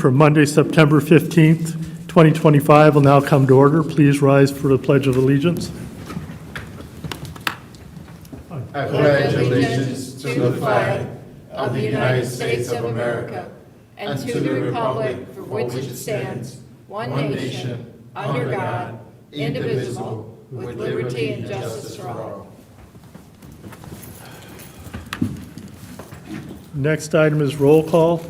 for Monday, September 15th, 2025 will now come to order. Please rise for the Pledge of Allegiance. I pledge allegiance to the flag of the United States of America and to the republic for which it stands, one nation, under God, indivisible, with liberty and justice for all. Next item is roll call.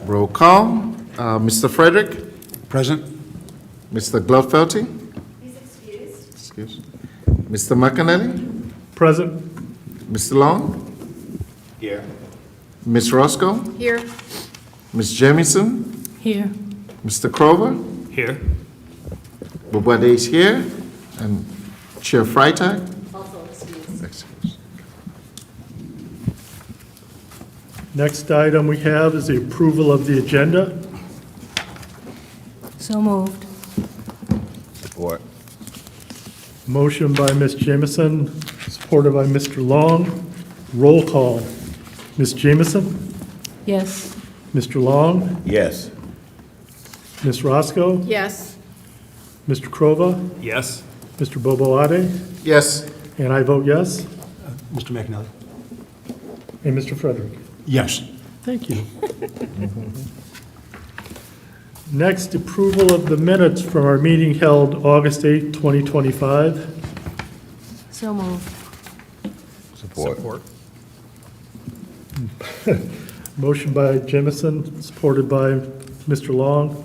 Roll call. Mr. Frederick? Present. Mr. Glofelty? He's excused. Excuse. Mr. McAnally? Present. Mr. Long? Here. Ms. Roscoe? Here. Ms. Jamison? Here. Mr. Crover? Here. Bobade is here. And Chair Freitag? Also excused. Excuse. Next item we have is the approval of the agenda. So moved. Support. Motion by Ms. Jamison, supported by Mr. Long. Roll call. Ms. Jamison? Yes. Mr. Long? Yes. Ms. Roscoe? Yes. Mr. Krova? Yes. Mr. Boboade? Yes. And I vote yes. Mr. McAnally? And Mr. Frederick? Yes. Thank you. Next, approval of the minutes from our meeting held August 8, 2025. So moved. Support. Motion by Jemison, supported by Mr. Long.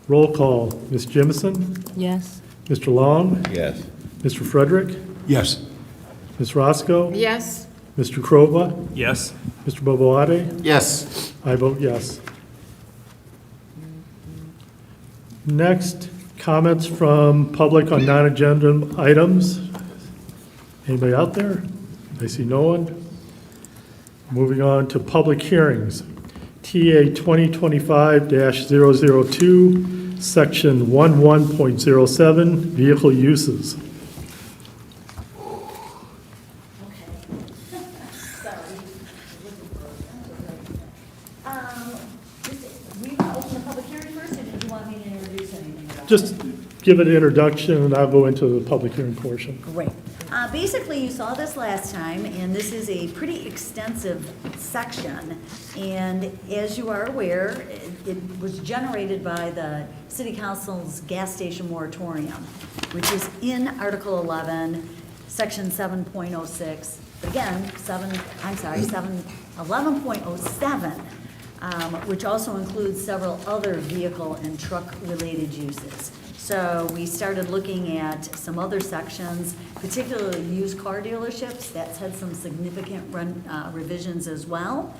Roll call. Ms. Jemison? Yes. Mr. Long? Yes. Mr. Frederick? Yes. Ms. Roscoe? Yes. Mr. Krova? Yes. Mr. Boboade? Yes. I vote yes. Next, comments from public on non-agenda items. Anybody out there? I see no one. Moving on to public hearings. TA 2025-002, Section 11.07, Vehicle Uses. We want to open the public hearing first, or did you want me to introduce anything? Just give it an introduction, and I'll go into the public hearing portion. Great. Basically, you saw this last time, and this is a pretty extensive section. And as you are aware, it was generated by the City Council's gas station moratorium, which is in Article 11, Section 7.06. Again, 11.07. Which also includes several other vehicle and truck-related uses. So we started looking at some other sections, particularly used car dealerships. That's had some significant revisions as well.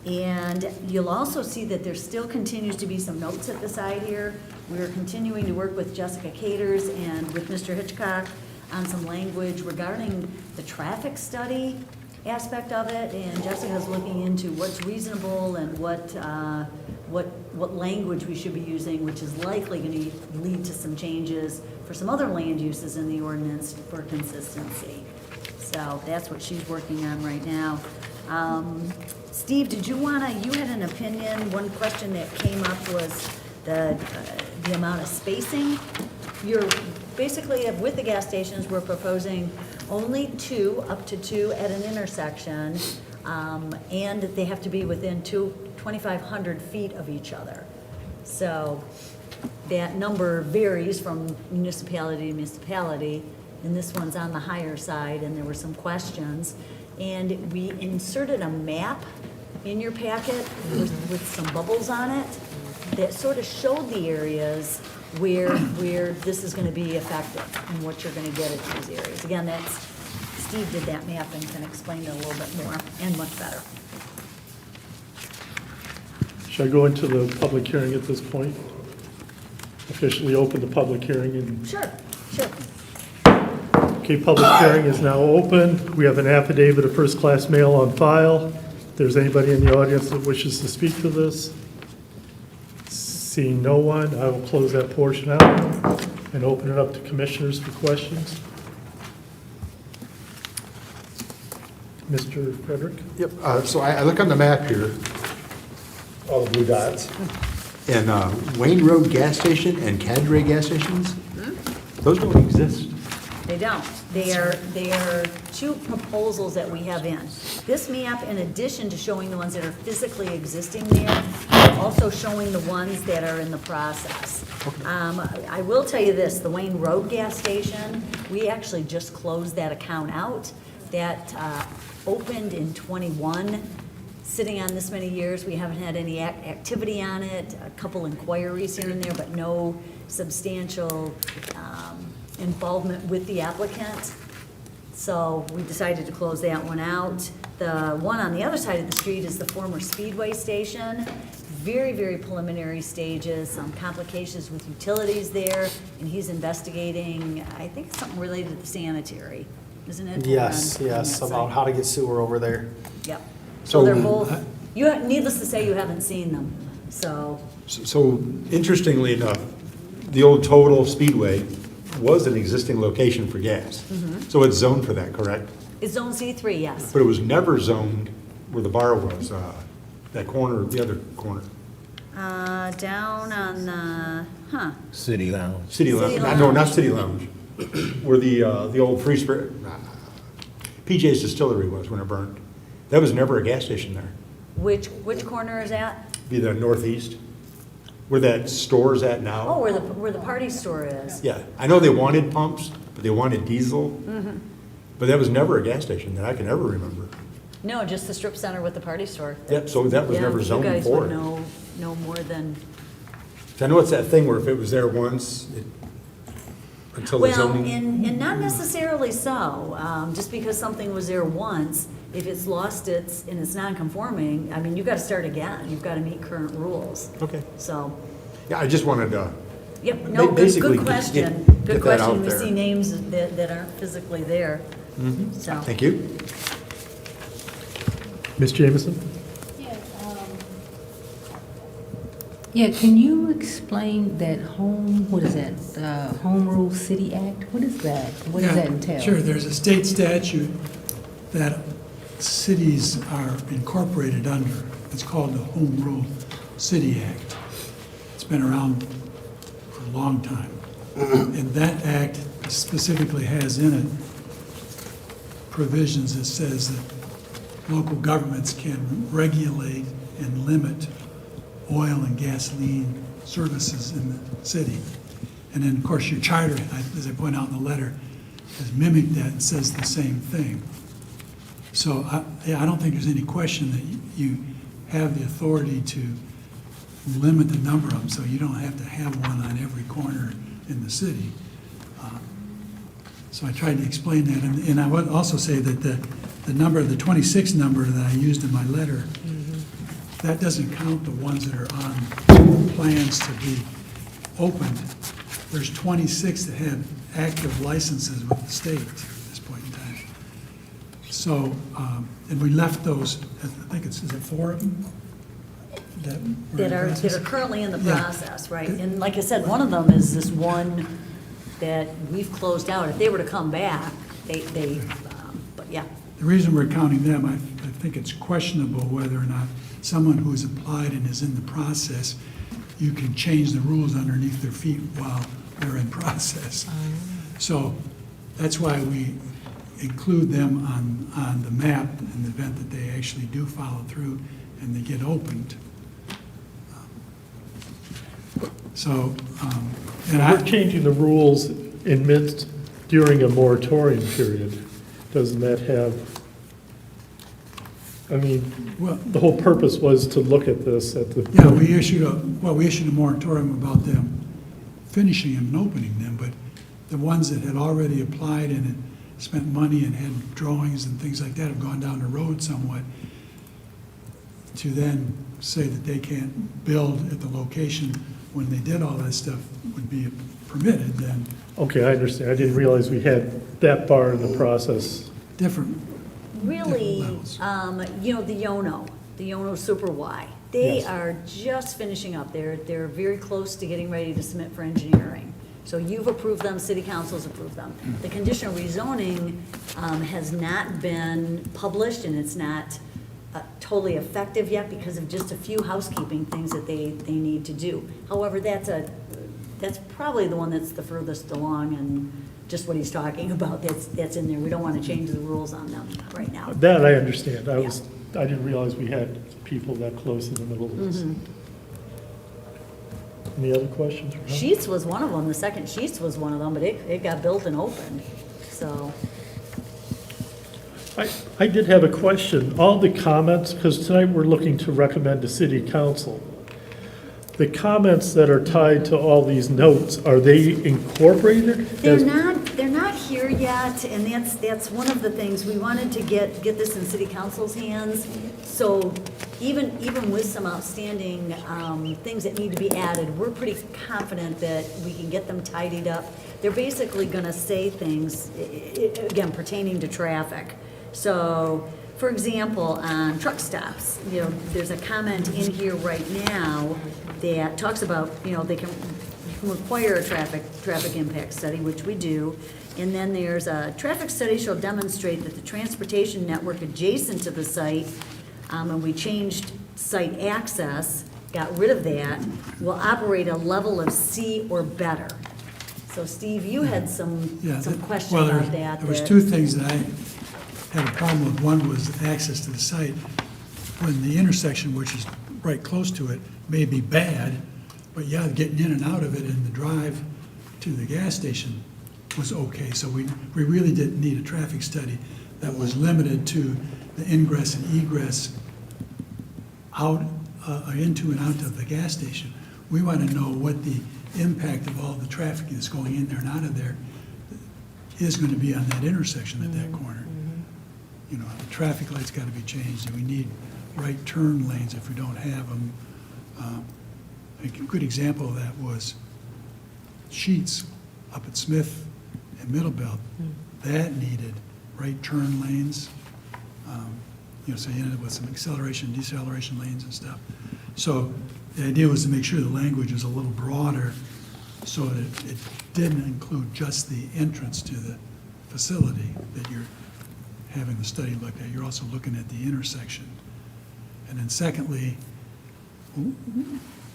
And you'll also see that there still continues to be some notes at the side here. We're continuing to work with Jessica Caters and with Mr. Hitchcock on some language regarding the traffic study aspect of it, and Jessica's looking into what's reasonable and what language we should be using, which is likely going to lead to some changes for some other land uses in the ordinance for consistency. So that's what she's working on right now. Steve, did you had an opinion? One question that came up was the amount of spacing. You're basically, with the gas stations, we're proposing only up to two at an intersection, and they have to be within 2,500 feet of each other. So that number varies from municipality to municipality, and this one's on the higher side, and there were some questions. And we inserted a map in your packet with some bubbles on it that sort of showed the areas where this is going to be effective and what you're going to get at these areas. Again, Steve did that map and can explain it a little bit more and much better. Should I go into the public hearing at this point? Officially open the public hearing and Sure. Okay, public hearing is now open. We have an affidavit of first-class mail on file. If there's anybody in the audience that wishes to speak to this, seeing no one, I will close that portion out and open it up to commissioners for questions. Mr. Frederick? Yep, so I look on the map here, all the blue dots. And Wayne Road gas station and Cadre gas stations, those don't exist. They don't. They are two proposals that we have in. This map, in addition to showing the ones that are physically existing there, also showing the ones that are in the process. I will tell you this, the Wayne Road gas station, we actually just closed that account out. That opened in '21. Sitting on this many years, we haven't had any activity on it, a couple inquiries here and there, but no substantial involvement with the applicant. So we decided to close that one out. The one on the other side of the street is the former Speedway station. Very, very preliminary stages, some complications with utilities there, and he's investigating, I think it's something related to the sanitary, isn't it? Yes, On yes, that about side. how to get sewer over there. Yep. So- So they're both, needless to say, you haven't seen them, so, So interestingly enough, the old Total Speedway was an existing location for gas. So it's zoned for that, correct? it's zone C3, yes. But it was never zoned where the bar was, that corner, the other corner. Down on the, City Lounge. City City Lounge, no, not Lounge. City Lounge, where the old Free Spirit, PJ's Distillery was when it burned. That was never a gas station there. which corner is that? Be the northeast, where that store's at now. Oh, where the party store is. Yeah, I know they wanted pumps, but they wanted diesel. But that was never a gas station that I can ever remember. No, just the strip center with the party store. Yep, so that was Yeah, never zoned You guys for would it. know more than, I know it's that thing where if it was there once, until the well, zoning. and not necessarily so. Just because something was there once, if it's lost and it's non-conforming, I mean, you've got to start again. You've got to meet current rules. Okay, So, yeah, I just wanted to, yep, no, Basically, good get question. that Good out question. We there. see names that aren't physically there. So, thank you. Ms. Jameson? Yeah, can you explain that what is that, Home Rule City Act? What is that? What does that entail? Sure, there's a state statute that cities are incorporated under. It's called the Home Rule City Act. It's been around for a long time. And that act specifically has in it provisions that says that local governments can regulate and limit oil and gasoline services in the city. And then, of course, your charter, as I point out in the letter, has mimicked that and says the same thing. So I don't think there's any question that you have the authority to limit the number of them, so you don't have to have one on every corner in the city. So I tried to explain that, and I would also say that the number, the 26 number that I used in my letter, that doesn't count the ones that are on plans to be opened. There's 26 that have active licenses with the state at this point in time. So, and we left those, I think is it 4 of them? that are currently in the Yeah. process, right? And like I said, one of them is this one that we've closed out. If they were to come back, but yeah. The reason we're counting them, I think it's questionable whether or not someone who has applied and is in the process, you can change the rules underneath their feet while they're in process. So that's why we include them on the map in the event that they actually do follow through and they get opened. So, and We're I, changing the rules during a moratorium period. Doesn't that have, I mean, well, the whole purpose was to look at this at the. yeah, we issued a moratorium about them finishing and opening them, but the ones that had already applied and had spent money and had drawings and things like that have gone down the road somewhat. To then say that they can't build at the location when they did all that stuff would be permitted, then Okay, I understand. I didn't realize we had that far in the process. different. Really, levels. the Yono Super Y, they Yes. are just finishing up. They're very close to getting ready to submit for engineering. So you've approved them, city council's approved them. The conditional rezoning has not been published and it's not totally effective yet because of just a few housekeeping things that they need to do. However, that's probably the one that's the furthest along, and just what he's talking about, that's in there. We don't want to change the rules on them right now. That I understand. I didn't realize we had people that close in the middle of this. Any other questions? for him? Sheets was one of them, the second Sheets was one of them, but it got built and opened, so. I did have a question. All the comments, because tonight we're looking to recommend to city council. The comments that are tied to all these notes, are they incorporated? They're not here yet, and that's one of the things, we wanted to get this in city council's hands. So even with some outstanding things that need to be added, we're pretty confident that we can get them tidied up. They're basically gonna say things, again, pertaining to traffic. So, for example, on truck stops, there's a comment in here right now that talks about, they can require a traffic impact study, which we do. And then there's a traffic study shall demonstrate that the transportation network adjacent to the site, and we changed site access, got rid of that, will operate a level of C or better. So Steve, you had some question about that. There was two things that I had a problem with. One was access to the site. When the intersection, which is right close to it, may be bad, but yeah, getting in and out of it and the drive to the gas station was okay. So we really didn't need a traffic study that was limited to the ingress and egress out, into and out of the gas station. We want to know what the impact of all the traffic that's going in there and out of there is going to be on that intersection at that corner. The traffic lights got to be changed, and we need right turn lanes if we don't have them. A good example of that was Sheets up at Smith and Middlebelt. That needed right turn lanes. So you ended up with some acceleration, deceleration lanes and stuff. So the idea was to make sure the language was a little broader so that it didn't include just the entrance to the facility that you're having the study looked at. You're also looking at the intersection. And then secondly,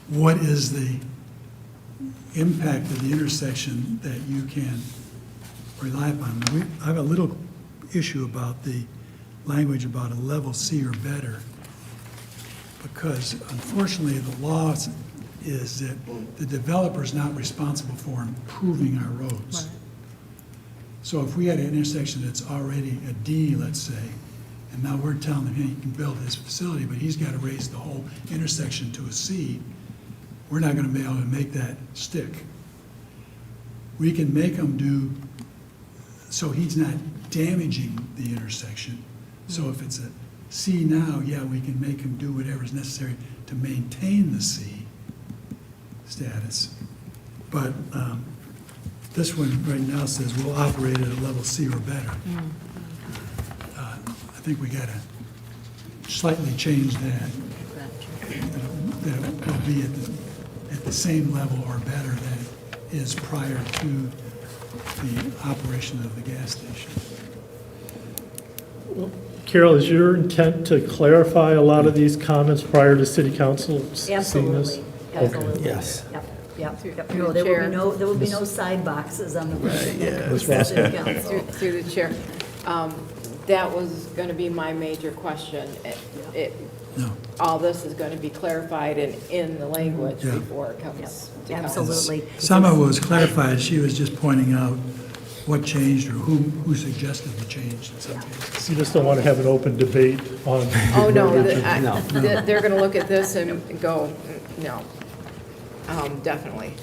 what is the impact of the intersection that you can rely upon? I have a little issue about the language about a level C or better, because unfortunately the law is that the developer is not responsible for improving our roads. So if we had an intersection that's already a D, let's say, and now we're telling him, hey, he can build his facility, but he's got to raise the whole intersection to a C, we're not going to be able to make that stick. We can make him do, so he's not damaging the intersection. So if it's a C now, yeah, we can make him do whatever is necessary to maintain the C status. But this one right now says we'll operate at a level C or better. I think we got to slightly change that. That it will be at the same level or better than it is prior to the operation of the gas station. Carol, is your intent to clarify a lot of these comments prior to city council seeing this? Absolutely, absolutely. Yes. Yep. No, there will be no side boxes on the city council. Through the chair. That was going to be my major question. No. All this is going to be clarified in the language Yeah. before it comes to council. Absolutely. Some of it was clarified. She was just pointing out what changed or who suggested the change in some cases. You just don't want to have an open debate on. Oh, no, No. they're going to look at this and go, no, definitely.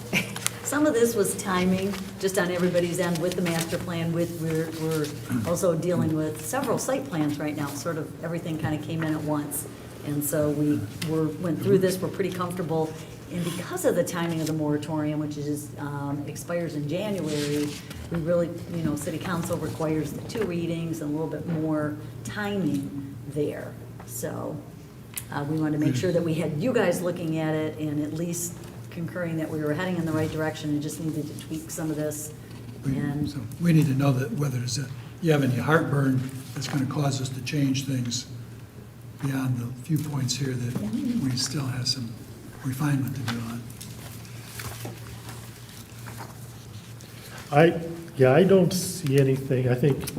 Some of this was timing, just on everybody's end with the master plan, we're also dealing with several site plans right now, sort of everything kind of came in at once. And so we went through this, we're pretty comfortable. And because of the timing of the moratorium, which is, expires in January, we really, city council requires the 2 readings and a little bit more timing there. So we wanted to make sure that we had you guys looking at it and at least concurring that we were heading in the right direction and just needed to tweak some of this. And So we need to know that whether you have any heartburn that's going to cause us to change things beyond the few points here that we still have some refinement to do on. I don't see anything, I think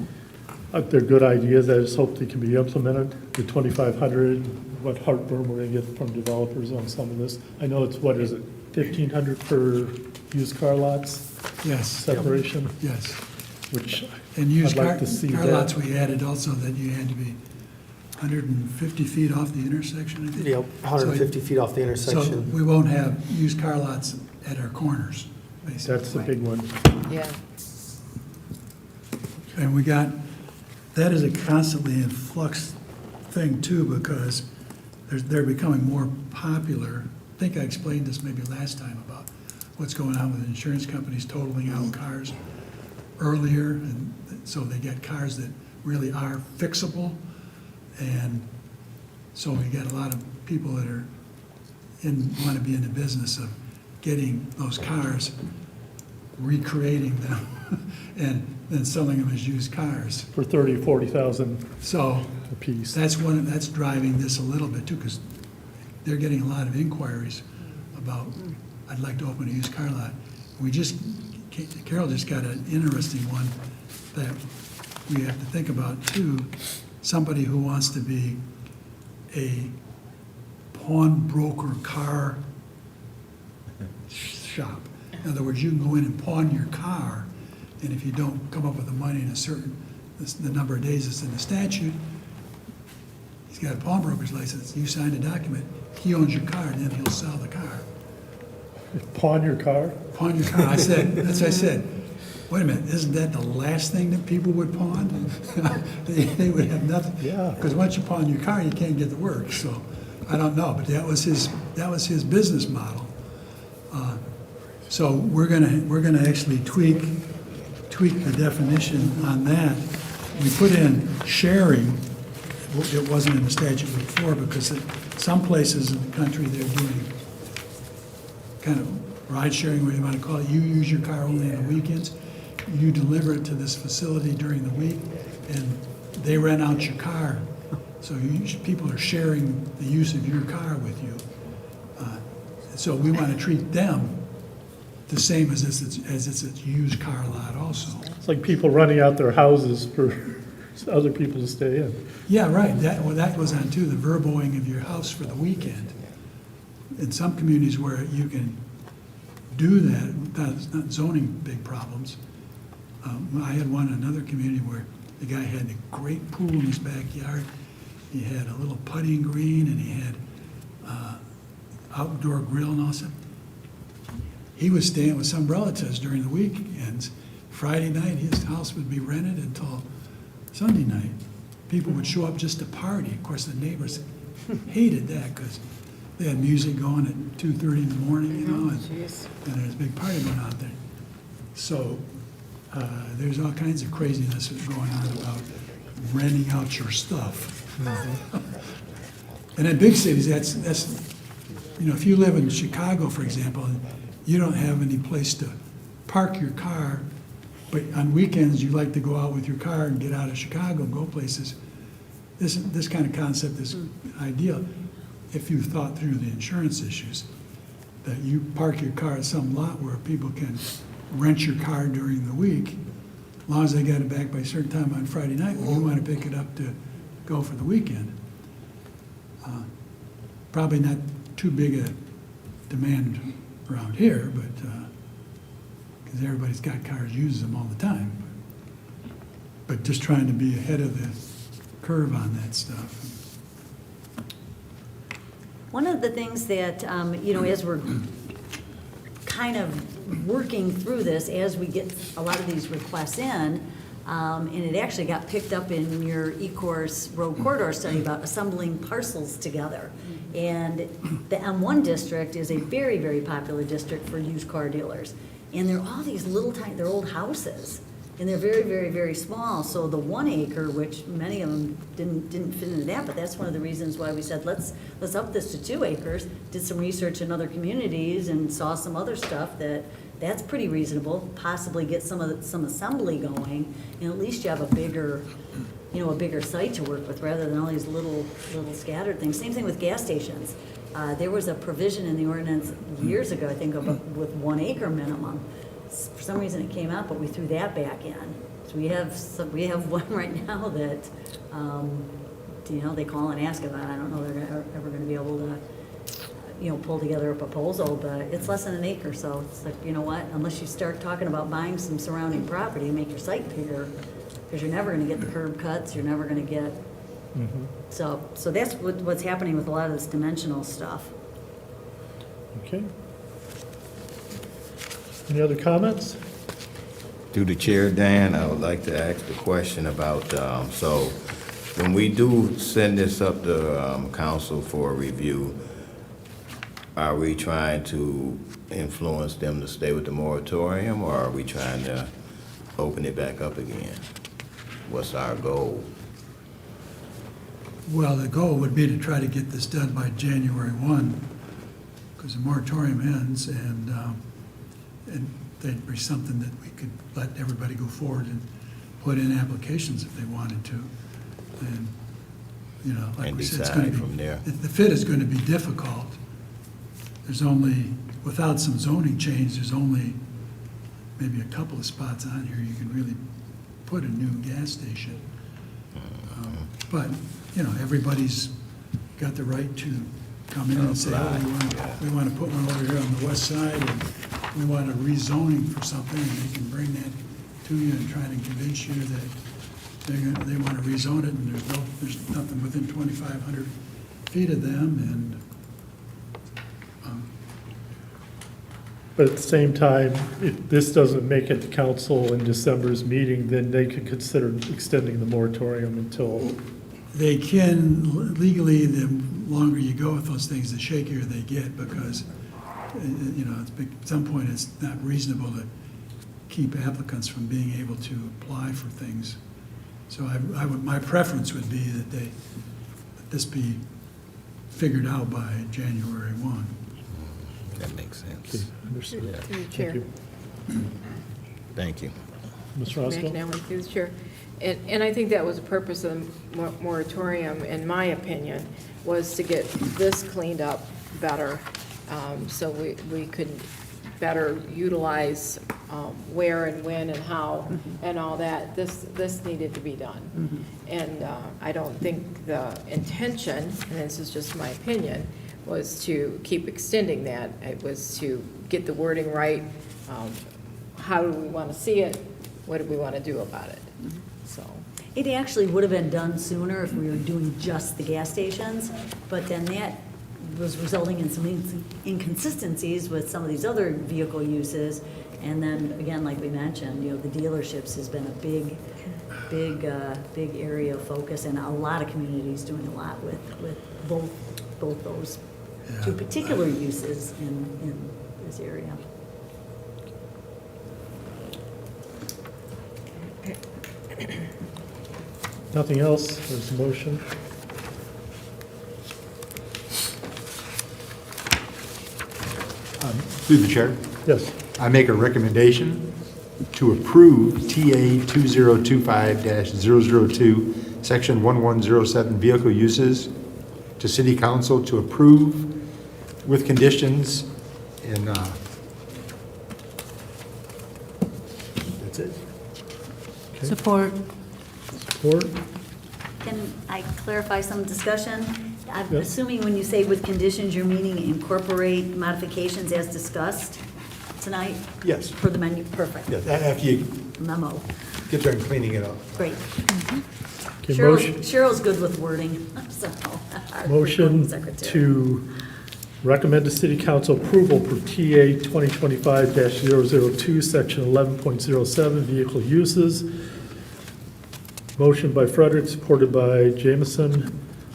they're good ideas, I just hope they can be implemented. The 2,500, what heartburn we're gonna get from developers on some of this. I know it's, what is it, 1,500 for used car lots Yes. separation, Yes. which And used I'd car like to see car that. lots, we added also that you had to be 150 feet off the intersection, I think. Yep, 150 feet off the So intersection. we won't have used car lots at our corners, basically. that's the big one. Yeah. And we got, that is a constantly in flux thing too, because they're becoming more popular. I think I explained this maybe last time about what's going on with insurance companies totaling out cars earlier, and so they get cars that really are fixable. And so we got a lot of people that are want to be in the business of getting those cars, recreating them, and then selling them as used cars. For 30, 40,000 So a piece. that's driving this a little bit too, because they're getting a lot of inquiries about, I'd like to open a used car lot. Carol just got an interesting one that we have to think about too. Somebody who wants to be a pawnbroker car shop. In other words, you can go in and pawn your car, and if you don't come up with the money in the number of days that's in the statute, he's got a pawnbroker's license, you sign a document, he owns your car, and then he'll sell the car. Pawn your car? Pawn your car. That's what I said, wait a minute, isn't that the last thing that people would pawn? They would have nothing. Yeah. Because once you pawn your car, you can't get the work, so, I don't know, but that was his business model. So we're gonna actually tweak the definition on that. We put in sharing, it wasn't in the statute before, because some places in the country, they're doing kind of ride sharing, whatever you want to call it. You use your car only on the weekends. You deliver it to this facility during the week, and they rent out your car. So people are sharing the use of your car with you. So we want to treat them the same as it's a used car lot also. It's like people renting out their houses for other people to stay in. Yeah, right. That goes on too, the verboing of your house for the weekend. In some communities where you can do that, it's not zoning big problems. I had one in another community where the guy had a great pool in his backyard. He had a little putting green, and he had outdoor grill and all that. He was staying with some relatives during the weekends. Friday night, his house would be rented until Sunday night. People would show up just to party. Of course, the neighbors hated that because they had music going at 2:30 in the morning, you know, and there's a big party going out there. So there's all kinds of craziness going on about renting out your stuff. And in big cities, that's if you live in Chicago, for example, and you don't have any place to park your car, but on weekends you like to go out with your car and get out of Chicago and go places. This kind of concept is ideal if you thought through the insurance issues, that you park your car at some lot where people can rent your car during the week, as long as they got it back by a certain time on Friday night when you want to pick it up to go for the weekend. Probably not too big a demand around here, but because everybody's got cars, uses them all the time. But just trying to be ahead of the curve on that stuff. One of the things that, as we're kind of working through this, as we get a lot of these requests in, and it actually got picked up in your E-course road corridor study about assembling parcels together. And the M1 district is a very, very popular district for used car dealers. And they're all these little tiny, they're old houses, and they're very, very, very small. So the 1 acre, which many of them didn't fit into that, but that's one of the reasons why we said, let's up this to 2 acres. Did some research in other communities and saw some other stuff that's pretty reasonable, possibly get some assembly going, and at least you have a bigger you know, a bigger site to work with rather than all these little scattered things. Same thing with gas stations. There was a provision in the ordinance years ago, I think, with 1 acre minimum. For some reason it came out, but we threw that back in. So we have one right now that, you know, they call and ask about. I don't know if they're ever gonna be able to, you know, pull together a proposal, but it's less than 1 acre, so it's like, you know what, unless you start talking about buying some surrounding property, make your site bigger, because you're never gonna get the curb cuts, you're never gonna get, so that's what's happening with a lot of this dimensional stuff. Okay. Any other comments? Through the chair, Dan, I would like to ask the question about, so when we do send this up to council for review, are we trying to influence them to stay with the moratorium, or are we trying to open it back up again? What's our goal? Well, the goal would be to try to get this done by January 1, because the moratorium ends, and that'd be something that we could let everybody go forward and put in applications if they wanted to. And, you know, like And we said, it's going to decide be. from there. The fit is going to be difficult. There's only, without some zoning change, there's only maybe a couple of spots on here you can really put a new gas station. But, you know, everybody's got the right to come in and say, oh, we want to put one over here on the west side, and we want a rezoning for something, and they can bring that to you and try to convince you that they want to rezone it, and there's nothing within 2,500 feet of them, and But at the same time, if this doesn't make it to council in December's meeting, then they could consider extending the moratorium until, they can, legally, the longer you go with those things, the shakier they get, because, you know, at some point, it's not reasonable to keep applicants from being able to apply for things. So my preference would be that that this be figured out by January 1. That makes sense. understood. Through the Thank chair. you. Thank you. Ms. Roscoe? McNally, through the chair. And I think that was the purpose of the moratorium, in my opinion, was to get this cleaned up better, so we could better utilize where and when and how and all that. This needed to be done. And I don't think the intention, and this is just my opinion, was to keep extending that. It was to get the wording right. How do we want to see it? What do we want to do about it? So, It actually would have been done sooner if we were doing just the gas stations, but then that was resulting in some inconsistencies with some of these other vehicle uses. And then, again, like we mentioned, you know, the dealerships has been a big area of focus, and a lot of communities doing a lot with both those two particular uses in this area. Nothing else? There's a motion. Through the chair, Yes. I make a recommendation to approve TA 2025-002, Section 1107, Vehicle Uses, to City Council to approve with conditions, and that's it. Support. Support? Can I clarify some discussion? I'm Yes. assuming when you say with conditions, you're meaning incorporate modifications as discussed tonight Yes, for the menu? Perfect. yes, after you Memo. get done cleaning it up. Great. Okay, motion, Cheryl's good with wording, so. our motion secretary. to recommend to city council approval for TA 2025-002, section 11.07, vehicle uses. Motion by Frederick, supported by Jameson.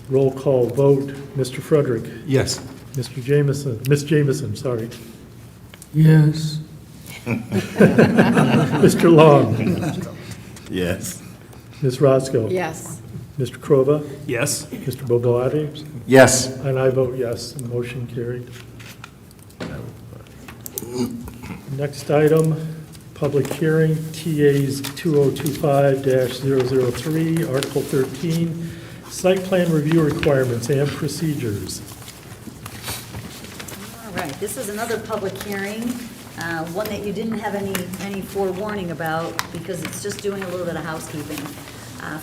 Roll call vote. Mr. Frederick. Yes. Mr. Jameson, Ms. Jameson, sorry. Yes. Mr. Long. Yes. Ms. Roscoe. yes. Mr. Krova. Yes. Mr. Bogalati. Yes. And I vote yes. Motion carried. Next item, public hearing, TAs 2025-003, Article 13, site plan review requirements and procedures. All right, this is another public hearing, one that you didn't have any forewarning about because it's just doing a little bit of housekeeping.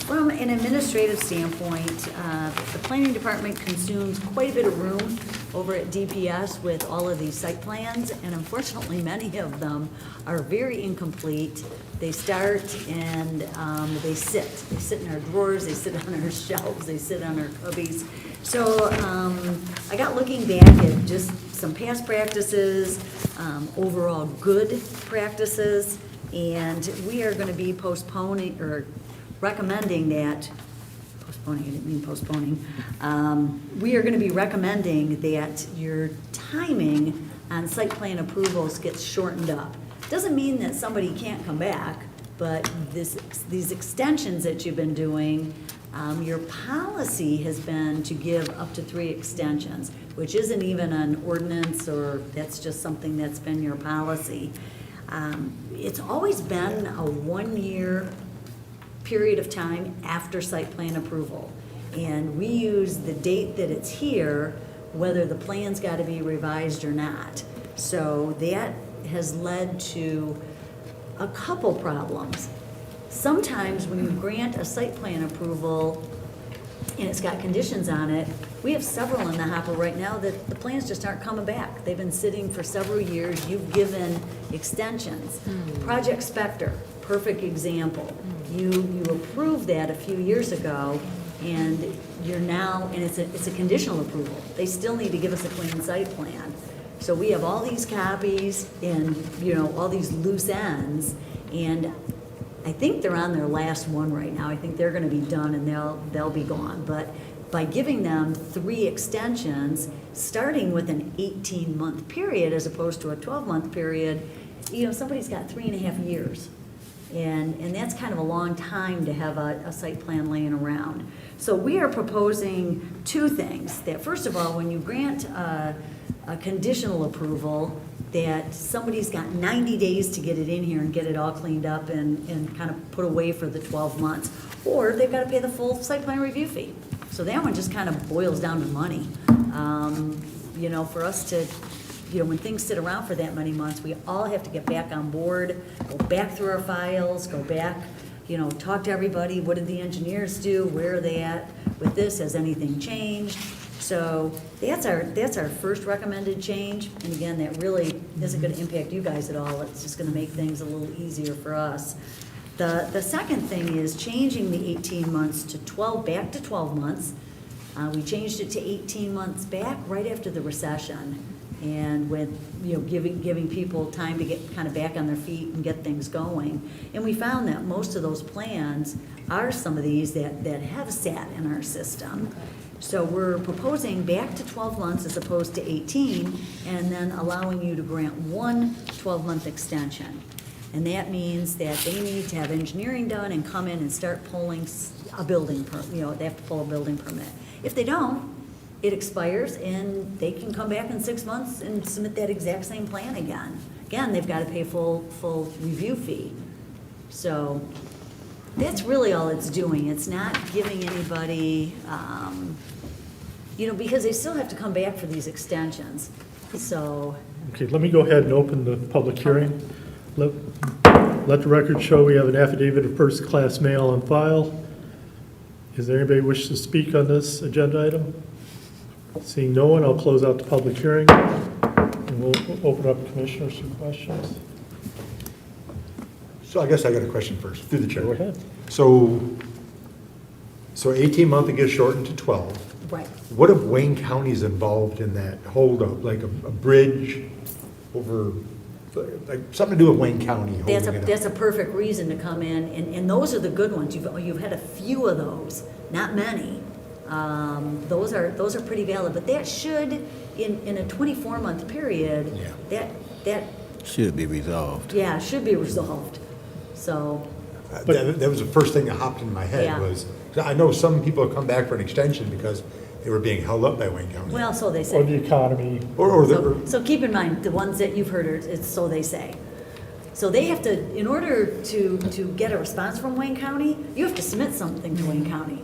From an administrative standpoint, the planning department consumes quite a bit of room over at DPS with all of these site plans, and unfortunately, many of them are very incomplete. They start and they sit. They sit in our drawers, they sit on our shelves, they sit on our cubbies. So I got looking back at just some past practices, overall good practices, and we are going to be postponing, or recommending that, postponing, I didn't mean postponing. We are going to be recommending that your timing on site plan approvals gets shortened up. Doesn't mean that somebody can't come back, but these extensions that you've been doing, your policy has been to give up to 3 extensions, which isn't even an ordinance, or that's just something that's been your policy. It's always been a 1-year period of time after site plan approval. And we use the date that it's here, whether the plan's got to be revised or not. So that has led to a couple problems. Sometimes when you grant a site plan approval and it's got conditions on it, we have several in the hopper right now that the plans just aren't coming back. They've been sitting for several years. You've given extensions. Project Spectre, perfect example. You approved that a few years ago, and you're now, and it's a conditional approval. They still need to give us a clean site plan. So we have all these copies and, all these loose ends, and I think they're on their last one right now. I think they're gonna be done and they'll be gone. But by giving them 3 extensions, starting with an 18-month period as opposed to a 12-month period, somebody's got 3.5 years. And that's kind of a long time to have a site plan laying around. So we are proposing 2 things. That first of all, when you grant a conditional approval, that somebody's got 90 days to get it in here and get it all cleaned up and kind of put away for the 12 months. Or they've got to pay the full site plan review fee. So that one just kind of boils down to money. For us to, when things sit around for that many months, we all have to get back on board, go back through our files, go back, talk to everybody. What did the engineers do? Where are they at with this? Has anything changed? So that's our first recommended change. And again, that really isn't going to impact you guys at all. It's just going to make things a little easier for us. The second thing is changing the 18 months to 12, back to 12 months. We changed it to 18 months back right after the recession. And with, giving people time to get kind of back on their feet and get things going. And we found that most of those plans are some of these that have sat in our system. So we're proposing back to 12 months as opposed to 18, and then allowing you to grant 1 12-month extension. And that means that they need to have engineering done and come in and start pulling a building permit, they have to pull a building permit. If they don't, it expires and they can come back in 6 months and submit that exact same plan again. Again, they've got to pay full review fee. So that's really all it's doing. It's not giving anybody, because they still have to come back for these extensions. So. Okay, let me go ahead and open the public hearing. Let the record show we have an affidavit of first-class mail on file. Is there anybody wish to speak on this agenda item? Seeing no one, I'll close out the public hearing, and we'll open up commissioners for questions. So I guess I got a question first, through the chair. Go ahead. So 18-month, it gets shortened to 12. Right. What if Wayne County's involved in that holdup, like a bridge over, like something to do with Wayne County holding it up? That's a perfect reason to come in, and those are the good ones. You've had a few of those, not many. Those are pretty valid, but that should, in a 24-month period, that Should be resolved. yeah, should be resolved. So, That was the first thing that hopped into my head Yeah. was, I know some people have come back for an extension because they were being held up by Wayne County. well, so they Or say. the economy. Or So keep in mind, the ones that you've heard, it's so they say. So they have to, in order to get a response from Wayne County, you have to submit something to Wayne County.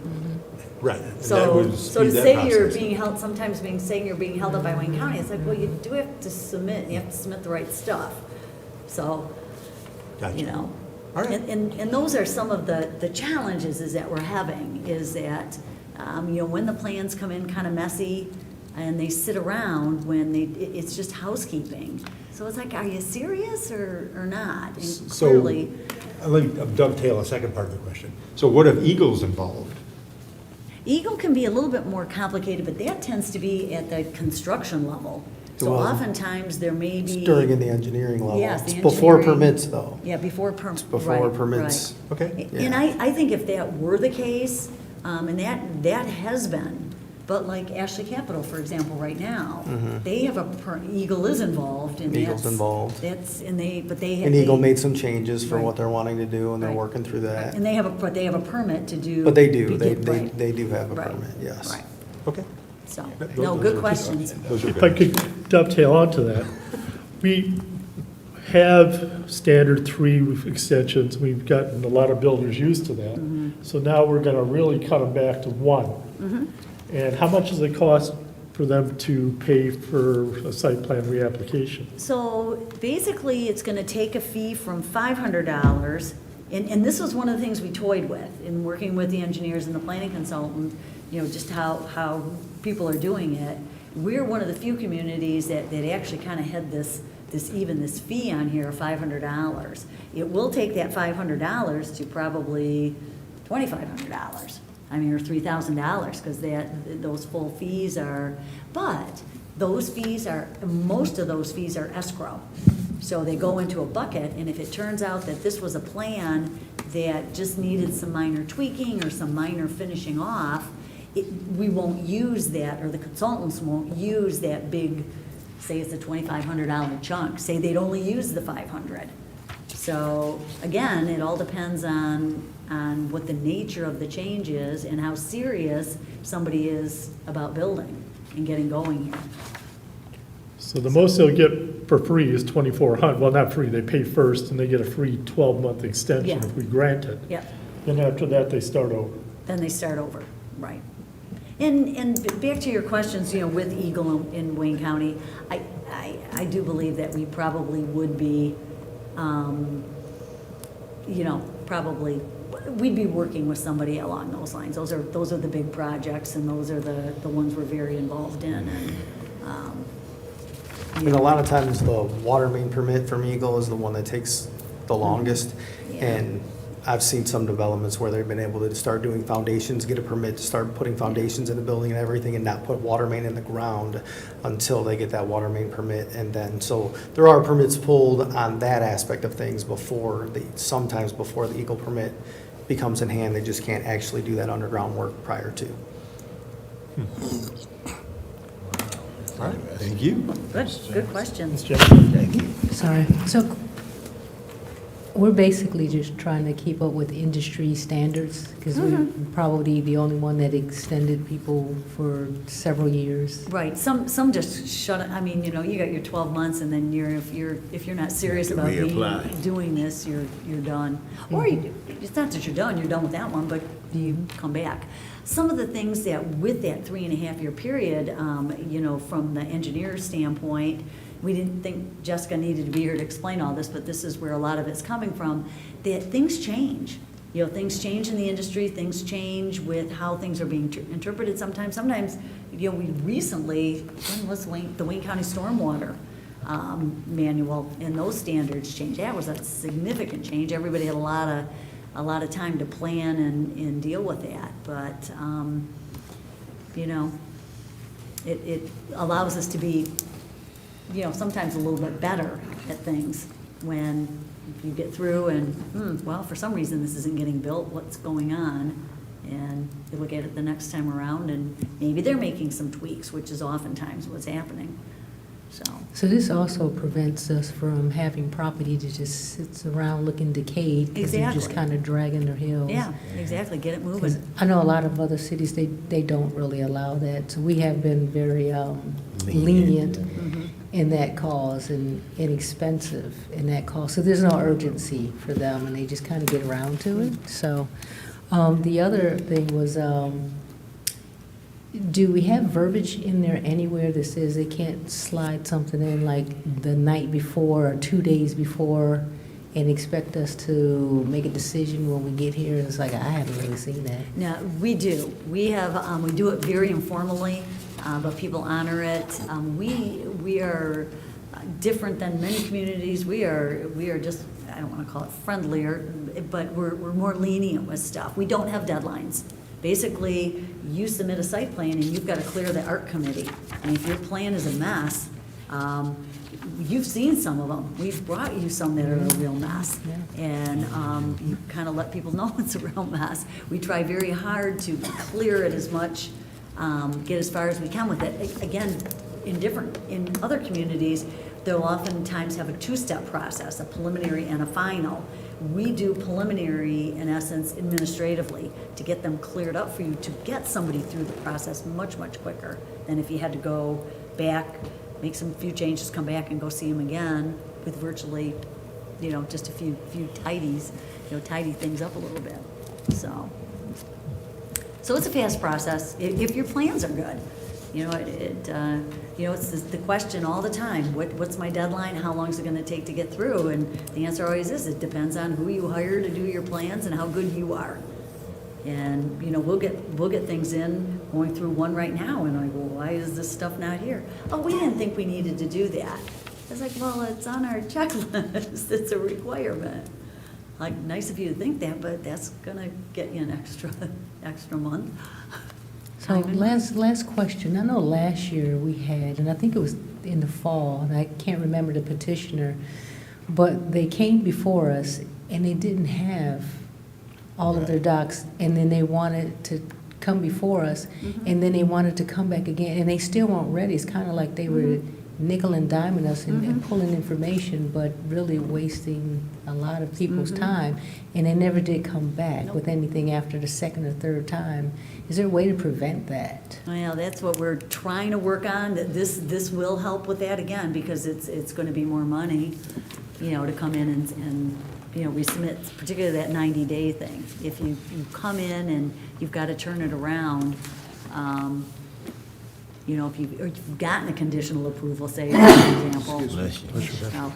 Right. And that So, would so to speed that say you're process. being held, sometimes saying you're being held up by Wayne County, it's like, well, you do have to submit, you have to submit the right stuff. So, Gotcha. you know. All right. And those are some of the challenges is that we're having, is that, you know, when the plans come in kind of messy and they sit around when it's just housekeeping. So it's like, are you serious or not? And So, clearly, let me dovetail a second part of the question. So what if Eagle's involved? Eagle can be a little bit more complicated, but that tends to be at the construction level. So Well, oftentimes there may be. During in the engineering level. Yes, the It's before engineering. permits, though. Yeah, before permits. Before permits. Okay. And I think if that were the case, and that has been, but like Ashley Capital, for example, right now, they have Eagle is involved and Mm-hmm. Eagle's that's. involved. But they have. And Eagle made some changes for Right. what they're wanting to do, and they're Right. working through that. And they have a permit to do. But they do, Right. they do have a Right. permit, yes. Right, Okay. so, Those- no, those good are- questions. Those are If I good. could dovetail onto that, we have standard 3 extensions, we've gotten a lot of builders used to that. So now we're gonna really cut them back to 1. And how much does it cost for them to pay for a site plan reapplication? So basically, it's gonna take a fee from $500, and this was one of the things we toyed with in working with the engineers and the planning consultant, you know, just how people are doing it. We're one of the few communities that actually kind of had this fee on here, $500. It will take that $500 to probably $2,500. I mean, or $3,000, because those full fees are, but those fees are, most of those fees are escrow. So they go into a bucket, and if it turns out that this was a plan that just needed some minor tweaking or some minor finishing off, we won't use that, or the consultants won't use that big, say it's a $2,500 chunk, say they'd only use the 500. So, again, it all depends on what the nature of the change is and how serious somebody is about building and getting going here. So the most they'll get for free is 2,400, well, not free, they pay first and they get a free 12-month extension Yeah. if we grant it. Yep, Then after that, they start over. then they start over, right. And back to your questions, you know, with Eagle in Wayne County, I do believe that we probably would be, you know, probably, we'd be working with somebody along those lines. Those are the big projects, and those are the ones we're very involved in, and, And a lot of times, the water main permit from Eagle is the one that takes the longest. Yeah. And I've seen some developments where they've been able to start doing foundations, get a permit to start putting foundations in the building and everything, and not put water main in the ground until they get that water main permit. And then, so there are permits pulled on that aspect of things sometimes before the Eagle permit becomes in hand. They just can't actually do that underground work prior to. All right, thank you. good questions. Sorry. So we're basically just trying to keep up with industry standards because we're probably the only one that extended people for several years. Right, some just shut it, I mean, you know, you got your 12 months, and then if you're not serious You have about to reapply. doing this, you're done. Or it's not that you're done with that one, but you come back. Some of the things that with that 3.5-year period, you know, from the engineer's standpoint, we didn't think Jessica needed to be here to explain all this, but this is where a lot of it's coming from, that things change. You know, things change in the industry, things change with how things are being interpreted sometimes. Sometimes, you know, we recently, when was the Wayne County Stormwater manual, and those standards changed. That was a significant change. Everybody had a lot of time to plan and deal with that. But, you know, it allows us to be, you know, sometimes a little bit better at things when you get through and, well, for some reason this isn't getting built, what's going on? And you look at it the next time around and maybe they're making some tweaks, which is oftentimes what's happening, so. So this also prevents us from having property that just sits around looking decayed because they're just Exactly. kind of dragging their heels. Yeah, exactly, get it 'Cause moving. I know a lot of other cities, they don't really allow that. So we have been very lenient. in that cause and inexpensive in that cause. So there's no urgency for them, and they just kind of get around to it. So the other thing was, do we have verbiage in there anywhere that says they can't slide something in like the night before or 2 days before and expect us to make a decision when we get here? It's like, I haven't really seen that. Now, we do. We have, we do it very informally, but people honor it. We are different than many communities. We are just, I don't want to call it friendlier, but we're more lenient with stuff. We don't have deadlines. Basically, you submit a site plan and you've got to clear the art committee. And if your plan is a mess, you've seen some of them. We've brought you some that are a real mess. And you kind of let people know it's a real mess. We try very hard to clear it as much, get as far as we can with it. Again, in other communities, they'll oftentimes have a two-step process, a preliminary and a final. We do preliminary, in essence, administratively, to get them cleared up for you, to get somebody through the process much, much quicker than if you had to go back, make some few changes, come back and go see them again with virtually, just a few tidies, tidy things up a little bit. So it's a fast process if your plans are good. It's the question all the time, what's my deadline, how long is it gonna take to get through? And the answer always is, it depends on who you hire to do your plans and how good you are. And, we'll get things in, going through one right now, and I go, why is this stuff not here? Oh, we didn't think we needed to do that. It's like, well, it's on our checklist, it's a requirement. Like, nice of you to think that, but that's gonna get you an extra month. So last question. I know last year we had, and I think it was in the fall, and I can't remember the petitioner, but they came before us and they didn't have all of their docs, and then they wanted to come before us, and then they wanted to come back again, and they still weren't ready. It's kind of like they were nickel and diming us and pulling information, but really wasting a lot of people's time, and they never did come back with anything after the second or third time. Is there a way to prevent that? Well, that's what we're trying to work on. This will help with that again, because it's going to be more money, to come in and resubmit, particularly that 90-day thing. If you come in and you've got to turn it around, if you've gotten a conditional approval, say, for example.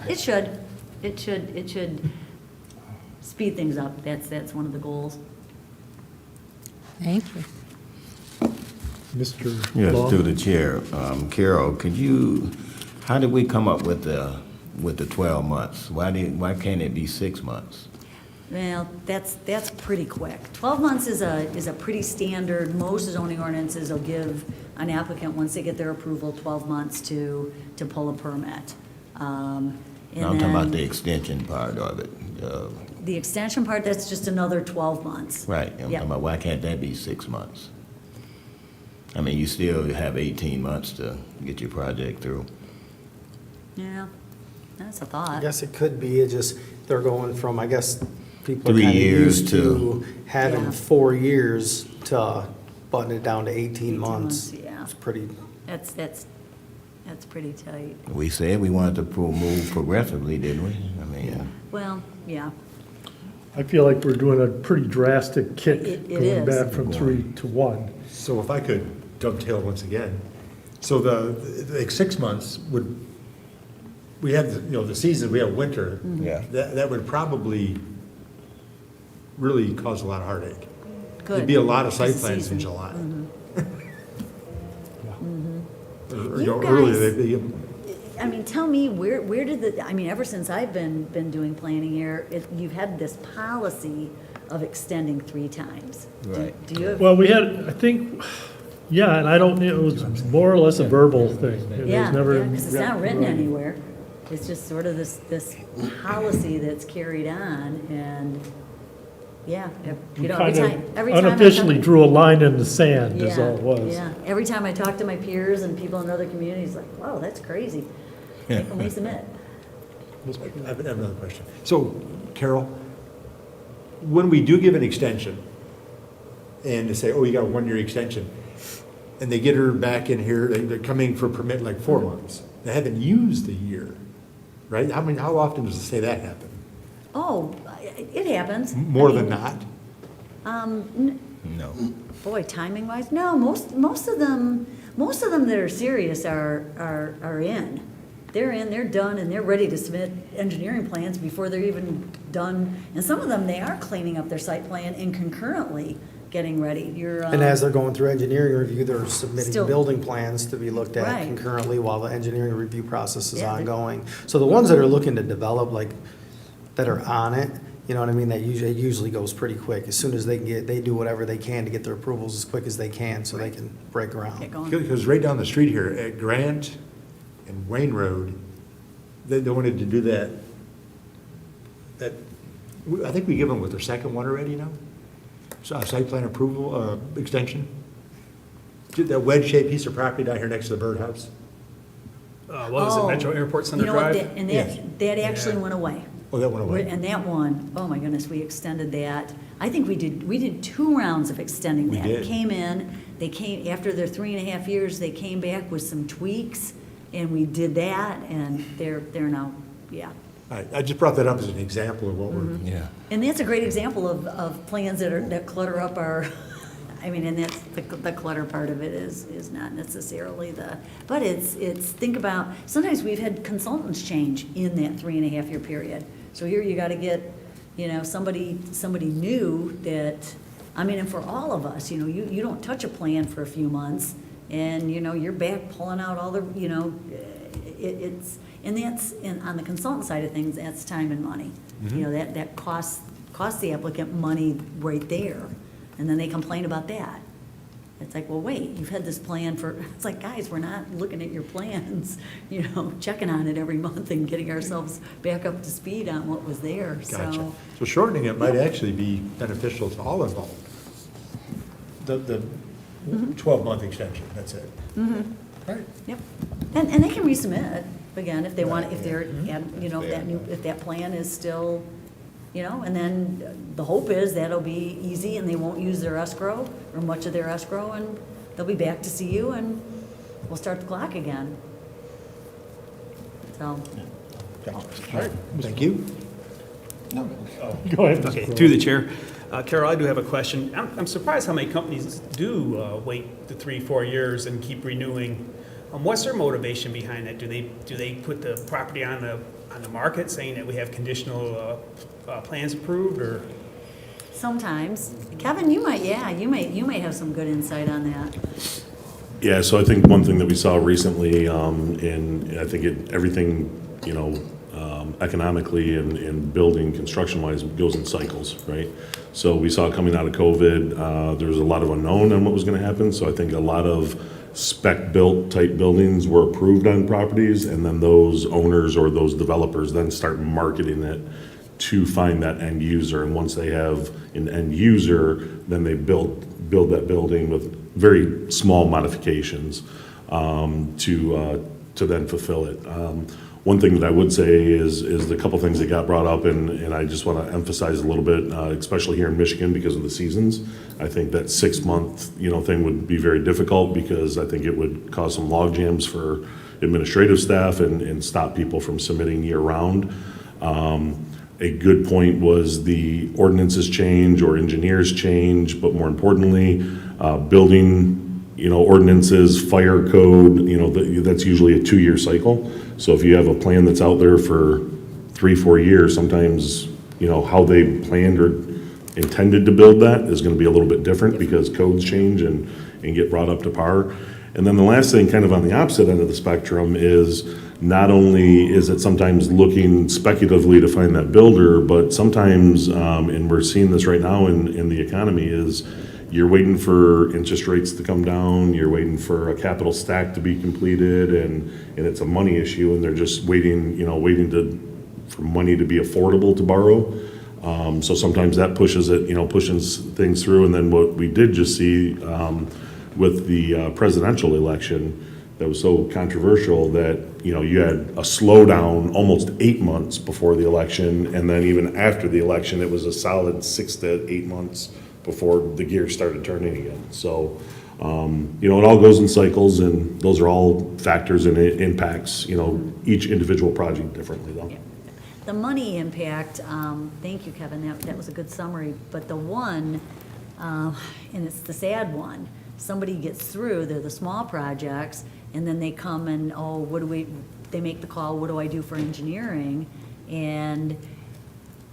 It should speed things up. That's one of the goals. Thank you. Mr. Yes, Long? through the chair. Carol, how did we come up with the 12 months? Why can't it be 6 months? Well, that's pretty quick. 12 months is a pretty standard. Most zoning ordinances will give an applicant, once they get their approval, 12 months to pull a permit. I'm talking about the extension part of it. The extension part, that's just another 12 months. Right, I'm talking about, why can't that be 6 months? I mean, you still have 18 months to get your project through. Yeah, that's a I thought. guess it could be, they're going from, people are 3 kind of years used to- to having Yeah. 4 years to button it down to 18 months. Yeah, It's pretty, that's pretty tight. We said we wanted to move progressively, didn't we? I mean, Well, yeah, I feel like we're doing a pretty drastic kick, It going is. back from 3 to 1. So if I could dovetail once again, so the 6 months we have, the season, we have winter. Yeah. That would probably really cause a lot of heartache. good. There'd be a lot of site It's plans in season. July. You Earlier, guys- tell me, where did ever since I've been doing planning here, you've had this policy of extending 3 times. Right. Do you have? Well, we had, I think, yeah, and it was more or less a verbal thing. It was Yeah, never- because it's not written anywhere. It's just sort of this policy that's carried on, and, yeah, We every kind time. of Every time I unofficially talk- drew a line in the sand, is Yeah, all it was. Yeah, every time I talk to my peers and people in other communities, like, wow, that's crazy. When we submit. I have another question. So, Carol, when we do give an extension, and to say, oh, you got a 1-year extension, and they get her back in here, they're coming for permit like 4 months. They haven't used a year, right? How often does it say that happen? Oh, it happens. More I than mean, not? No. Boy, timing wise, no, most of them that are serious are in. They're in, they're done, and they're ready to submit engineering plans before they're even done. And some of them, they are cleaning up their site plan and concurrently getting ready. And as they're going through engineering review, they're submitting Still- building plans to be looked at Right. concurrently while the engineering review process is Yeah, they- ongoing. So the ones that are looking to develop, like, that are on it, you know what I mean, that usually goes pretty quick. As soon as they do whatever they can to get their approvals as quick as they can, so they can break ground. Get going. Because right down the street here, at Grant and Wayne Road, they wanted to do that, I think we give them with their second one already now? So, site plan approval, extension? That wedge-shaped piece of property down here next to the birdhouse? What was it, Metro Airport Center You know what, Drive? and Yes. that actually went away. Oh, that went away? And that one, oh my goodness, we extended that. I think we did 2 rounds of extending We that. did. They came, after their 3.5 years, they came back with some tweaks, and we did that, and they're now, yeah. I just brought that up as an example of what we're, Yeah. And that's a great example of plans that clutter up our, I mean, and that's, the clutter part of it is not necessarily but it's, think about, sometimes we've had consultants change in that 3.5 year period. So here you gotta get, somebody new that, I mean, and for all of us, you don't touch a plan for a few months, and, you're back pulling out all the, and on the consultant side of things, that's time and money. That costs the applicant money right there, and then they complain about that. It's like, well, wait, you've had this plan it's like, guys, we're not looking at your plans, checking on it every month and getting ourselves back up to speed on what was there, gotcha. so. So shortening it might actually be beneficial to all involved. The 12-month extension, that's it. Right. Yep, and they can resubmit, again, if they want, if they're, if that plan is still, and then the hope is that'll be easy and they won't use their escrow or much of their escrow, and they'll be back to see you and we'll start the clock again. So, All right, thank you. Go ahead. Okay, through the chair. Carol, I do have a question. I'm surprised how many companies do wait the 3-4 years and keep renewing. What's their motivation behind that? Do they put the property on the market saying that we have conditional plans approved, or? sometimes, Kevin, you might have some good insight on that. Yeah, so I think one thing that we saw recently, and I think everything, economically and building, construction-wise, goes in cycles, right? So we saw coming out of COVID, there was a lot of unknown on what was gonna happen, so I think a lot of spec-built type buildings were approved on properties, and then those owners or those developers then start marketing it to find that end user, and once they have an end user, then they build that building with very small modifications to then fulfill it. One thing that I would say is the couple things that got brought up, and I just want to emphasize a little bit, especially here in Michigan because of the seasons. I think that 6-month, thing would be very difficult because I think it would cause some log jams for administrative staff and stop people from submitting year-round. A good point was the ordinances change or engineers change, but more importantly, building, ordinances, fire code, that's usually a 2-year cycle. So if you have a plan that's out there for 3-4 years, sometimes, how they planned or intended to build that is gonna be a little bit different because codes change and get brought up to par. And then the last thing, kind of on the opposite end of the spectrum, is not only is it sometimes looking speculatively to find that builder, but sometimes, and we're seeing this right now in the economy, is you're waiting for interest rates to come down, you're waiting for a capital stack to be completed, and it's a money issue, and they're just waiting for money to be affordable to borrow. So sometimes that pushes things through, and then what we did just see with the presidential election that was so controversial that, you had a slowdown almost 8 months before the election, and then even after the election, it was a solid 6 to 8 months before the gears started turning again. So You know, it all goes in cycles, and those are all factors and it impacts, you know, each individual project differently, though. Yeah. The money impact, thank you, Kevin, that was a good summary, but the one, and it's the sad one, somebody gets through, they're the small projects, and then they come and, oh, they make the call, what do I do for engineering? And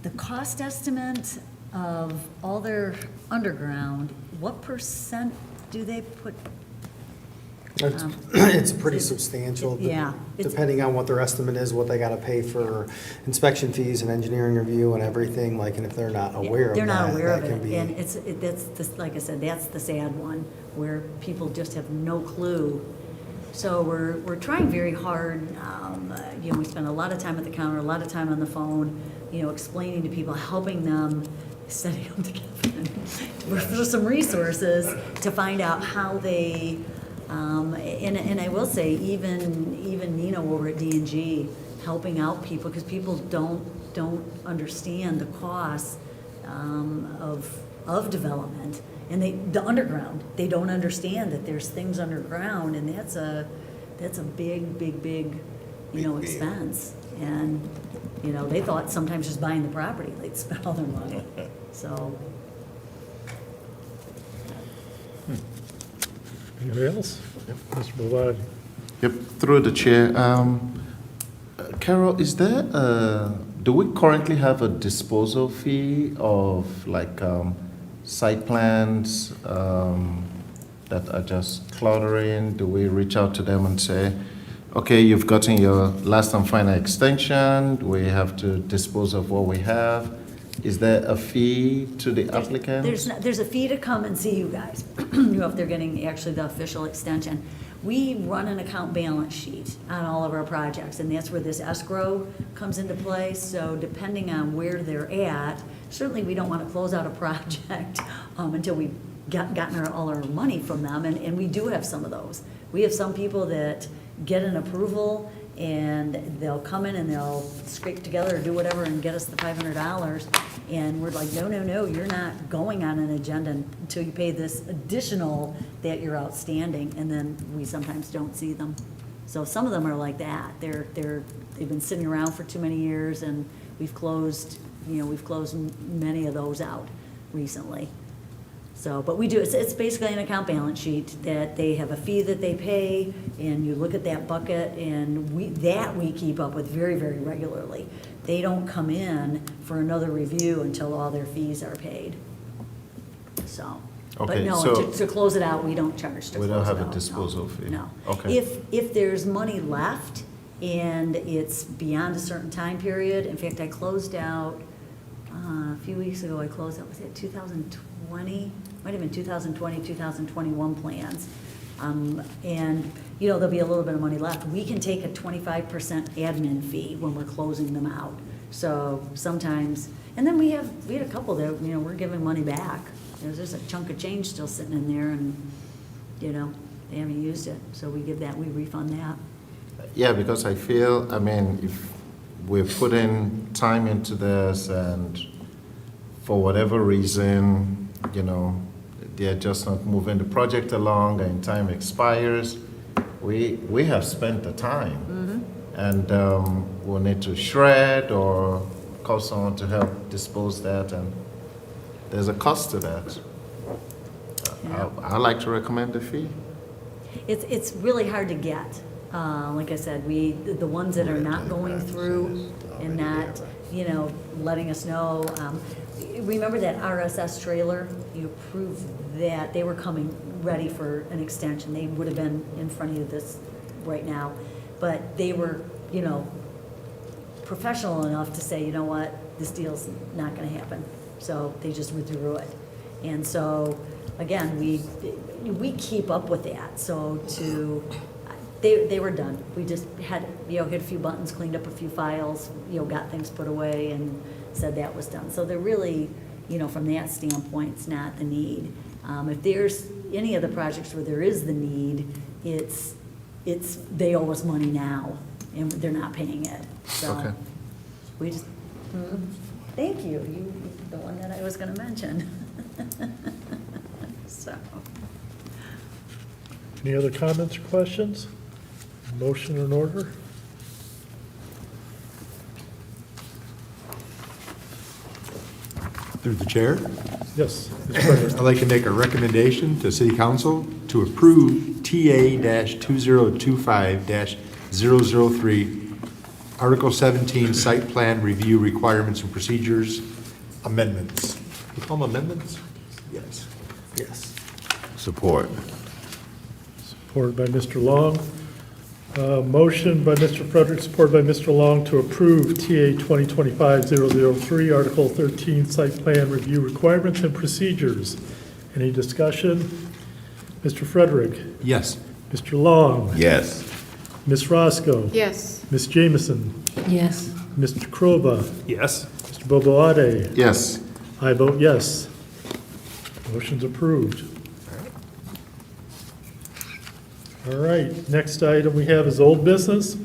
the cost estimate of all their underground, what percent do they put? It's pretty substantial. Yeah. Depending on what their estimate is, what they gotta pay for inspection fees and engineering review and everything, like, and if they're not aware of that, They're not aware of that can it, be. and like I said, that's the sad one, where people just have no clue. So we're trying very hard, you know, we spend a lot of time at the counter, a lot of time on the phone, you know, explaining to people, helping them, setting them together for some resources to find out how they, and I will say, even Nina over at D&G, helping out people, because people don't understand the costs of development. And the underground, they don't understand that there's things underground, and that's a big, you know, expense. And, you know, they thought sometimes just buying the property, they'd spend all their money, so. Anybody else? Mr. Bavard? Yep, through the chair. Carol, do we currently have a disposal fee of like site plans that are just cluttering? Do we reach out to them and say, okay, you've gotten your last and final extension, we have to dispose of what we have? Is there a fee to the applicant? There's a fee to come and see you guys, you know, if they're getting actually the official extension. We run an account balance sheet on all of our projects, and that's where this escrow comes into play. So depending on where they're at, certainly we don't want to close out a project until we've gotten all our money from them, and we do have some of those. We have some people that get an approval, and they'll come in and they'll scrape together or do whatever and get us the $500, and we're like, no, you're not going on an agenda until you pay this additional that you're outstanding, and then we sometimes don't see them. So some of them are like that. They've been sitting around for too many years, and we've closed many of those out recently. So, but we do, it's basically an account balance sheet that they have a fee that they pay, and you look at that bucket, and we keep up with very, very regularly. They don't come in for another review until all their fees are paid. So, but Okay, no, so- to close it out, we don't charge to We close it don't out. have a no, disposal fee? No. Okay. If there's money left and it's beyond a certain time period, in fact, I closed out, a few weeks ago, was it 2020? Might have been 2020, 2021 plans. And, you know, there'll be a little bit of money left. We can take a 25% admin fee when we're closing them out. So sometimes, and then we had a couple that, you know, we're giving money back. There's just a chunk of change still sitting in there, and, you know, they haven't used it. So we refund that. Yeah, because I feel, I mean, if we're putting time into this and for whatever reason, you know, they're just not moving the project along and time expires, we have spent the time. And we'll need to shred or call someone to help dispose that, and there's a cost to that. I like to recommend the fee. It's really hard to get. Like I said, the ones that are not going through and not, you know, letting us know. Remember that RSS trailer? You approved that. They were coming ready for an extension. They would have been in front of you this right now. But they were, you know, professional enough to say, you know what, this deal's not gonna happen. So they just withdrew it. And so, again, we keep up with that. So they were done. We just had, you know, hit a few buttons, cleaned up a few files, you know, got things put away and said that was done. So they're really, you know, from that standpoint, it's not the need. If there's any of the projects where there is the need, they owe us money now, and they're not paying it. So Okay. we just, thank you, the one that I was gonna mention. So, Any other comments or questions? Motion in order? Through the chair, Yes. Mr. Frederick. I'd like to make a recommendation to City Council to approve TA-2025-003, Article 17, Site Plan Review Requirements and Procedures Amendments. You call them amendments? Yes. Yes. Support. Supported by Mr. Long. Motion by Mr. Frederick, supported by Mr. Long to approve TA 2025-003, Article 13, Site Plan Review Requirements and Procedures. Any discussion? Mr. Frederick? Yes. Mr. Long? Yes. Ms. Roscoe? Yes. Ms. Jamison? Yes. Mr. Kroba? Yes. Mr. Boboade? Yes. I vote yes. Motion's approved. All right, next item we have is old business.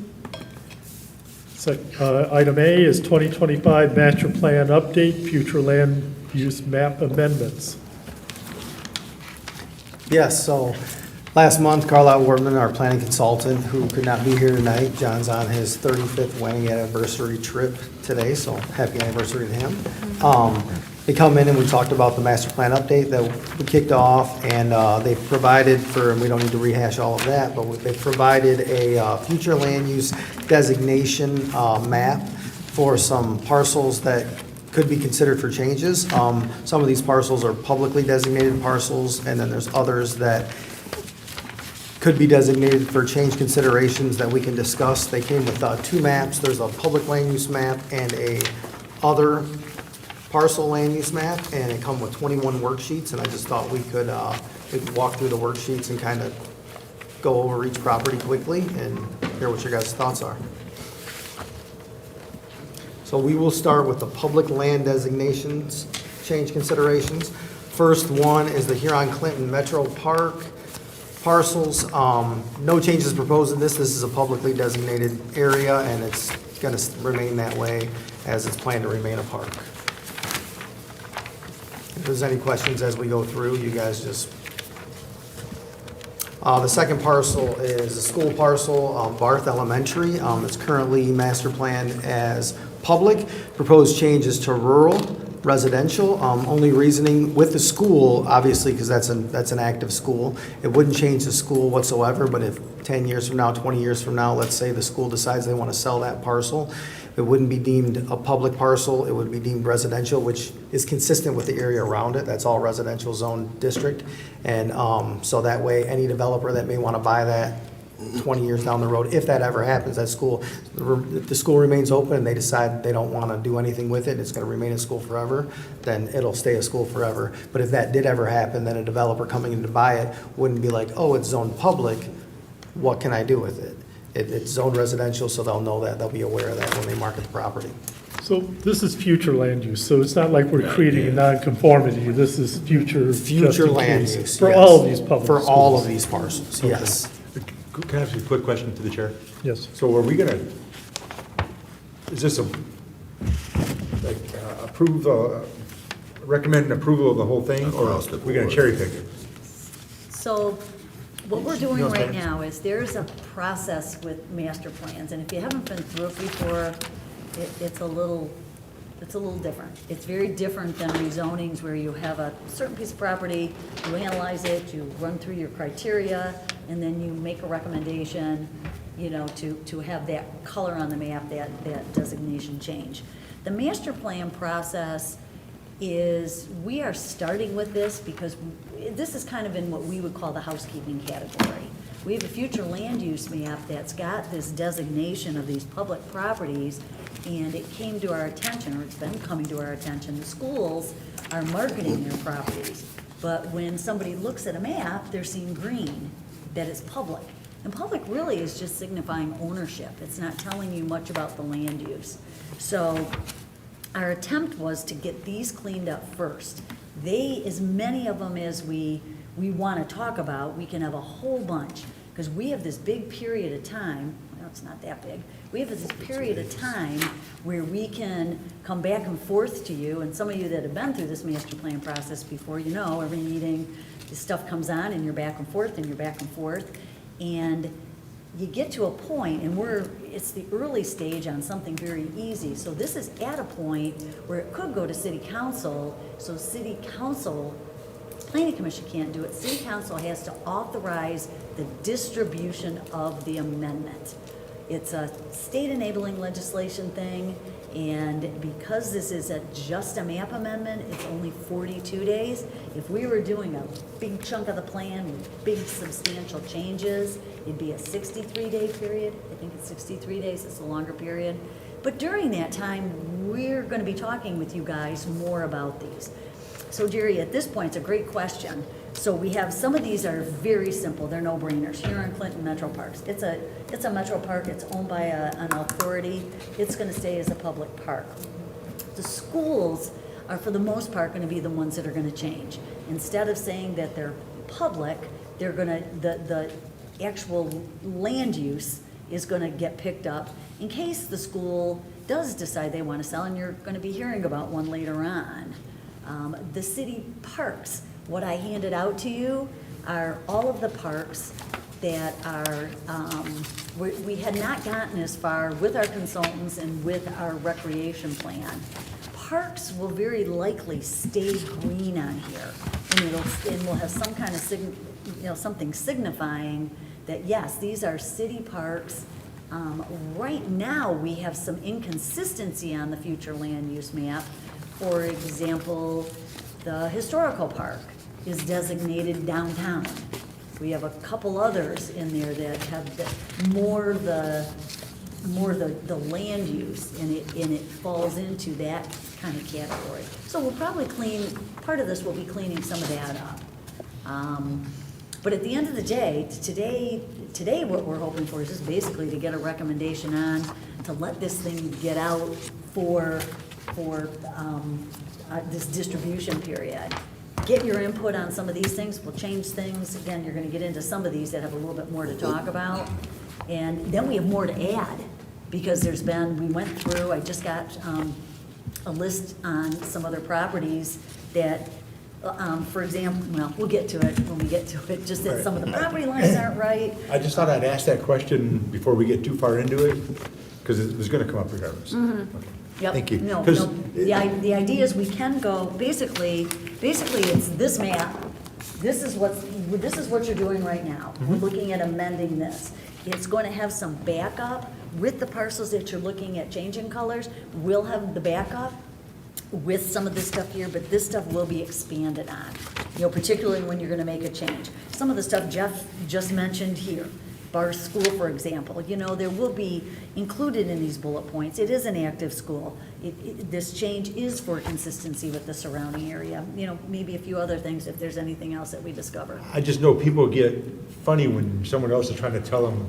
Item A is 2025 master plan update, future land use map amendments. Yes, so last month, Carlisle Wardman, our planning consultant, who could not be here tonight, John's on his 35th wedding anniversary trip today, so happy anniversary to him. They come in and we talked about the master plan update that we kicked off, and they provided for, and we don't need to rehash all of that, but they provided a future land use designation map for some parcels that could be considered for changes. Some of these parcels are publicly designated parcels, and then there's others that could be designated for change considerations that we can discuss. They came with two maps. There's a public land use map and a other parcel land use map, and it come with 21 worksheets, and I just thought we could walk through the worksheets and kind of go over each property quickly and hear what your guys' thoughts are. So we will start with the public land designations, change considerations. First one is the Huron-Clinton Metro Park parcels. No changes proposed in this. This is a publicly designated area, and it's going to remain that way as it's planned to remain a park. If there's any questions as we go through, you guys just... The second parcel is a school parcel, Barth Elementary. It's currently master planned as public. Proposed changes to rural, residential. Only reasoning with the school, obviously, because that's an active school. It wouldn't change the school whatsoever, but if 10 years from now, 20 years from now, let's say the school decides they want to sell that parcel, it wouldn't be deemed a public parcel, it would be deemed residential, which is consistent with the area around it. That's all residential zone district. And so that way, any developer that may want to buy that 20 years down the road, if that ever happens, that school, if the school remains open and they decide they don't want to do anything with it, it's going to remain a school forever, then it'll stay a school forever. But if that did ever happen, then a developer coming in to buy it wouldn't be like, oh, it's zoned public, what can I do with it? It's zoned residential, so they'll know that, they'll be aware of that when they market the property. So this is future land use, so it's not like we're creating a nonconformity. This is future. just Future in land case. use, For yes. all of these public For all of schools. these parcels, yes. Can I ask you a quick question to the chair? Yes. So are we gonna, is this recommend approval of the whole thing, or are Across the we gonna board. cherry pick it? So what we're doing No, right thanks. now is there's a process with master plans, and if you haven't been through it before, it's a little different. It's very different than rezonings where you have a certain piece of property, you analyze it, you run through your criteria, and then you make a recommendation, you know, to have that color on the map, that designation change. The master plan process is, we are starting with this because this is kind of in what we would call the housekeeping category. We have a future land use map that's got this designation of these public properties, and it came to our attention, or it's been coming to our attention, the schools are marketing their properties. But when somebody looks at a map, they're seeing green, that it's public. And public really is just signifying ownership. It's not telling you much about the land use. So our attempt was to get these cleaned up first. As many of them as we want to talk about, we can have a whole bunch, because we have this big period of time, it's not that big. We have this period of time where we can come back and forth to you, and some of you that have been through this master plan process before, you know, every meeting, this stuff comes on and you're back and forth and you're back and forth. And you get to a point, and it's the early stage on something very easy. So this is at a point where it could go to city council. So city council, planning commission can't do it. City council has to authorize the distribution of the amendment. It's a state enabling legislation thing, and because this is just a map amendment, it's only 42 days. If we were doing a big chunk of the plan with big substantial changes, it'd be a 63-day period. I think it's 63 days, it's a longer period. But during that time, we're gonna be talking with you guys more about these. So Jerry, at this point, it's a great question. So we have, some of these are very simple, they're no-brainers. Here in Clinton Metro Parks, it's a metro park, it's owned by an authority, it's gonna stay as a public park. The schools are, for the most part, gonna be the ones that are gonna change. Instead of saying that they're public, they're gonna, the actual land use is gonna get picked up in case the school does decide they wanna sell, and you're gonna be hearing about one later on. The city parks, what I handed out to you are all of the parks that are, we had not gotten as far with our consultants and with our recreation plan. Parks will very likely stay green on here, and we'll have some kind of something signifying that, yes, these are city parks. Right now, we have some inconsistency on the future land use map. For example, the historical park is designated downtown. We have a couple others in there that have more the land use, and it falls into that kind of category. So we'll probably part of this will be cleaning some of that up. But at the end of the day, today what we're hoping for is just basically to get a recommendation on, to let this thing get out for this distribution period. Get your input on some of these things, we'll change things. Again, you're gonna get into some of these that have a little bit more to talk about. And then we have more to add, because we went through, I just got a list on some other properties that, for example, well, we'll get to it when we get to it, just that some of the property lines aren't right. I just thought I'd ask that question before we get too far into it, because it was gonna come up regardless. Okay. Yep. Thank you. No, 'Cause the idea is we can go, basically it's this map. This is what you're doing right now. We're looking at amending this. It's going to have some backup with the parcels that you're looking at changing colors. We'll have the backup with some of this stuff here, but this stuff will be expanded on, particularly when you're gonna make a change. Some of the stuff Jeff just mentioned here, Bar School, for example, there will be included in these bullet points. It is an active school. This change is for consistency with the surrounding area. Maybe a few other things if there's anything else that we discover. I just know people get funny when someone else is trying to tell them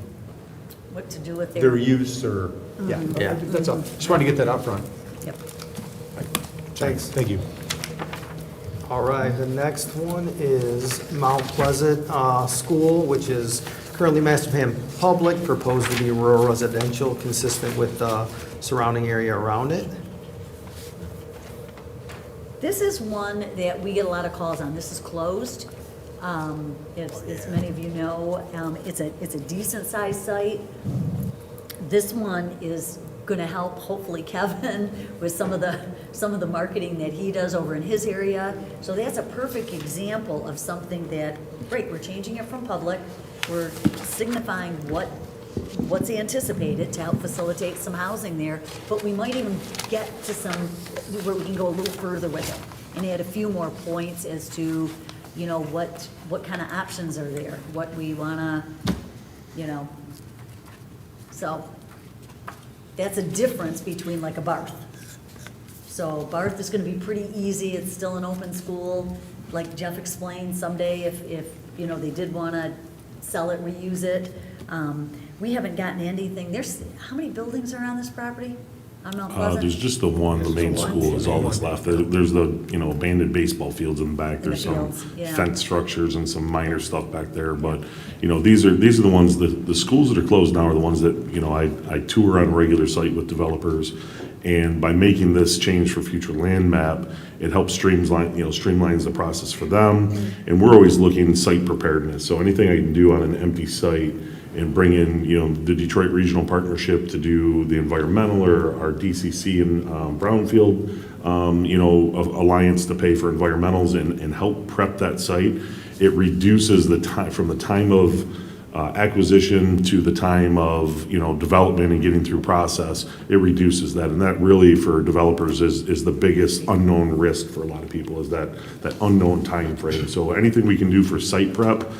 What to do with their use or, yeah, that's all. Just wanted to get that out front. Yep. Thanks. Thank you. All right, the next one is Mount Pleasant School, which is currently master plan public, proposed to be rural residential, consistent with the surrounding area around it. This is one that we get a lot of calls on. This is closed. As many of you know, it's a decent sized site. This one is gonna help hopefully Kevin with some of the marketing that he does over in his area. So that's a perfect example of something that, great, we're changing it from public. We're signifying what's anticipated to help facilitate some housing there, but we might even get to some where we can go a little further with it and add a few more points as to, what kind of options are there, what we wanna, so that's a difference between like a Barth. So Barth is gonna be pretty easy, it's still an open school. Like Jeff explained, someday if they did wanna sell it, reuse it. We haven't gotten anything, how many buildings are on this property? on Mount Pleasant? There's just the one, the main school is all that's left. There's the, abandoned baseball fields in the back. the There's some fields, yeah. fence structures and some minor stuff back there. But, these are the ones, the schools that are closed now are the ones that, I tour on a regular site with developers. And by making this change for future land map, it helps streamlines the process for them. And we're always looking site preparedness. So anything I can do on an empty site and bring in, the Detroit Regional Partnership to do the environmental, or our DCC and Brownfield, alliance to pay for environmentals and help prep that site. It reduces the time, from the time of acquisition to the time of, development and getting through process. It reduces that. And that really, for developers, is the biggest unknown risk for a lot of people, is that unknown time frame. So anything we can do for site prep,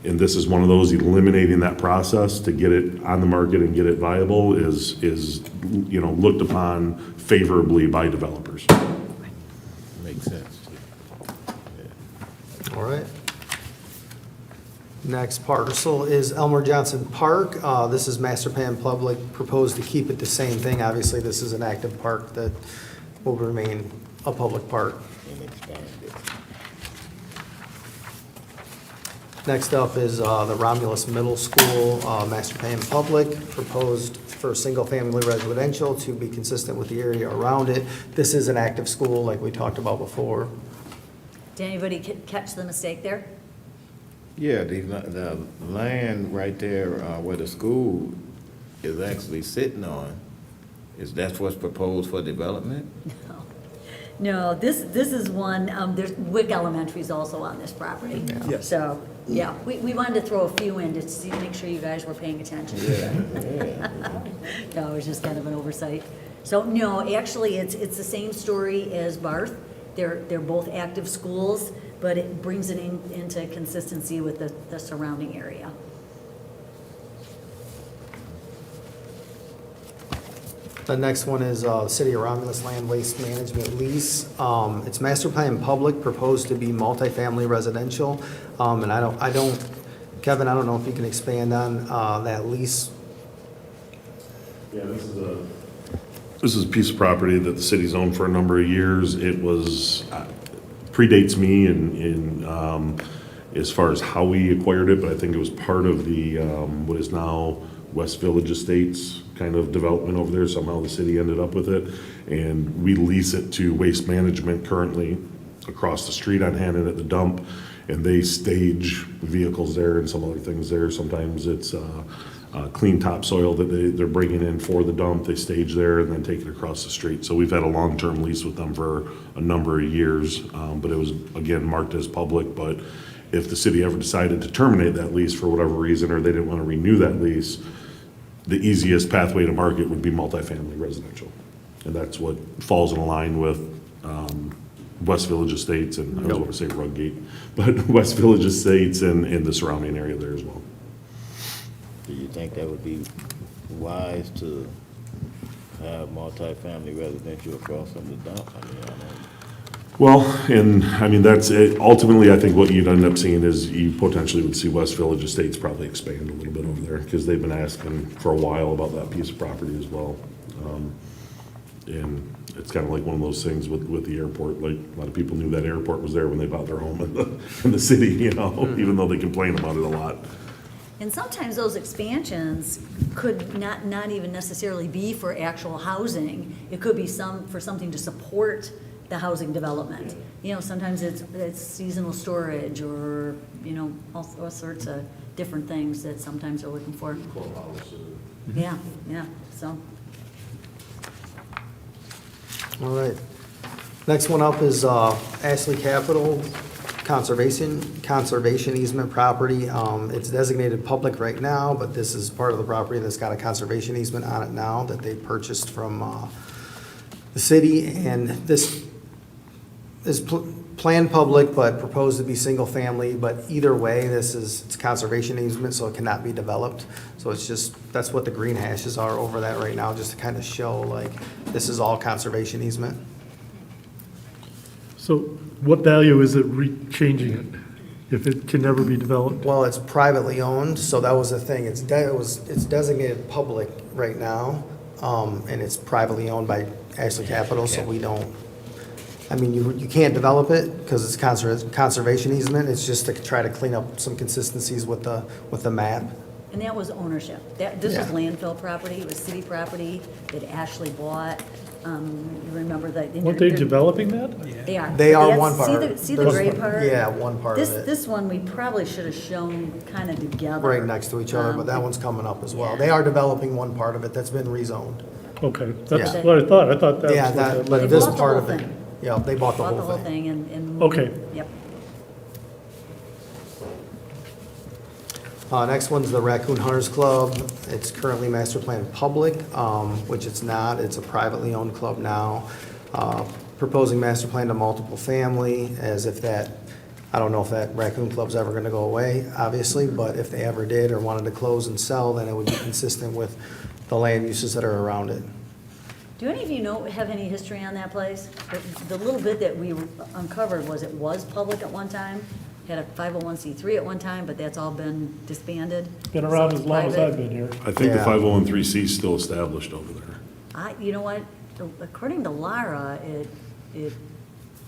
and this is one of those, eliminating that process to get it on the market and get it viable is looked upon favorably by developers. Makes sense. All right. Next parcel is Elmer Johnson Park. This is master plan public, proposed to keep it the same thing. Obviously, this is an active park that will remain a public park. And expand it. Next up is the Romulus Middle School, master plan public, proposed for single-family residential to be consistent with the area around it. This is an active school, like we talked about before. Did anybody catch the mistake there? Yeah, the land right there where the school is actually sitting on, that's what's proposed for development? No, this is one, there's, Wick Elementary is also on this property. Yes. So, yeah, we wanted to throw a few in to see, make sure you guys were paying attention. No, it was just kind of an oversight. So, no, actually, it's the same story as Barth. They're both active schools, but it brings it into consistency with the surrounding area. The next one is City of Romulus Land Waste Management Lease. It's master plan public, proposed to be multifamily residential. And I don't, Kevin, I don't know if you can expand on that lease. Yeah, this is a piece of property that the city's owned for a number of years. It was, predates me in as far as how we acquired it, but I think it was part of the, what is now West Village Estates kind of development over there. Somehow the city ended up with it. And we lease it to Waste Management currently across the street on Hannon at the dump. And they stage vehicles there and some other things there. Sometimes it's clean topsoil that they're bringing in for the dump. They stage there and then take it across the street. So we've had a long-term lease with them for a number of years. But it was, again, marked as public. But if the city ever decided to terminate that lease for whatever reason, or they didn't want to renew that lease, the easiest pathway to market would be multifamily residential. And that's what falls in line with West Village Estates, and I always want to say Ruggate, but West Village Estates and the surrounding area there as well. Do you think that would be wise to have multifamily residential across from the dump? I mean, I don't know. Well, and I mean, that's it. Ultimately, I think what you'd end up seeing is you potentially would see West Village Estates probably expand a little bit over there, because they've been asking for a while about that piece of property as well. And it's kind of like one of those things with the airport. Like, a lot of people knew that airport was there when they bought their home in the city, even though they complain about it a lot. And sometimes those expansions could not even necessarily be for actual housing. It could be for something to support the housing development. Sometimes it's seasonal storage, or, all sorts of different things that sometimes they're looking for. Yeah, so. All right. Next one up is Ashley Capital Conservation Easement Property. It's designated public right now, but this is part of the property that's got a conservation easement on it now that they purchased from the city. And this is planned public, but proposed to be single family. But either way, it's conservation easement, so it cannot be developed. So that's what the green hashes are over that right now, just to kind of show like this is all conservation easement. So what value is it changing it if it can never be developed? Well, it's privately owned, so that was the thing. It's designated public right now, and it's privately owned by Ashley Capital, so we don't, I mean, you can't develop it because it's conservation easement. It's just to try to clean up some consistencies with the map. And that was ownership. This was Yeah. landfill property, it was city property that Ashley bought. You remember that. Weren't they developing that? They are. They But are that's- one part. See the There's- gray part? Yeah, one part of This, it. this one, we probably should have shown kind of together. Right next to each other, but that one's coming up as well. They are developing one part of it that's been rezoned. Okay, that's Yeah. what I thought. I thought that was Yeah, what that, that but They this bought the part whole of it. thing. Yeah, they bought the Bought the whole whole thing. thing and. Okay. Yep. Next one's the Raccoon Hunters Club. It's currently master planned public, which it's not. It's a privately owned club now. Proposing master plan to multiple family, as if that, I don't know if that Raccoon Club's ever gonna go away, obviously, but if they ever did or wanted to close and sell, then it would be consistent with the land uses that are around it. Do any of you have any history on that place? The little bit that we uncovered was it was public at one time, had a 501c3 at one time, but that's all been disbanded. Been around So as it's long as private. I've been here. I think the Yeah. 501(c) is still established over there. You know what, according to Lara,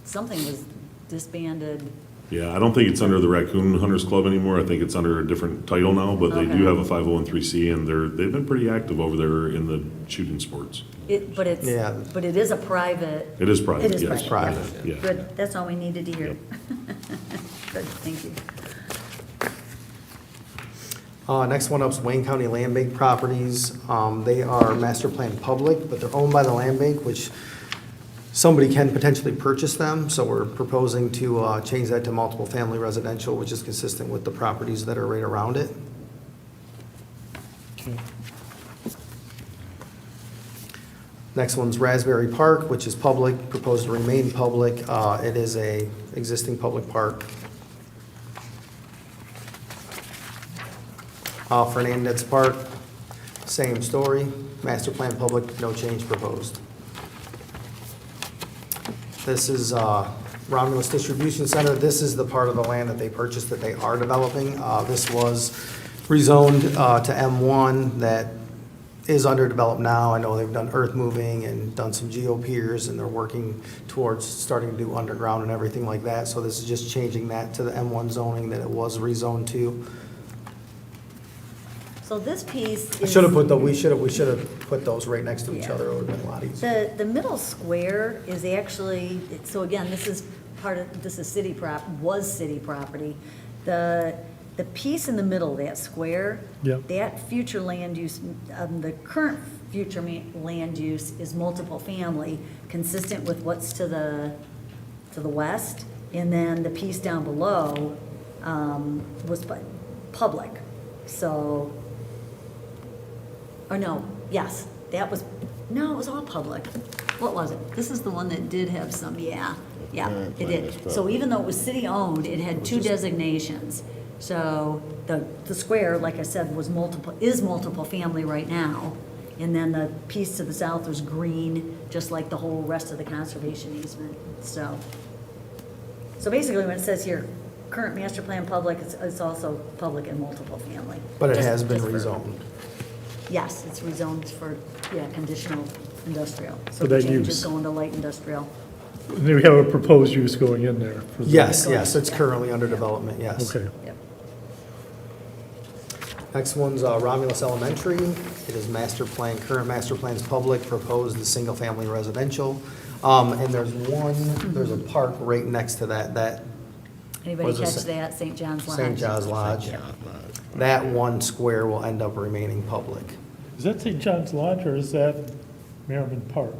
something was disbanded. Yeah, I don't think it's under the Raccoon Hunters Club anymore. I think it's under a different title now, but they do Okay. have a 501(c) and they've been pretty active over there in the shooting sports. But Yeah. it is a private. It is private, It is yes. private, Yeah. Good, that's all we needed to hear. Yep. Good, thank you. Next one up is Wayne County Land Bank Properties. They are master plan public, but they're owned by the land bank, which somebody can potentially purchase them. So we're proposing to change that to multiple family residential, which is consistent with the properties that are right around it. Okay. Next one's Raspberry Park, which is public, proposed to remain public. It is a existing public park. Fernandez Park, same story, master plan public, no change proposed. This is Romulus Distribution Center. This is the part of the land that they purchased that they are developing. This was rezoned to M1 that is underdeveloped now. I know they've done earth moving and done some geo-piers, and they're working towards starting to do underground and everything like that. So this is just changing that to the M1 zoning that it was rezoned to. So this piece I is. should have put we should have put those right next to each Yeah. other. It would have been a lot easier. The middle square is actually, so again, this is city was city property. The piece in the middle, that square. Yeah. That future land use, the current future land use is multiple family, consistent with what's to the west. And then the piece down below, was public, so. Or no, yes, it was all public. What was it? This is the one that did have some, yeah, it did. So even though it was city-owned, it had two designations. So the square, like I said, is multiple family right now. And then the piece to the south was green, just like the whole rest of the conservation easement, so. So basically, when it says here, current master plan public, it's also public and multiple family. But it Just- has been just for- rezoned. Yes, it's rezoned for, conditional industrial. So For the that change use. is going to light industrial. And then we have a proposed use going in there. for the- Yes, it's currently under development, yes. Okay. Yep. Next one's Romulus Elementary. It is current master plan is public, proposed is single-family residential. And there's a park right next to that Anybody Was it catch Sa- that? St. John's Lodge? St. John's Lodge. That one square will end up remaining public. Is that St. John's Lodge or is that Merriman Park?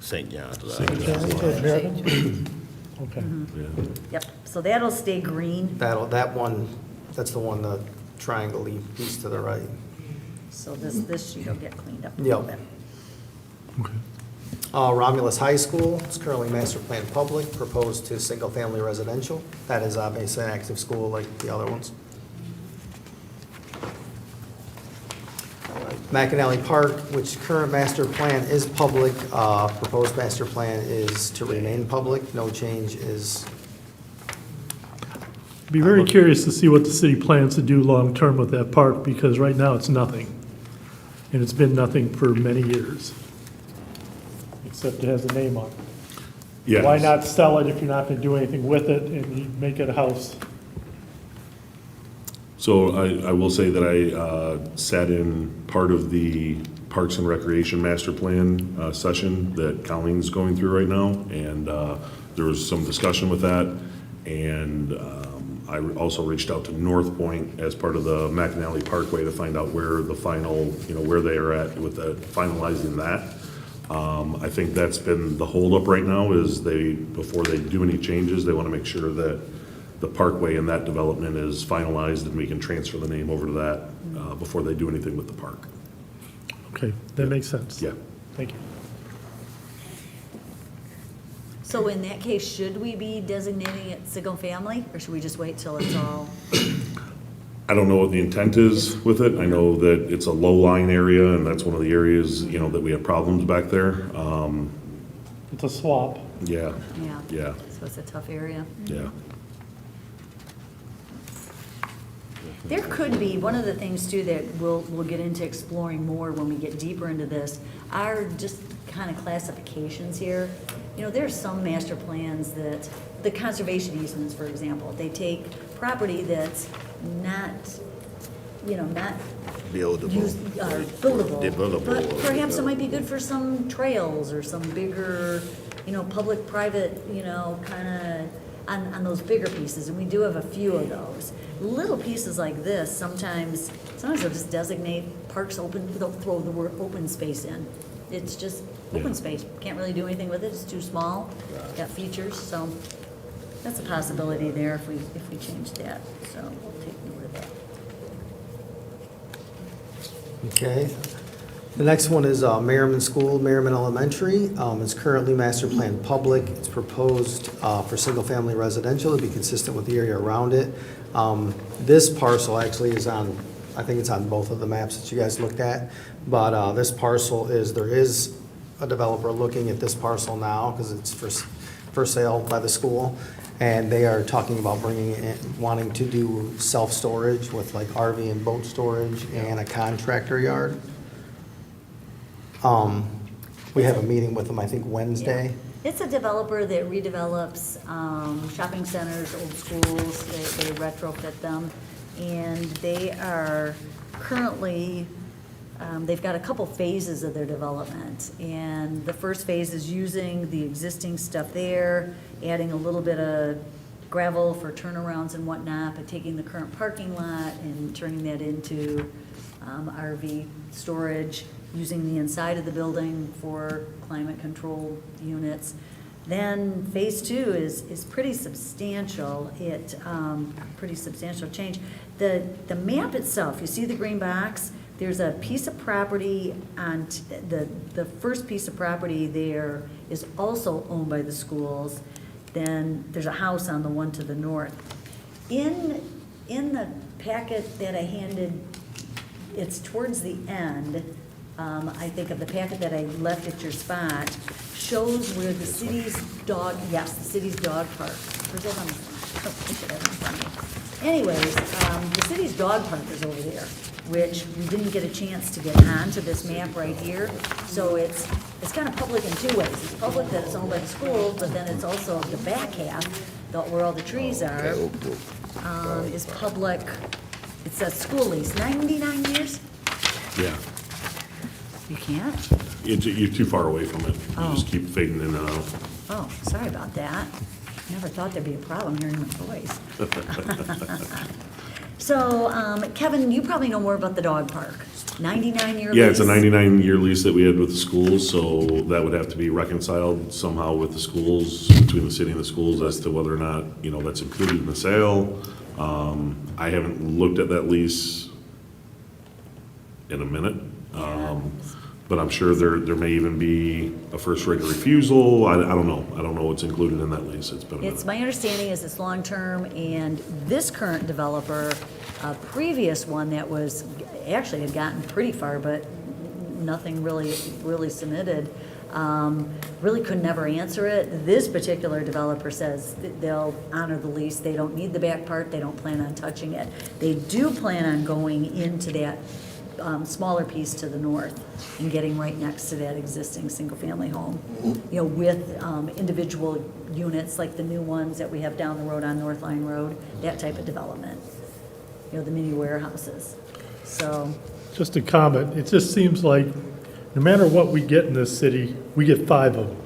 St. John's. St. John's or Merriman? Okay. Yeah. Yep, so that'll stay green, That's the one, the triangle piece to the right. so this sheet will get cleaned up a little Yep. bit. Okay. Romulus High School is currently master plan public, proposed to single-family residential. That is obviously an active school like the other ones. McAnally Park, which current master plan is public, proposed master plan is to remain public, no change is, Be very curious to see what the city plans to do long-term with that park, because right now it's nothing. and it's been nothing for many years, except it has a name on it. Yes. Why not sell it if you're not going to do anything with it and you make it a house? So I will say that I sat in part of the Parks and Recreation Master Plan session that Colleen's going through right now, and there was some discussion with that. And I also reached out to North Point as part of the McAnally Parkway to find out where the final, where they are at with finalizing that. I think that's been the holdup right now is before they do any changes, they want to make sure that the parkway and that development is finalized and we can transfer the name over to that before they do anything with the park. Okay, that makes sense. Yeah. Thank you. So in that case, should we be designating it single family, or should we just wait till it's all? I don't know what the intent is with it. I know that it's a low-lying area, and that's one of the areas, that we have problems back there. It's a swap. Yeah, Yeah. yeah, So it's a tough area. yeah. There could be, one of the things too that we'll get into exploring more when we get deeper into this are just kind of classifications here. There's some master plans that, the conservation easements, for example, they take property that's not, not Buildable. buildable. Developable. But perhaps it might be good for some trails or some bigger, public-private, kind of, on those bigger pieces, and we do have a few of those. Little pieces like this, sometimes they'll just designate parks open, they'll throw the word open space in. It's just open Yeah. space, can't really do anything with it, it's too small, got features, so that's a possibility there if we change that, so we'll take note of that. Okay. The next one is Merriman School, Merriman Elementary. It's currently master plan public. It's proposed for single-family residential to be consistent with the area around it. This parcel actually is on, I think it's on both of the maps that you guys looked at. But this parcel there is a developer looking at this parcel now because it's for sale by the school. And they are talking about bringing in, wanting to do self-storage with like RV and boat storage and a contractor yard. We have a meeting with them, I think, Wednesday. It's a developer that redevelops shopping centers, old schools, they retrofit them, and they are currently, they've got a couple phases of their development. And the first phase is using the existing stuff there, adding a little bit of gravel for turnarounds and whatnot, but taking the current parking lot and turning that into RV storage, using the inside of the building for climate control units. Then phase two is pretty substantial. Pretty substantial change. The map itself, you see the green box? There's a piece of property on, the first piece of property there is also owned by the schools. Then there's a house on the one to the north. In the packet that I handed, it's towards the end, I think of the packet that I left at your spot, shows where the city's dog park. Where's that on the front? Oh, I should have it in front of me. Anyways, the city's dog park is over there, which we didn't get a chance to get onto this map right here. So it's kind of public in two ways. It's public that it's owned by the school, but then it's also the back half, where all the trees are, is public. It's a school lease, 99 years? Yeah. You can't? You're too far away from it. You Oh. just keep fading in and out. Oh, sorry about that. Never thought there'd be a problem hearing my voice. So, Kevin, you probably know more about the dog park. 99-year lease? Yeah, it's a 99-year lease that we had with the schools, so that would have to be reconciled somehow with the schools, between the city and the schools, as to whether or not, that's included in the sale. I haven't looked at that lease in a minute. But I'm sure there may even be a first right of refusal. I don't know. I don't know what's included in that lease. It's been a minute. It's, my understanding is it's long-term, and this current developer, a previous one that was, actually had gotten pretty far, but nothing really submitted, really could never answer it. This particular developer says that they'll honor the lease. They don't need the back part. They don't plan on touching it. They do plan on going into that smaller piece to the north and getting right next to that existing single-family home, you know, with individual units like the new ones that we have down the road on North Line Road, that type of development, you know, the mini warehouses. So, Just a comment, it just seems like no matter what we get in this city, we get 5 of them.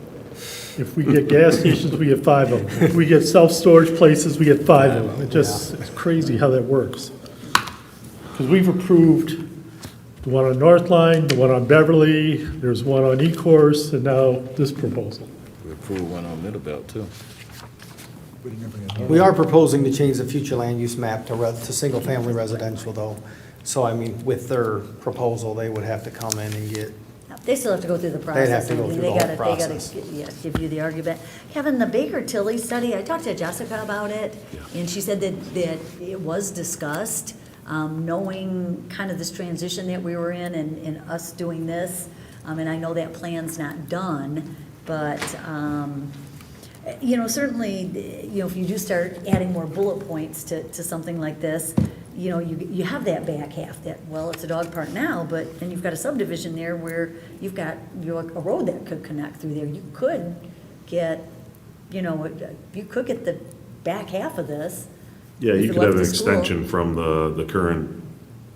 If we get gas stations, we get 5 of them. If we get self-storage places, we get 5 of them. It just, it's crazy how that works. Because we've approved the one on North Line, the one on Beverly, there's one on E-Course, and now this proposal. We approved one on Middlebelt, too. We are proposing to change the future land use map to single-family residential, though. So, I mean, with their proposal, they would have to come in and get, they still have to go through the process. They'd have to go through the whole process. They gotta, give you the argument. Kevin, the Baker-Tilly study, I talked to Jessica about it, and she said that it was discussed, knowing kind of this transition that we were in and us doing this. And I know that plan's not done, but, you know, certainly, you know, if you do start adding more bullet points to something like this, you know, you have that back half that, well, it's a dog park now, but then you've got a subdivision there where you've got, you know, a road that could connect through there. You could get, you know, you could get the back half of this. Yeah, if you could left have an the school. extension from the current,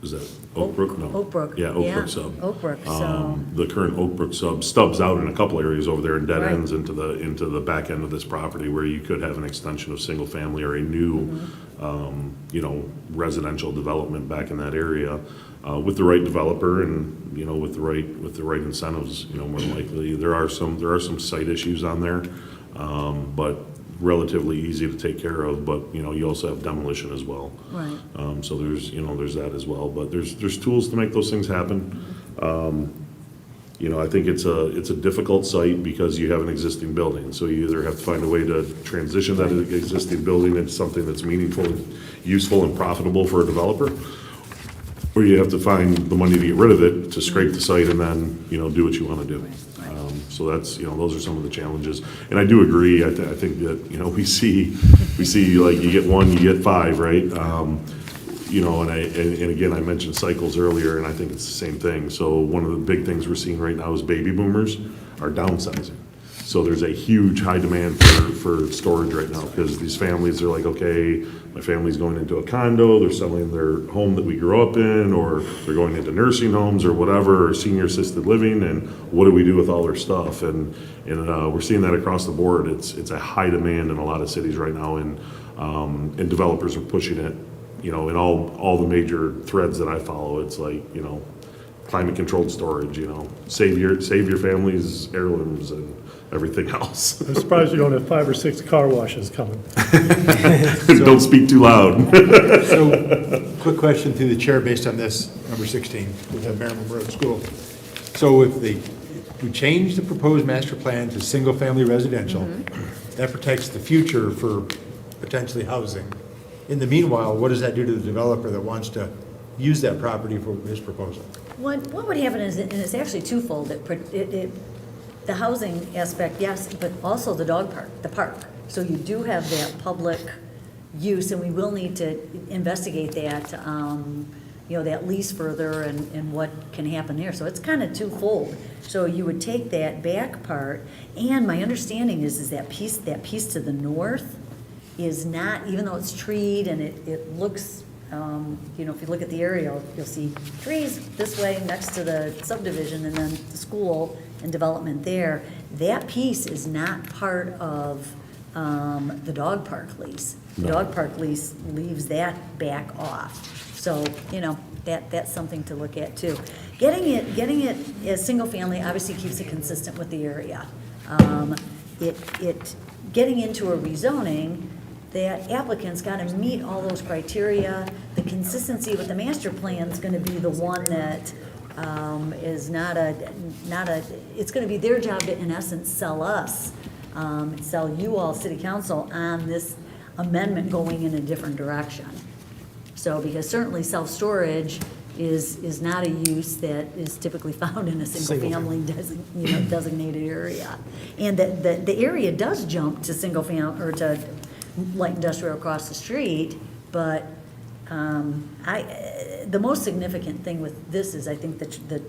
is that Oak Brook? No. Oak Brook. Yeah, Oak Brook sub. Oak Brook, so, The current Oak Brook sub stubs out in a couple areas over there and dead Right. ends into the back end of this property where you could have an extension of single family or a new, you know, residential development back in that area, with the right developer and, you know, with the right incentives, you know, more than likely. There are some site issues on there, but relatively easy to take care of, but, you know, you also have demolition as well. right. So there's, you know, there's that as well, but there's tools to make those things happen. You know, I think it's a difficult site because you have an existing building, so you either have to find a way to transition that existing building into something that's meaningful, useful, and profitable for a developer, or you have to find the money to get rid of it, to scrape the site and then, you know, do what you want to do. So that's, you know, those are some of the challenges. And I do agree, I think that, you know, we see like you get 1, you get 5, right? You know, and again, I mentioned cycles earlier, and I think it's the same thing. So one of the big things we're seeing right now is baby boomers are downsizing. So there's a huge high demand for storage right now, because these families are like, okay, my family's going into a condo, they're selling their home that we grew up in, or they're going into nursing homes or whatever, or senior assisted living, and what do we do with all their stuff? And we're seeing that across the board. It's a high demand in a lot of cities right now, and developers are pushing it, you know, in all the major threads that I follow. It's like, you know, climate controlled storage, you know, save your family's heirlooms and everything else. I'm surprised you don't have 5 or 6 car washes coming. Don't speak too loud. So, quick question through the chair based on this, number 16, with the Merriman Road School. So if we change the proposed master plan to single-family residential, that protects the future for potentially housing. In the meanwhile, what does that do to the developer that wants to use that property for his proposal? What would happen is, and it's actually twofold, the housing aspect, yes, but also the dog park, the park. So you do have that public use, and we will need to investigate that, you know, that lease further and what can happen there. So it's kind of twofold. So you would take that back part, and my understanding is that piece to the north is not, even though it's treed and it looks, you know, if you look at the aerial, you'll see trees this way next to the subdivision and then the school and development there. That piece is not part of the dog park lease. The dog park lease leaves that back off. So, you know, that's something to look at too. Getting it as single family obviously keeps it consistent with the area. Getting into a rezoning, that applicant's got to meet all those criteria. The consistency with the master plan is going to be the one that is not a, it's going to be their job to, in essence, sell us, sell you all, city council, on this amendment going in a different direction. So, because certainly self-storage is not a use that is typically found in a single-family designated area. And the area does jump to single-family, or to light industrial across the street, but the the most significant thing with this is, I think, that the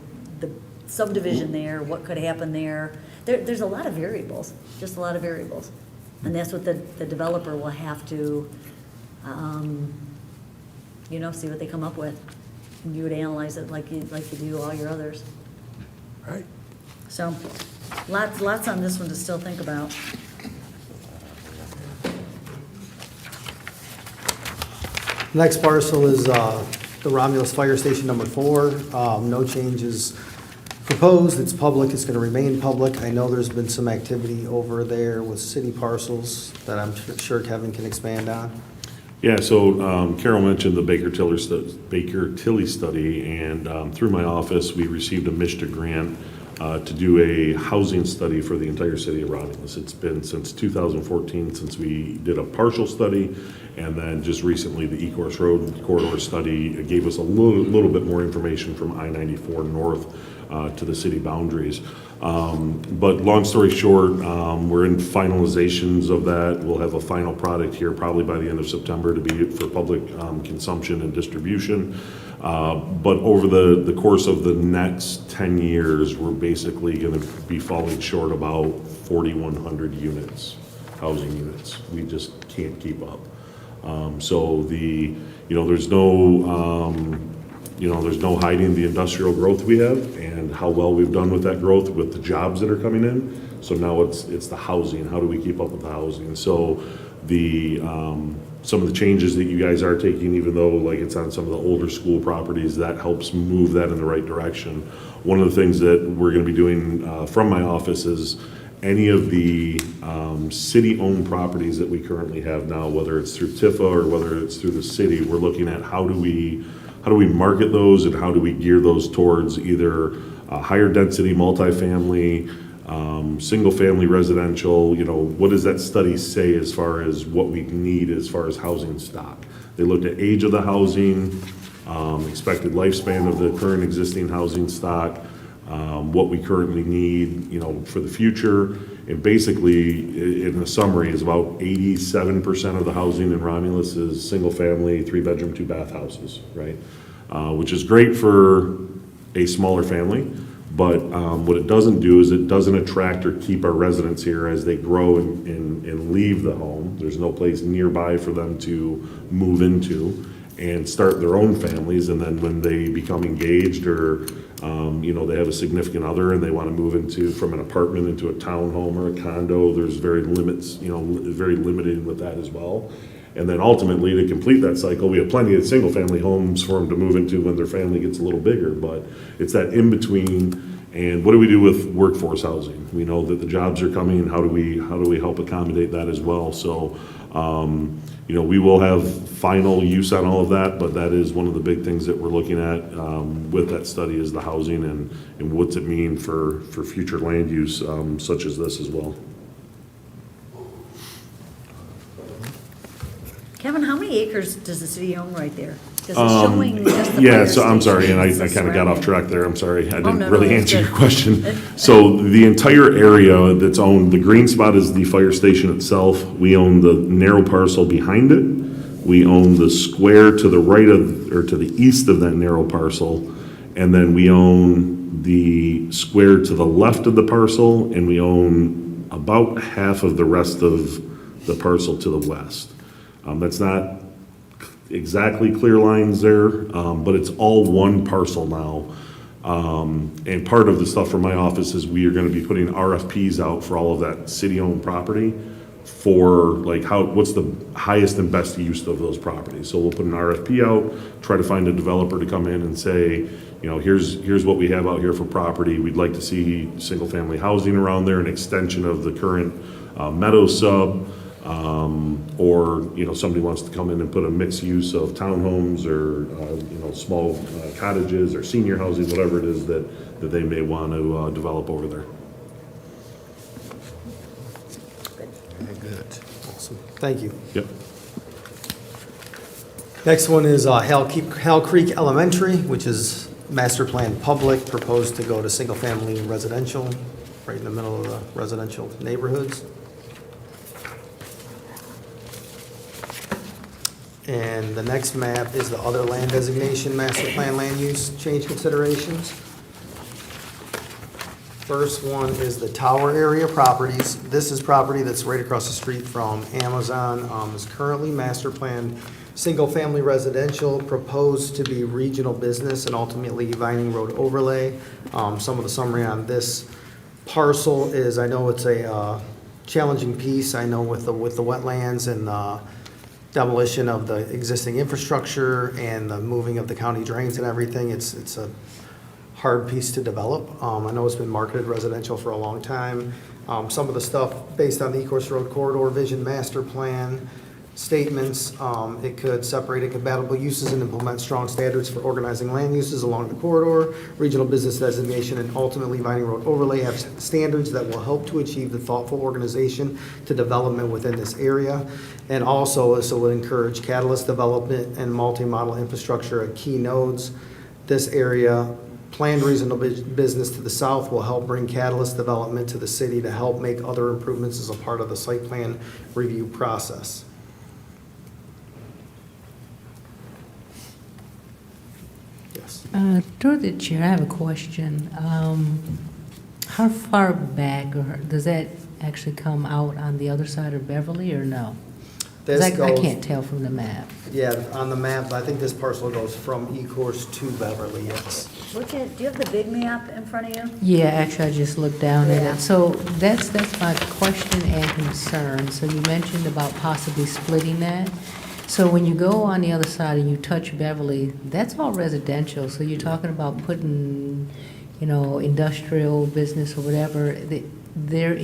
subdivision there, what could happen there. There's a lot of variables, just a lot of variables. And that's what the developer will have to, see what they come up with. And you would analyze it like you do all your others. Right. So, lots on this one to still think about. Next parcel is the Romulus Fire Station number 4. No changes proposed. It's public. It's going to remain public. I know there's been some activity over there with city parcels that I'm sure Kevin can expand on. Yeah, so Carol mentioned the Baker Tilly study, and through my office, we received a MISTA grant to do a housing study for the entire city of Romulus. It's been since 2014 since we did a partial study, and then just recently the Ecorse Road Corridor study gave us a little bit more information from I-94 north to the city boundaries. But long story short, we're in finalizations of that. We'll have a final product here probably by the end of September to be for public consumption and distribution. But over the course of the next 10 years, we're basically going to be falling short about 4,100 units, housing units. We just can't keep up. So there's no hiding the industrial growth we have and how well we've done with that growth with the jobs that are coming in. So now it's the housing. How do we keep up with the housing? So some of the changes that you guys are taking, even though like it's on some of the older school properties, that helps move that in the right direction. One of the things that we're going to be doing from my office is any of the city-owned properties that we currently have now, whether it's through TIFA or whether it's through the city, we're looking at how do we market those and how do we gear those towards either higher density multifamily, single-family residential. What does that study say as far as what we need as far as housing stock? They looked at age of the housing, expected lifespan of the current existing housing stock, what we currently need, for the future. And basically, in a summary, is about 87% of the housing in Romulus is single-family, 3-bedroom, 2-bath houses, right? Which is great for a smaller family, but what it doesn't do is it doesn't attract or keep our residents here as they grow and leave the home. There's no place nearby for them to move into and start their own families, and then when they become engaged or they have a significant other and they want to move from an apartment into a townhome or a condo, there's very limited with that as well. And then ultimately, to complete that cycle, we have plenty of single-family homes for them to move into when their family gets a little bigger, but it's that in-between. And what do we do with workforce housing? We know that the jobs are coming, and how do we help accommodate that as well? So, we will have final use on all of that, but that is one of the big things that we're looking at with that study is the housing and what's it mean for future land use such as this as well. Kevin, how many acres does the city own right there? Because it's showing just the Yeah, fire so I'm sorry, station and and I the kind of got off surrounding. track there, I'm sorry. I didn't no, really that's answer good. your question. So the entire area that's owned, the green spot is the fire station itself. We own the narrow parcel behind it. We own the square to the right of, or to the east of that narrow parcel. And then we own the square to the left of the parcel, and we own about half of the rest of the parcel to the west. That's not exactly clear lines there, but it's all one parcel now. And part of the stuff from my office is we are going to be putting RFPs out for all of that city-owned property for what's the highest and best use of those properties. So we'll put an RFP out, try to find a developer to come in and say, here's what we have out here for property. We'd like to see single-family housing around there, an extension of the current Meadow sub. Or somebody wants to come in and put a mixed use of townhomes or small cottages or senior housing, whatever it is that they may want to develop over there. Very good. Awesome. Thank you. Yep. Next one is Hal Creek Elementary, which is master plan public, proposed to go to single-family residential, right in the middle of the residential neighborhoods. And the next map is the other land designation master plan land use change considerations. First one is the tower area properties. This is property that's right across the street from Amazon. Is currently master planned single-family residential, proposed to be regional business, and ultimately Vining Road overlay. Some of the summary on this parcel is, I know it's a challenging piece. I know with the wetlands and demolition of the existing infrastructure and the moving of the county drains and everything, it's a hard piece to develop. I know it's been marketed residential for a long time. Some of the stuff based on the Ecorse Road Corridor Vision Master Plan statements, it could separate incompatible uses and implement strong standards for organizing land uses along the corridor. Regional business designation and ultimately Vining Road overlay have standards that will help to achieve the thoughtful organization to development within this area. And also, this will encourage catalyst development and multi-model infrastructure at key nodes. This area, planned regional business to the south, will help bring catalyst development to the city to help make other improvements as a part of the site plan review process. Yes. Through the chair, I have a question. How far back, or does that actually come out on the other side of Beverly, or no? 'Cause This I goes, can't tell from the map. yeah, on the map, I think this parcel goes from Ecorse to Beverly, yes. Do you have the big map in front of you? Yeah, actually, I just looked down at Yeah. it. So that's my question and concern. So you mentioned about possibly splitting that. So when you go on the other side and you touch Beverly, that's all residential. So you're talking about putting, industrial business or whatever. There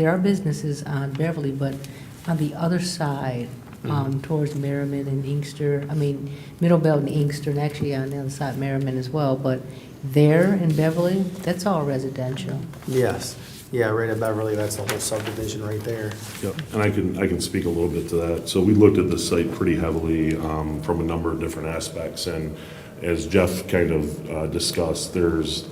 are businesses on Beverly, but on the other side, towards Merriman and Inkster, Middle Belt and Inkster, and actually on the other side, Merriman as well, but there in Beverly, that's all residential. Yes, yeah, right at Beverly, that's the whole subdivision right there. Yep, and I can speak a little bit to that. So we looked at the site pretty heavily from a number of different aspects, and as Jeff kind of discussed, there's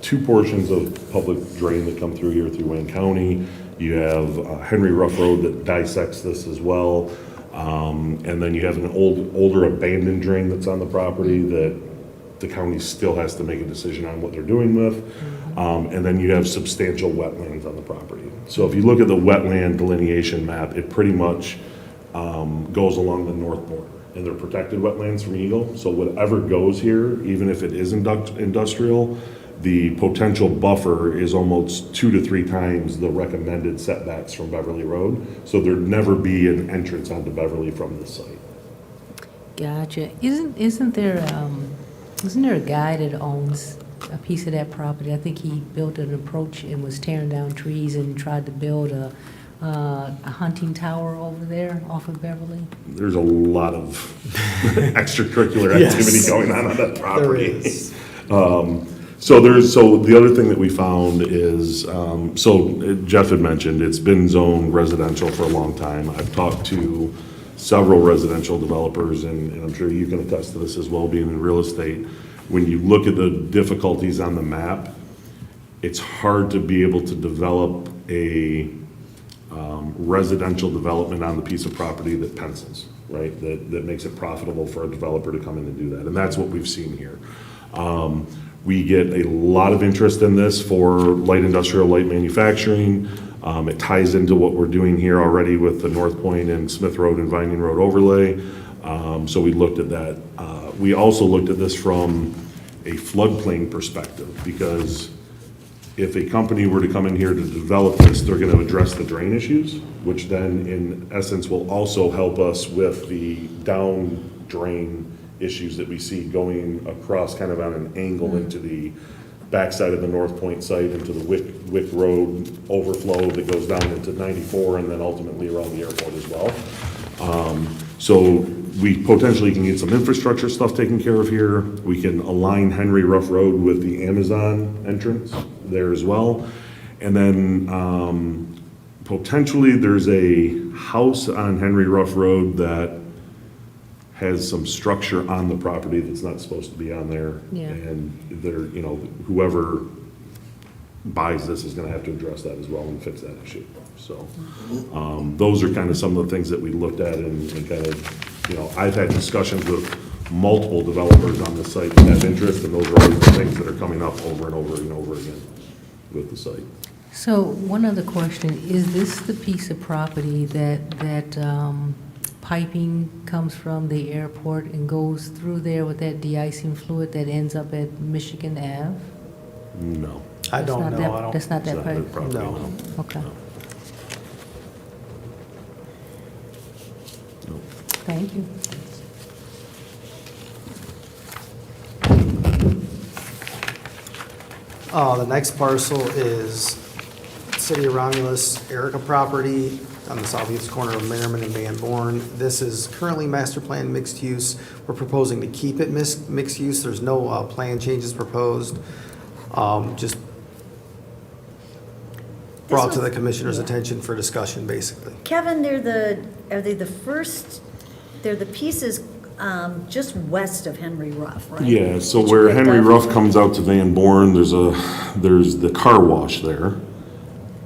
two portions of public drain that come through here through Wayne County. You have Henry Ruff Road that dissects this as well, and then you have an older abandoned drain that's on the property that the county still has to make a decision on what they're doing with. And then you have substantial wetlands on the property. So if you look at the wetland delineation map, it pretty much goes along the north border. And they're protected wetlands from Eagle. So whatever goes here, even if it is industrial, the potential buffer is almost 2 to 3 times the recommended setbacks from Beverly Road. So there'd never be an entrance onto Beverly from this site. Gotcha. Isn't there a guy that owns a piece of that property? I think he built an approach and was tearing down trees and tried to build a hunting tower over there off of Beverly. There's a lot of extracurricular activity Yes. going on that property. There is. So the other thing that we found is, Jeff had mentioned, it's been zoned residential for a long time. I've talked to several residential developers, and I'm sure you can attest to this as well, being in real estate. When you look at the difficulties on the map, it's hard to be able to develop a residential development on the piece of property that pencils, right? That makes it profitable for a developer to come in and do that, and that's what we've seen here. We get a lot of interest in this for light industrial, light manufacturing. It ties into what we're doing here already with the North Point and Smith Road and Vining Road overlay. So we looked at that. We also looked at this from a floodplain perspective, because if a company were to come in here to develop this, they're going to address the drain issues, which then in essence will also help us with the down drain issues that we see going across kind of on an angle into the backside of the North Point site, into the Wick Road overflow that goes down into 94 and then ultimately around the airport as well. So we potentially can get some infrastructure stuff taken care of here. We can align Henry Ruff Road with the Amazon entrance there as well. And then potentially there's a house on Henry Ruff Road that has some structure on the property that's not supposed to be on there. Yeah. And whoever buys this is gonna have to address that as well and fix that issue. So, those are kind of some of the things that we looked at and kind of I've had discussions with multiple developers on the site that have interest, and those are always the things that are coming up over and over and over again with the site. So one other question, is this the piece of property that piping comes from the airport and goes through there with that de-icing fluid that ends up at Michigan Ave? No. I don't That's not know, that- I don't. That's not It's that not pipe? that property, No. no. Okay, No. No. thank you. The next parcel is City of Romulus, Erica property on the southeast corner of Merriman and Van Born. This is currently master plan mixed use. We're proposing to keep it mixed use. There's no plan changes proposed. Just brought to the commissioner's yeah. attention for discussion, basically. Kevin, are they the first, they're the pieces just west of Henry Ruff, right? Yeah, so That you where picked Henry up? Ruff comes out to Van Born, there's the car wash there.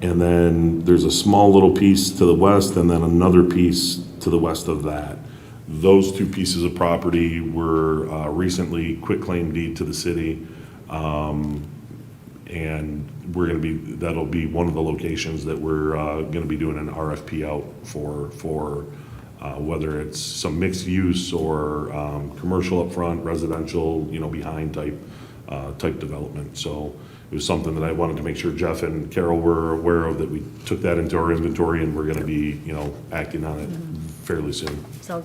And then there's a small little piece to the west and then another piece to the west of that. Those two pieces of property were recently quitclaim deed to the city. And that'll be one of the locations that we're gonna be doing an RFP out for whether it's some mixed use or commercial up front, residential, behind type development. So it was something that I wanted to make sure Jeff and Carol were aware of, that we took that into our inventory and we're gonna be, acting on it fairly soon. So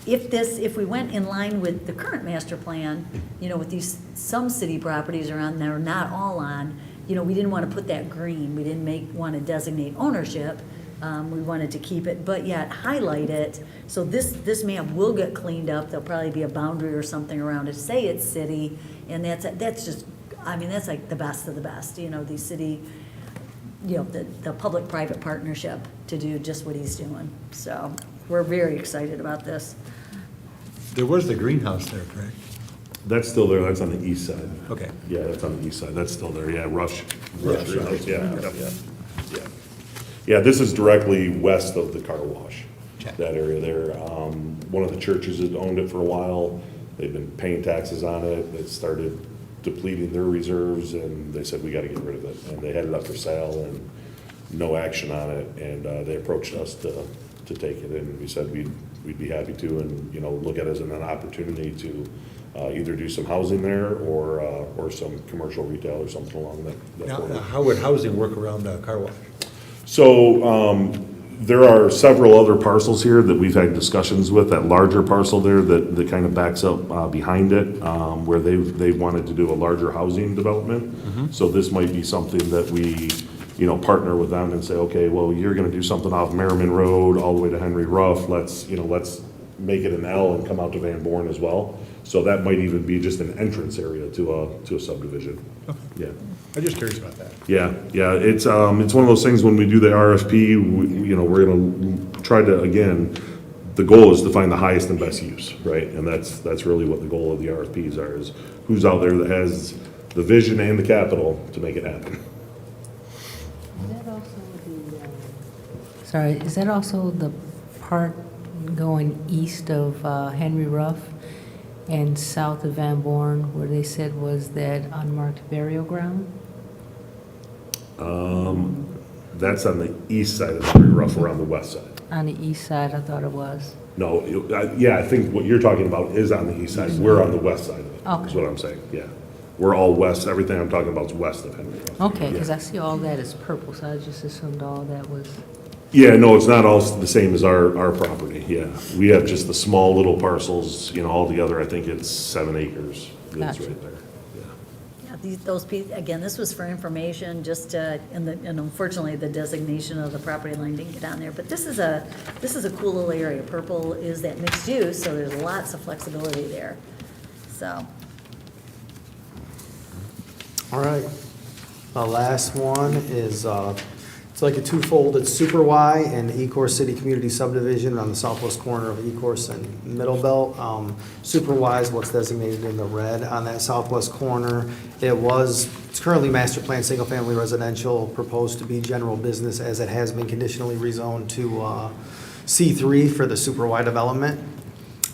if we went in line with the current master plan, with these, some city properties are on there, not all on, we didn't want to put that green. We didn't want to designate ownership. We wanted to keep it, but yet highlight it. So this map will get cleaned up. There'll probably be a boundary or something around it. Say it's city, and that's just, that's like the best of the best, the city, the public-private partnership to do just what he's doing. So we're very excited about this. There was the greenhouse there, correct? That's still there, that's on the east side. Okay. Yeah, that's on the east side, that's still there, yeah, Rush. Rush, Yeah. Yeah, this is directly west of the car wash, Okay. that area there. One of the churches had owned it for a while, they've been paying taxes on it, it started depleting their reserves, and they said, we gotta get rid of it. And they had it up for sale, and no action on it, and they approached us to take it, and we said we'd be happy to, and, look at it as an opportunity to either do some housing there or some commercial retail or something along that Now, line. how would housing work around the car wash? So, there are several other parcels here that we've had discussions with, that larger parcel there that kind of backs up behind it, where they've wanted to do a larger housing development. So this might be something that we, partner with them and say, okay, well, you're gonna do something off Merriman Road all the way to Henry Ruff, let's make it an L and come out to Van Born as well. So that might even be just an entrance area to a subdivision. Yeah. I'm just curious about that. Yeah, it's one of those things, when we do the RFP, we're gonna try to, again, the goal is to find the highest and best use, right? And that's really what the goal of the RFPs are, is who's out there that has the vision and the capital to make it happen. Is that also the part going east of Henry Ruff and south of Van Born, where they said was that unmarked burial ground? That's on the east side of Henry Ruff, or on the west side. On the east side, I thought it was. No, I think what you're talking about is on the east side, we're on the west side of it, is Okay. what I'm saying, yeah. We're all west, everything I'm talking about is west of Henry Ruff. Okay, because Yeah. I see all that is purple, so I just assumed all that was, Yeah, no, it's not all the same as our property, yeah. We have just the small little parcels, altogether, I think it's 7 acres that's Gotcha. right there, yeah. Again, this was for information, just, and unfortunately, the designation of the property line didn't get on there, but this is a cool little area. Purple is that mixed use, so there's lots of flexibility there, so. All right. The last one is, it's like a twofold. It's Super Y and Ecorse City Community Subdivision on the southwest corner of Ecorse and Middle Belt. Super Y is what's designated in the red on that southwest corner. It's currently master plan, single-family residential, proposed to be general business, as it has been conditionally rezoned to C3 for the Super Y development.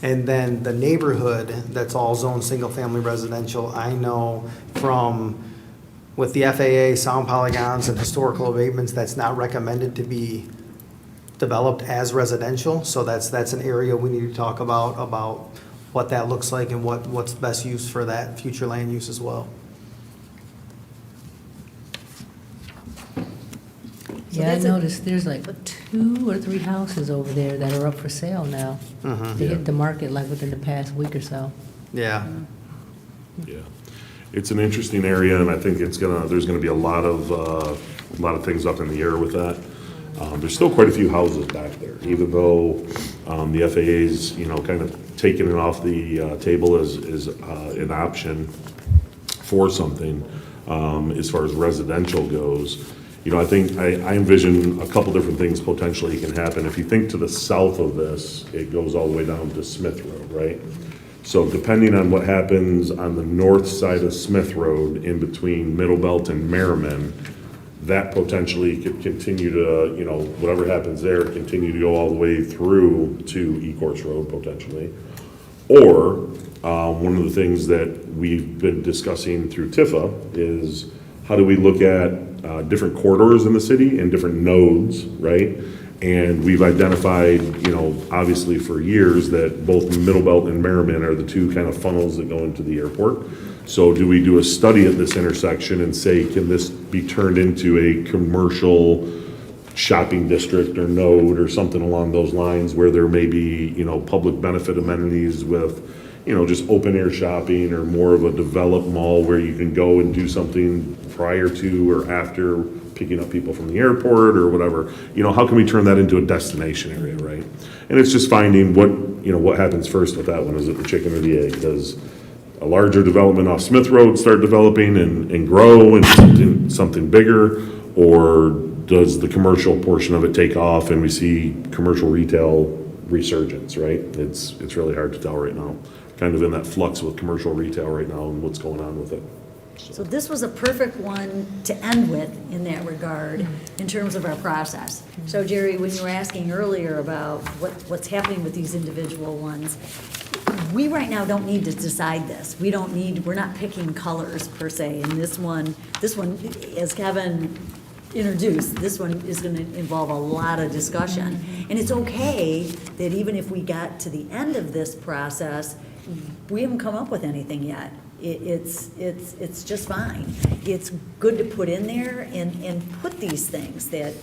And then the neighborhood, that's all zoned single-family residential, I know from, with the FAA, sound polygons and historical abatements, that's not recommended to be developed as residential. So that's an area we need to talk about what that looks like and what's best use for that future land use as well. Yeah, I that's a- noticed there's like 2 or 3 houses over there that are up for sale now. They hit the market like within the past week or so. Yeah. Yeah. It's an interesting area, and I think there's gonna be a lot of things up in the air with that. There's still quite a few houses back there, even though the FAA's, kind of taking it off the table as an option for something as far as residential goes. I think I envision a couple different things potentially can happen. If you think to the south of this, it goes all the way down to Smith Road, right? So depending on what happens on the north side of Smith Road in between Middle Belt and Merriman, that potentially could continue to, whatever happens there, continue to go all the way through to Ecorse Road potentially. Or one of the things that we've been discussing through TIFA is how do we look at different corridors in the city and different nodes, right? And we've identified, obviously for years that both Middle Belt and Merriman are the two kind of funnels that go into the airport. So do we do a study at this intersection and say, can this be turned into a commercial shopping district or node or something along those lines where there may be, public benefit amenities with, just open air shopping or more of a developed mall where you can go and do something prior to or after picking up people from the airport or whatever. How can we turn that into a destination area, right? And it's just finding what happens first with that one. Is it the chicken or the egg? Does a larger development off Smith Road start developing and grow and something bigger? Or does the commercial portion of it take off and we see commercial retail resurgence, right? It's really hard to tell right now. Kind of in that flux with commercial retail right now and what's going on with it. So this was a perfect one to end with in that regard, in terms of our process. So Jerry, when you were asking earlier about what's happening with these individual ones, we right now don't need to decide this. We're not picking colors per se. And this one, as Kevin introduced, this one is gonna involve a lot of discussion. And it's okay that even if we got to the end of this process, we haven't come up with anything yet. It's just fine. It's good to put in there and put these things that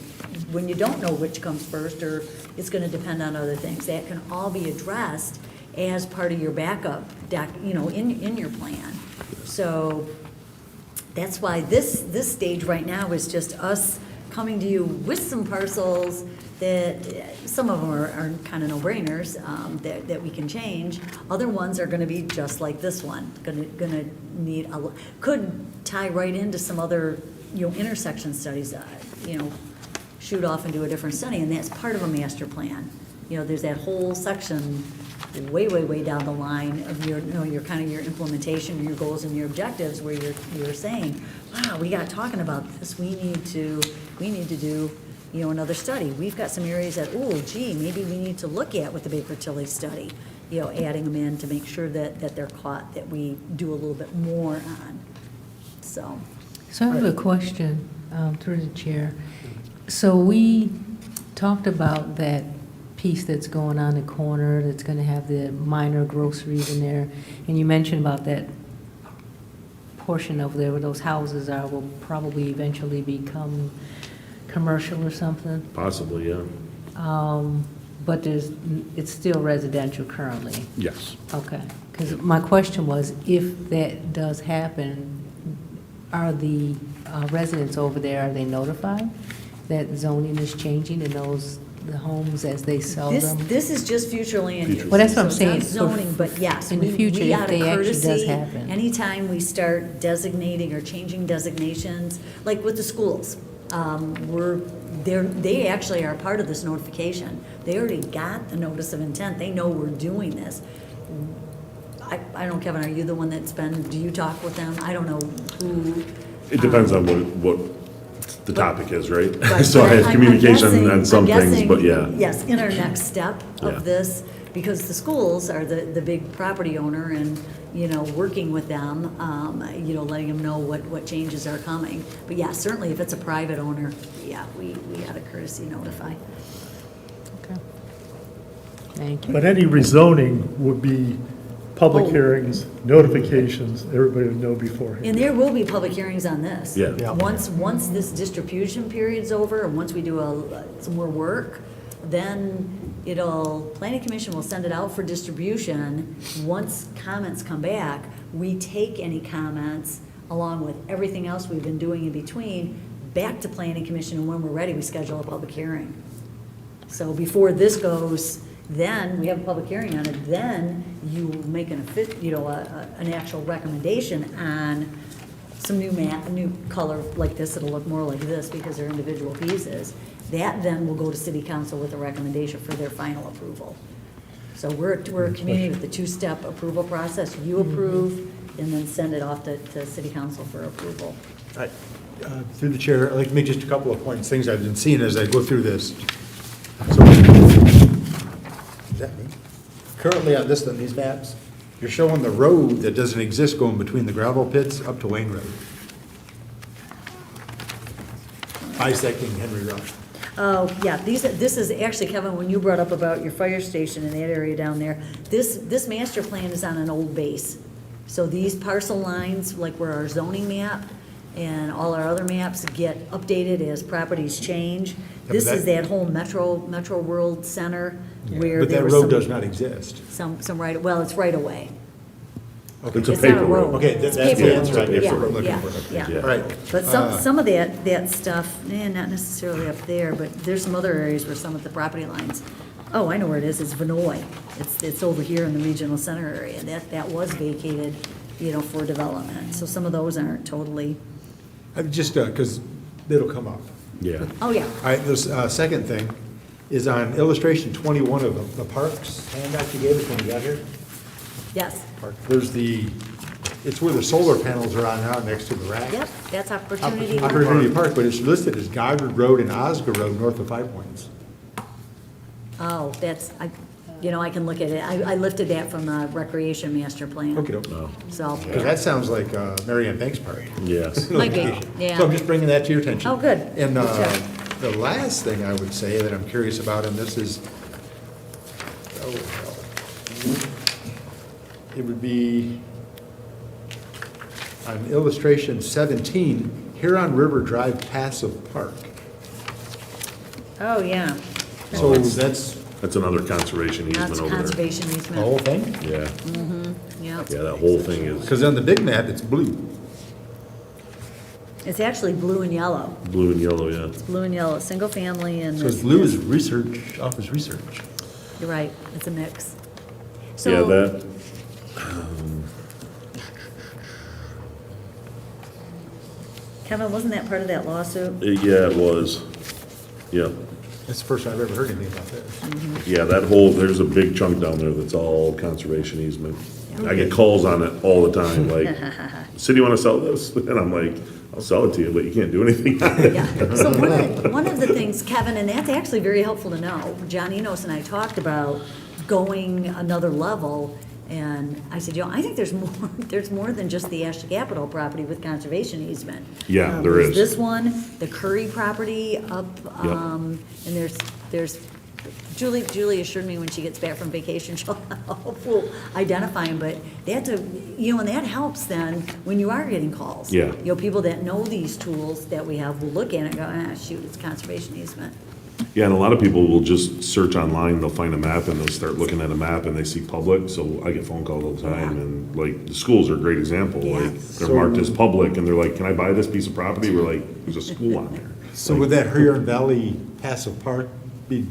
when you don't know which comes first, or it's gonna depend on other things, that can all be addressed as part of your backup, in your plan. So that's why this stage right now is just us coming to you with some parcels that, some of them are kind of no-brainers, that we can change. Other ones are gonna be just like this one, gonna need could tie right into some other, intersection studies, shoot off and do a different study, and that's part of a master plan. There's that whole section way down the line of your kind of your implementation, your goals and your objectives, where you're saying, wow, we got talking about this, we need to do, another study. We've got some areas that, maybe we need to look at with the Baker Tilly study, adding them in to make sure that they're caught, that we do a little bit more on, so. So I have a question through the chair. So we talked about that piece that's going on the corner that's going to have the minor groceries in there, and you mentioned about that portion over there where those houses are will probably eventually become commercial or something. Possibly, yeah. But it's still residential currently. Yes. Okay, because my question was, if that does happen, are the residents over there, are they notified that zoning is changing in the homes as they sell them? This is just future land use. Well, that's what I'm So it's saying. not zoning, but yes. In the we- future, we if out of they actually does courtesy, happen. Anytime we start designating or changing designations, like with the schools, they actually are part of this notification. They already got the notice of intent. They know we're doing this. I don't know, Kevin, are you the one do you talk with them? I don't know who. It depends on what the topic is, right? Right, So I but have I'm communication guessing- on some I'm things, guessing, but yeah. Yes, in our next step Yeah. of this, because the schools are the big property owner and, working with them, letting them know what changes are coming. But yeah, certainly if it's a private owner, yeah, we ought to courtesy notify. Okay. Thank you. But any rezoning would be public Oh. hearings, notifications, everybody would know beforehand. And there will be public hearings on this. Yeah. Yeah. Once this distribution period's over, and once we do some more work, then planning commission will send it out for distribution. Once comments come back, we take any comments along with everything else we've been doing in between, back to planning commission, and when we're ready, we schedule a public hearing. So before this goes, then we have a public hearing on it, then you make an actual recommendation on some new color like this, it'll look more like this because they're individual pieces. That then will go to city council with a recommendation for their final approval. So we're a community with the two-step approval process. You approve and then send it off to city council for approval. Through the chair, I'd like to make just a couple of points, things I've been seeing as I go through this. So, is that me? Currently on these maps, you're showing the road that doesn't exist going between the gravel pits up to Wayne Road. Bisecting Henry Road. Oh, yeah, this is actually, Kevin, when you brought up about your fire station in that area down there, this master plan is on an old base. So these parcel lines, like where our zoning map and all our other maps get updated as properties change. but This is that- that whole Metro World Center where But there that was road some, does not exist. some right, well, it's right away. It's a It's not paper road. Okay, It's that's the paper answer road. I guess Yeah, what I'm looking yeah, for. yeah. Yeah. All right. But some of that stuff, not necessarily up there, but there's some other areas where some of the property lines, oh, I know where it is, it's Vinoy. It's over here in the regional center area, that was vacated, for development. So some of those aren't totally, Just, because it'll come up. Yeah. oh, yeah. All right, this second thing is on illustration 21 of the parks handout you gave us when you got here. Yes, There's it's where the solar panels are on now next to the rack. yep, that's Opportunity Opportunity Park. Park, but it's listed as Goddard Road and Oscar Road north of Five Points. Oh, I can look at it. I lifted that from the recreation master plan. Okay, So, because that sounds like Mary Ann Banks Park. Yes. might be, yeah. So I'm just bringing that to your attention. Oh, good. And Good job. the last thing I would say that I'm curious about, and this is, it would be on illustration 17, Huron River Drive Passive Park. Oh, yeah. So that's That's another conservation That's easement over there. conservation the easement. whole thing? Yeah, Yep. yeah, that whole thing is Because on the big map, it's blue. It's actually blue and yellow. blue and yellow, yeah. Blue and yellow, single family and. So it's this- blue is research, office research. You're right, it's a mix. Yeah, So, that, Kevin, wasn't that part of that lawsuit? yeah, it was. Yeah, That's the first time I've ever heard anything about this. yeah, that whole, there's a big chunk down there that's all conservation easement. I get calls on it all the time, like, city wanna sell this? And I'm like, I'll sell it to you, but you can't do anything on it. Yeah, so one of the things, Kevin, and that's actually very helpful to know, John Enos and I talked about going another level, and I said, I think there's more than just the Ashton Capital property with conservation easement. Yeah, there There's is. this one, the Curry property up, and there's, Julie assured me when she gets back from vacation, we'll identify them, but that's and that helps then when you are getting calls. Yeah. People that know these tools that we have will look at it and go, shoot, it's conservation easement. Yeah, and a lot of people will just search online, they'll find a map and they'll start looking at a map and they see public, so I get phone calls all the time, Yeah. and like, the schools are a great example, Yeah. like, they're marked as public, and they're like, can I buy this piece of property? We're like, there's a school on there. So would that Huron Valley Passive Park be,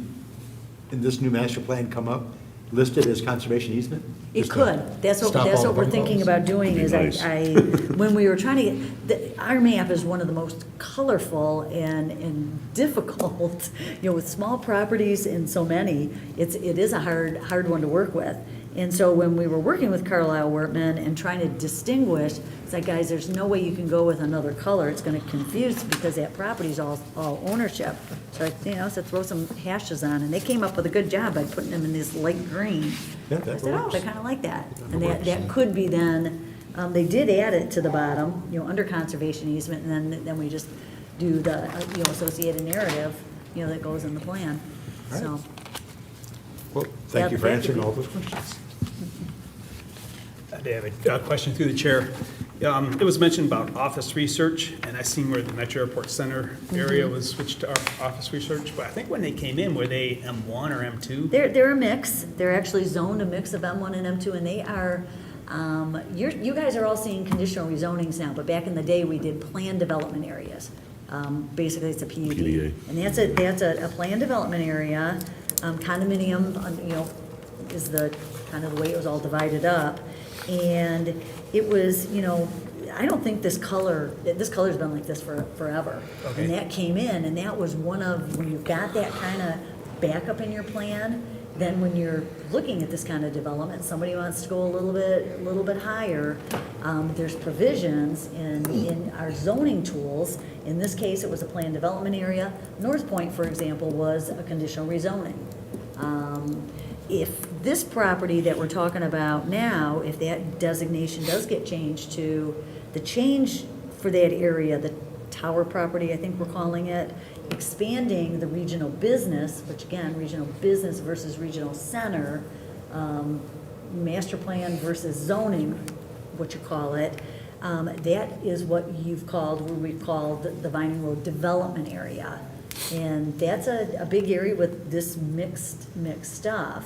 in this new master plan come up, listed as conservation easement? It Just to could. That's stop all what the we're phone thinking calls? about doing Be is nice. when we were trying to get, our map is one of the most colorful and difficult, with small properties and so many, it is a hard one to work with. And so when we were working with Carlisle Wortman and trying to distinguish, it's like, guys, there's no way you can go with another color. It's gonna confuse because that property's all ownership. So I said, throw some hashes on, and they came up with a good job by putting them in this light green. Yeah, I that said, oh, works. I kinda like that. And that could be then, they did add it to the bottom, under conservation easement, and then we just do the, associated narrative, that goes in the plan, so. Well, thank you for Yeah, answering all those questions. David, question through the chair. It was mentioned about office research, and I seen where the Metro Airport Center area was switched to office research, but I think when they came in, were they M1 or M2? They're a mix. They're actually zoned a mix of M1 and M2, and they are, you guys are all seeing conditional rezonings now, but back in the day, we did planned development areas. Basically, it's a PUD. PDA. And that's a planned development area. Condominium, is the, kind of the way it was all divided up. And it was, I don't think this color's been like this for forever. Okay. And that came in, and that was one of, when you've got that kind of backup in your plan, then when you're looking at this kind of development, somebody wants to go a little bit higher, there's provisions in our zoning tools. In this case, it was a planned development area. North Point, for example, was a conditional rezoning. If this property that we're talking about now, if that designation does get changed to, the change for that area, the tower property, I think we're calling it, expanding the regional business, which again, regional business versus regional center, master plan versus zoning, what you call it, that is what we've called the Vining Road Development Area. And that's a big area with this mixed stuff.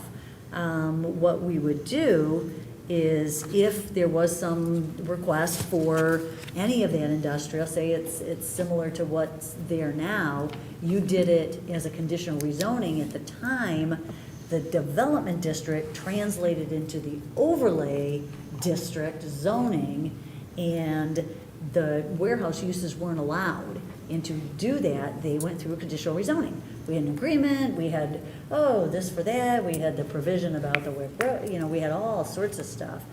What we would do is if there was some request for any of that industrial, say it's similar to what's there now, you did it as a conditional rezoning at the time, the development district translated into the overlay district zoning, and the warehouse uses weren't allowed. And to do that, they went through a conditional rezoning. We had an agreement, we had, this for that, we had the provision about the, we had all sorts of stuff.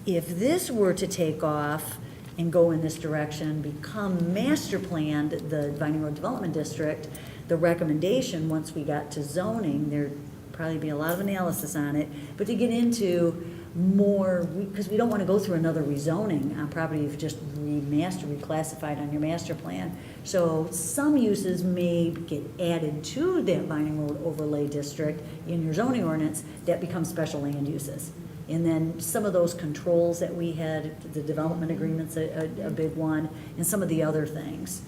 If this were to take off and go in this direction, become master planned, the Vining Road Development District, the recommendation, once we got to zoning, there'd probably be a lot of analysis on it, but to get into more, because we don't want to go through another rezoning on property you've just reclassified on your master plan. So some uses may get added to that Vining Road overlay district in your zoning ordinance that become special land uses. And then some of those controls that we had, the development agreement's a big one, and some of the other things.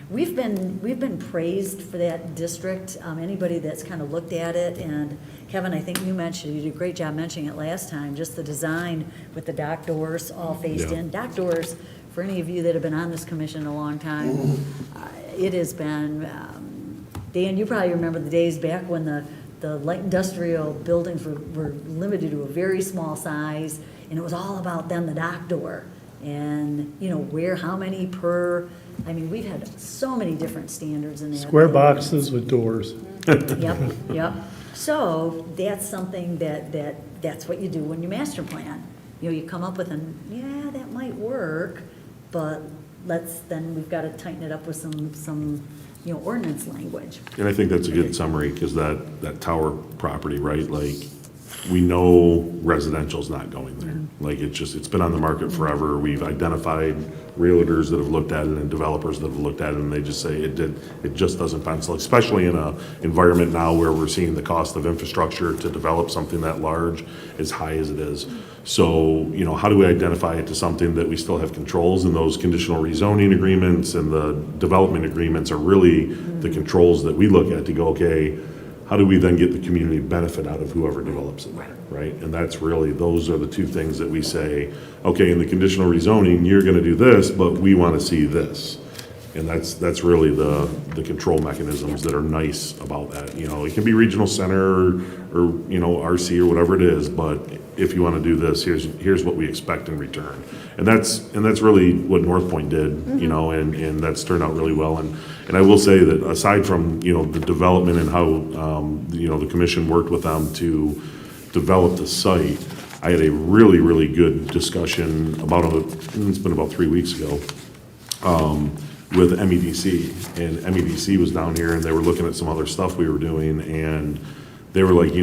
We've been praised for that district. Anybody that's kind of looked at it, and Kevin, I think you did a great job mentioning it last time, just the design with the dock doors all faced in. Dock doors, for any of you that have been on this commission a long time, it has been, Dan, you probably remember the days back when the light industrial buildings were limited to a very small size, and it was all about then the dock door. And, how many per, we've had so many different standards in that. Square boxes with doors. Yep. So that's something that's what you do when you master plan. You come up with that might work, but we've got to tighten it up with some ordinance language. And I think that's a good summary, because that tower property, right, like, we know residential's not going there. Like, it's been on the market forever. We've identified realtors that have looked at it and developers that have looked at it, and they just say it just doesn't pencil, especially in a environment now where we're seeing the cost of infrastructure to develop something that large as high as it is. So, how do we identify it to something that we still have controls? And those conditional rezoning agreements and the development agreements are really the controls that we look at to go, okay, how do we then get the community benefit out of whoever develops it, right? And that's really, those are the two things that we say, okay, in the conditional rezoning, you're gonna do this, but we wanna see this. And that's really the control mechanisms that are nice about that. It can be regional center or RC or whatever it is, but if you wanna do this, here's what we expect in return. And that's really what North Point did, and that's turned out really well. And I will say that aside from, the development and how, the commission worked with them to developed the site, I had a really, really good discussion it's been about 3 weeks ago, with MEDC. And MEDC was down here and they were looking at some other stuff we were doing, and they were like,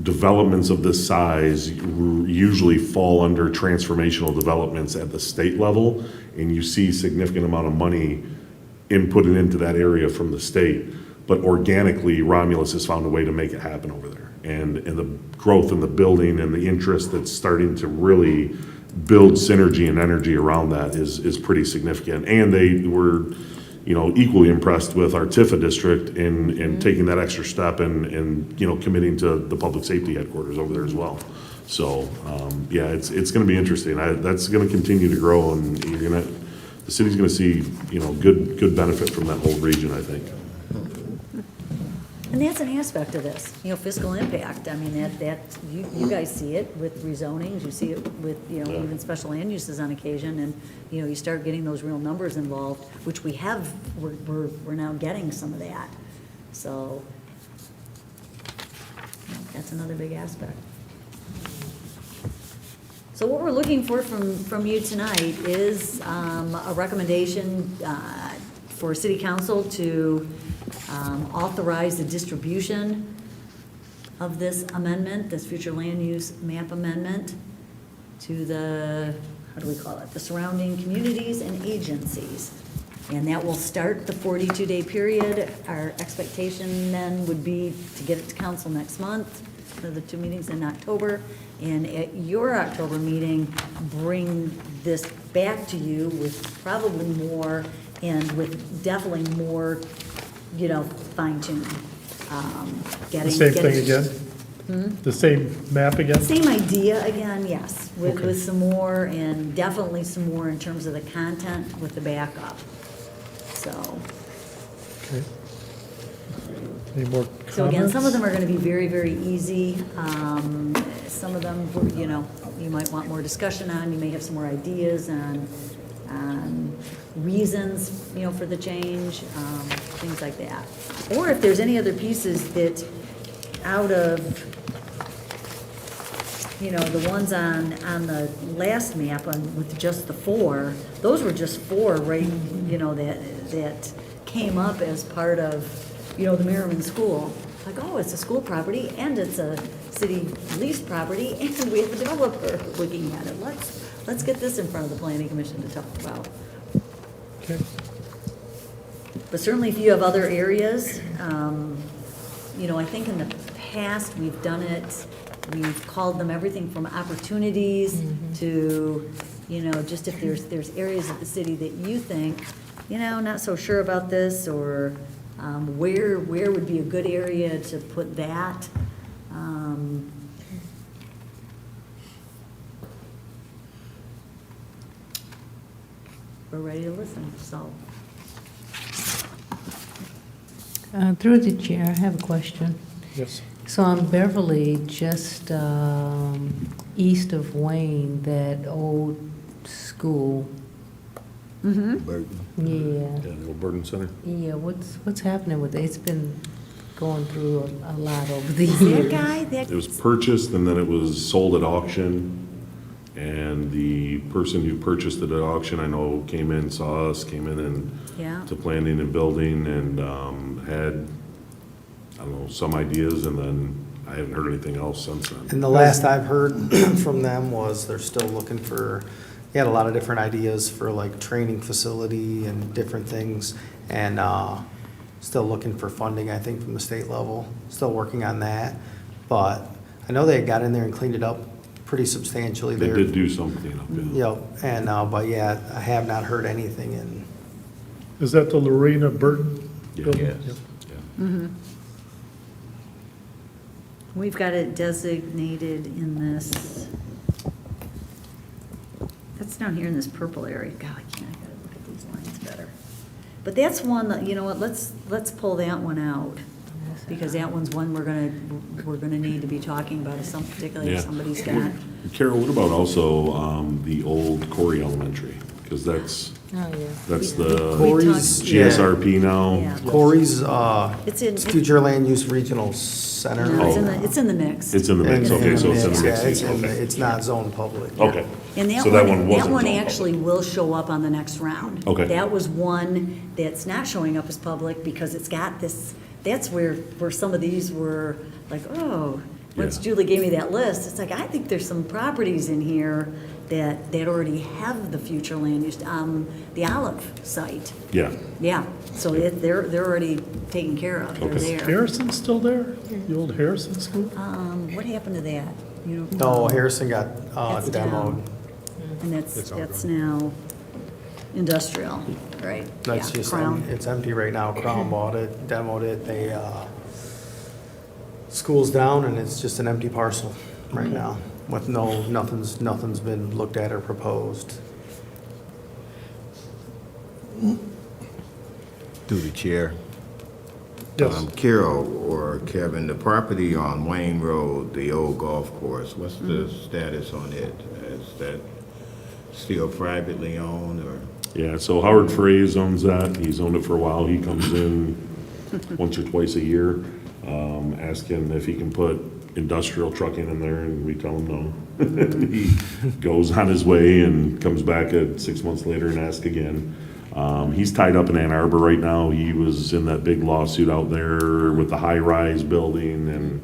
developments of this size usually fall under transformational developments at the state level, and you see significant amount of money inputted into that area from the state. But organically, Romulus has found a way to make it happen over there. And the growth in the building and the interest that's starting to really build synergy and energy around that is pretty significant. And they were, equally impressed with our Tifa district in taking that extra step and committing to the public safety headquarters over there as well. So, it's gonna be interesting. That's gonna continue to grow, and the city's gonna see, good benefit from that whole region, I think. And that's an aspect of this, fiscal impact. I mean, that, you guys see it with rezonings, you see it with, even special land uses on occasion, and, you start getting those real numbers involved, which we're now getting some of that. So, that's another big aspect. So what we're looking for from you tonight is a recommendation for City Council to authorize the distribution of this amendment, this future land use map amendment, to the, the surrounding communities and agencies. And that will start the 42-day period. Our expectation then would be to get it to council next month, for the 2 meetings in October. And at your October meeting, bring this back to you with probably more, and with definitely more, fine tuning. The same thing again? The same map again? Same idea again, yes, with some more, and definitely some more in terms of the content with the backup. So. Okay. Any more comments? So again, some of them are gonna be very, very easy. Some of them, you might want more discussion on, you may have some more ideas on reasons, for the change, things like that. Or if there's any other pieces that out of, the ones on the last map with just the 4, those were just 4, right, that came up as part of, the Merriman School. Like, oh, it's a school property, and it's a city leased property, and we have a developer looking at it. Let's get this in front of the planning commission to talk about. Okay. But certainly if you have other areas, I think in the past, we've done it, we've called them everything from opportunities to, just if there's areas of the city that you think, not so sure about this, or where would be a good area to put that. We're ready to listen, so. Through the chair, I have a question. Yes. So on Beverly, just east of Wayne, that old school, Burton. yeah, The old Burton Center. yeah, what's happening with it? It's been going through a lot over the That years. guy, It was purchased and then it was sold at auction. And the person who purchased it at auction, I know, came in, saw us, came in and yeah. to planning and building, and had, some ideas, and then I haven't heard anything else since then. And the last I've heard from them was they're still looking for, they had a lot of different ideas for like training facility and different things, and still looking for funding, I think, from the state level, still working on that. But I know they had got in there and cleaned it up pretty substantially. They did do some cleanup, yeah. Yep, and, but yeah, I have not heard anything, and Is that the Lorena Burton Yeah. building? Yes. Yep. Yeah. We've got it designated in this, that's down here in this purple area. God, I gotta look at these lines better. But that's one that, you know what, let's pull that one out. Because that one's one we're gonna need to be talking about, particularly if Yeah. somebody's got. Carol, what about also the old Corey Elementary? Because that's Oh, yeah. the Corey's, GSRP now. Yeah. Corey's, It's in, Future Land Use Regional Center. no, it's in the mix. It's in the mix, okay, so it's in the Yeah, mix. it's not zoned public. Okay. And that So that one, one that wasn't one zoned actually will show up on the next round. Okay. That was one that's not showing up as public because it's got this, that's where some of these were like, oh, once Yeah. Julie gave me that list, it's like, I think there's some properties in here that already have the future land use, the Olive site. Yeah, Yeah, so they're already taken care of, they're Okay. there. Harrison still there? The old Harrison school? What happened to that? You don't No, know? Harrison got That's demoed. down. And that's now industrial, right? That's Yeah, just, Crown. it's empty right now. Crown bought it, demoed it. They, school's down and it's just an empty parcel right now with nothing's been looked at or proposed. Through the chair. Yes. Carol or Kevin, the property on Wayne Road, the old golf course, what's the status on it? Is that still privately owned or? yeah, so Howard Fraze owns that, he's owned it for a while, he comes in once or twice a year, asking if he can put industrial trucking in there, and we tell him no. He goes on his way and comes back 6 months later and asks again. He's tied up in Ann Arbor right now. He was in that big lawsuit out there with the high-rise building, and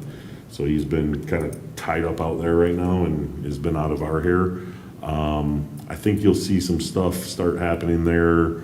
so he's been kind of tied up out there right now and has been out of our hair. I think you'll see some stuff start happening there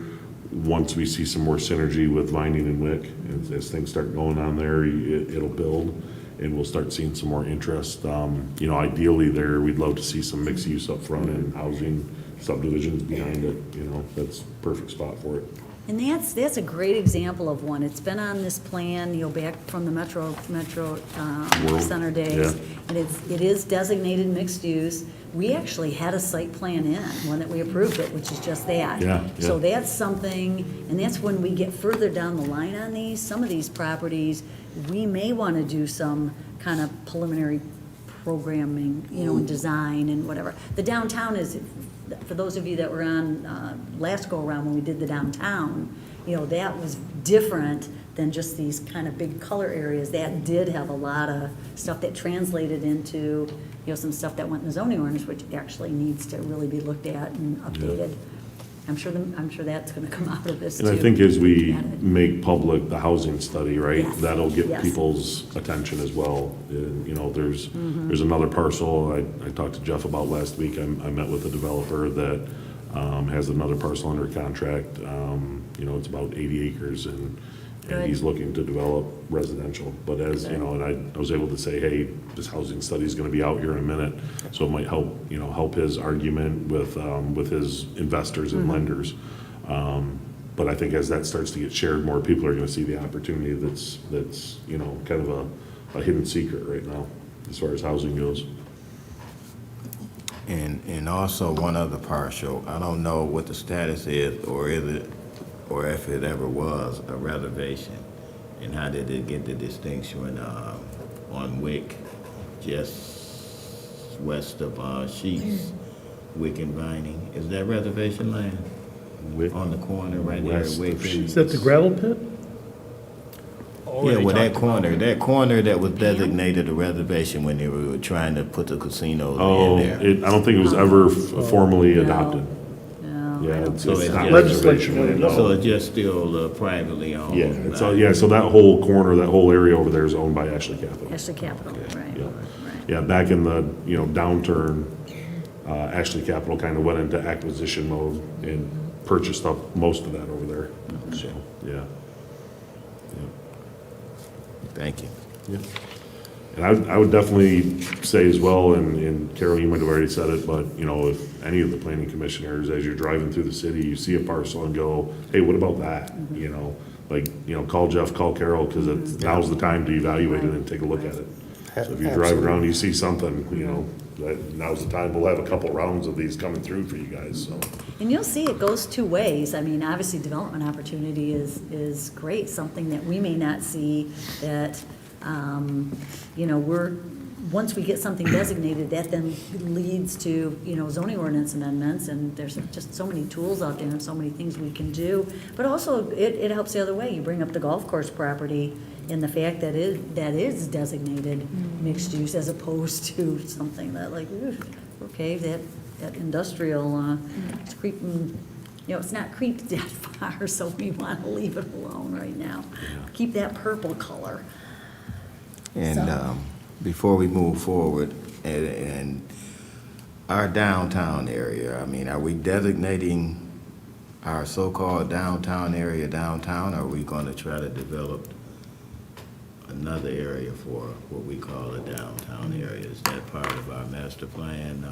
once we see some more synergy with Vining and Wick. As things start going on there, it'll build, and we'll start seeing some more interest. Ideally there, we'd love to see some mixed use up front and housing subdivisions behind it, that's perfect spot for it. And that's a great example of one. It's been on this plan, back from the Metro World, Center days. yeah. And it is designated mixed use. We actually had a site plan in, one that we approved it, which is just that. Yeah, So yeah. that's something, and that's when we get further down the line on these, some of these properties, we may want to do some kind of preliminary programming, and design and whatever. The downtown is, for those of you that were on last go-around when we did the downtown, that was different than just these kind of big color areas. That did have a lot of stuff that translated into, some stuff that went in the zoning ordinance, which actually needs to really be looked at and updated. I'm sure that's gonna come out of this too. And I think as we Look at it. make public the housing study, right, Yes, that'll get yes. people's attention as well. There's another parcel I talked to Jeff about last week. I met with a developer that has another parcel under contract. It's about 80 acres and Good. he's looking to develop residential. But as, and I was able to say, hey, this housing study is gonna be out here in a minute. So it might help his argument with his investors and lenders. But I think as that starts to get shared, more people are gonna see the opportunity that's kind of a hidden secret right now, as far as housing goes. And also one other partial, I don't know what the status is, or if it ever was a reservation. And how did it get the distinction on Wick, just west of Sheets, Wick and Vining? Is that reservation land Wick, on the corner right there? west at Wick of and- Sheets. Is that the gravel pit? Yeah, well, that corner that was designated a reservation when they were trying to put the casinos Oh, in there. I don't think it was ever formally adopted. No, I Yeah, don't it's So it's not just- Legislation would reservation, know. So no. it's just still privately owned? Yeah, so that whole corner, that whole area over there is owned by Ashley Capital. Ashley Capital, right, Yeah. right. Yeah, back in the, downturn, Ashley Capital kind of went into acquisition mode and purchased up most of that over there. So, yeah. Thank you. Yeah. And I would definitely say as well, and Carol, you might have already said it, but, if any of the planning commissioners, as you're driving through the city, you see a parcel and go, hey, what about that? Call Jeff, call Carol, because now's the time to evaluate it and take a look at it. So if you're driving around, you see something, now's the time, we'll have a couple rounds of these coming through for you guys, so. And you'll see it goes two ways. I mean, obviously, development opportunity is great, something that we may not see that, once we get something designated, that then leads to, zoning ordinance amendments, and there's just so many tools out there and so many things we can do. But also, it helps the other way. You bring up the golf course property and the fact that that is designated mixed use as opposed to something that like, okay, that industrial, it's creeping, it's not creeped that far, so we want to leave it alone right now. Keep that purple color. And before we move forward, and our downtown area, I mean, are we designating our so-called downtown area downtown, or are we going to try to develop another area for what we call a downtown area? Is that part of our master plan?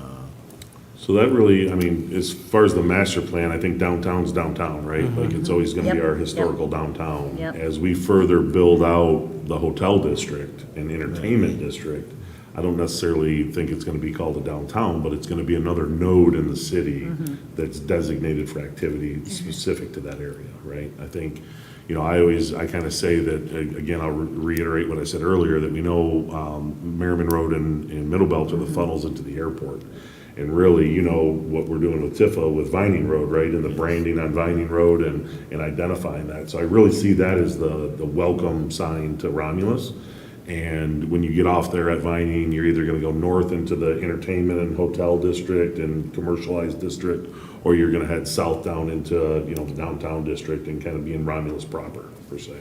So that really, I mean, as far as the master plan, I think downtown's downtown, right? Like, it's always gonna be Yep, our yep. historical downtown. Yep. As we further build out the hotel district and entertainment district, I don't necessarily think it's gonna be called a downtown, but it's gonna be another node in the city that's designated for activity specific to that area, right? I think, I kind of say that, again, I'll reiterate what I said earlier, that we know Merriman Road and Middle Belt are the funnels into the airport. And really, what we're doing with Tifa with Vining Road, right, and the branding on Vining Road and identifying that. So I really see that as the welcome sign to Romulus. And when you get off there at Vining, you're either gonna go north into the entertainment and hotel district and commercialized district, or you're gonna head south down into, the downtown district and kind of be in Romulus proper, per se.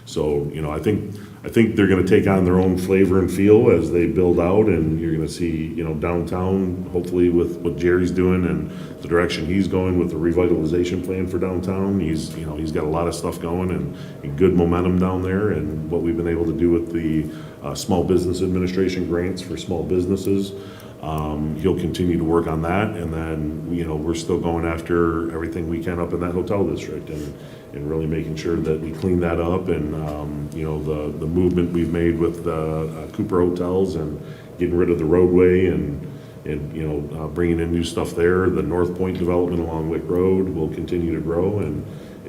So, I think they're gonna take on their own flavor and feel as they build out, and you're gonna see, downtown, hopefully with what Jerry's doing and the direction he's going with the revitalization plan for downtown. He's got a lot of stuff going and good momentum down there, and what we've been able to do with the Small Business Administration grants for small businesses. He'll continue to work on that, and then, we're still going after everything we can up in that hotel district and really making sure that we clean that up, and, the movement we've made with Cooper Hotels and getting rid of the roadway and bringing in new stuff there. The North Point development along Wick Road will continue to grow and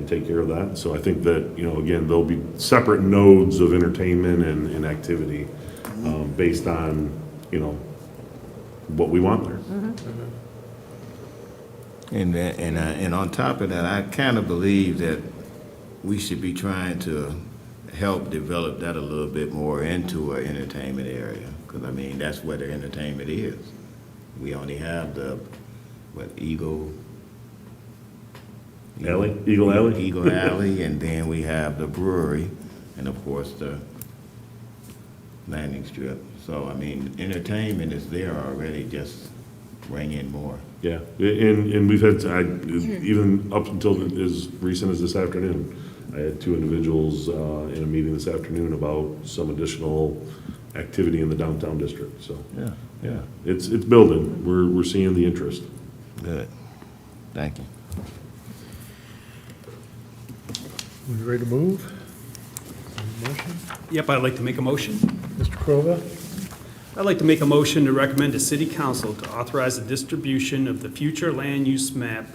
take care of that. So I think that, again, there'll be separate nodes of entertainment and activity based on, what we want there. And on top of that, I kind of believe that we should be trying to help develop that a little bit more into an entertainment area, because I mean, that's where the entertainment is. We only have the, Eagle Alley, Eagle Alley? Eagle Alley, and then we have the brewery, and of course, the landing strip. So, I mean, entertainment is there already, just bring in more. Yeah, and we've had, even up until as recent as this afternoon, I had two individuals in a meeting this afternoon about some additional activity in the downtown district, so. Yeah. It's building, we're seeing the interest. Good. Thank you. We ready to move? Motion? Yep, I'd like to make a motion. Mr. Krova? I'd like to make a motion to recommend to City Council to authorize the distribution of the future land use map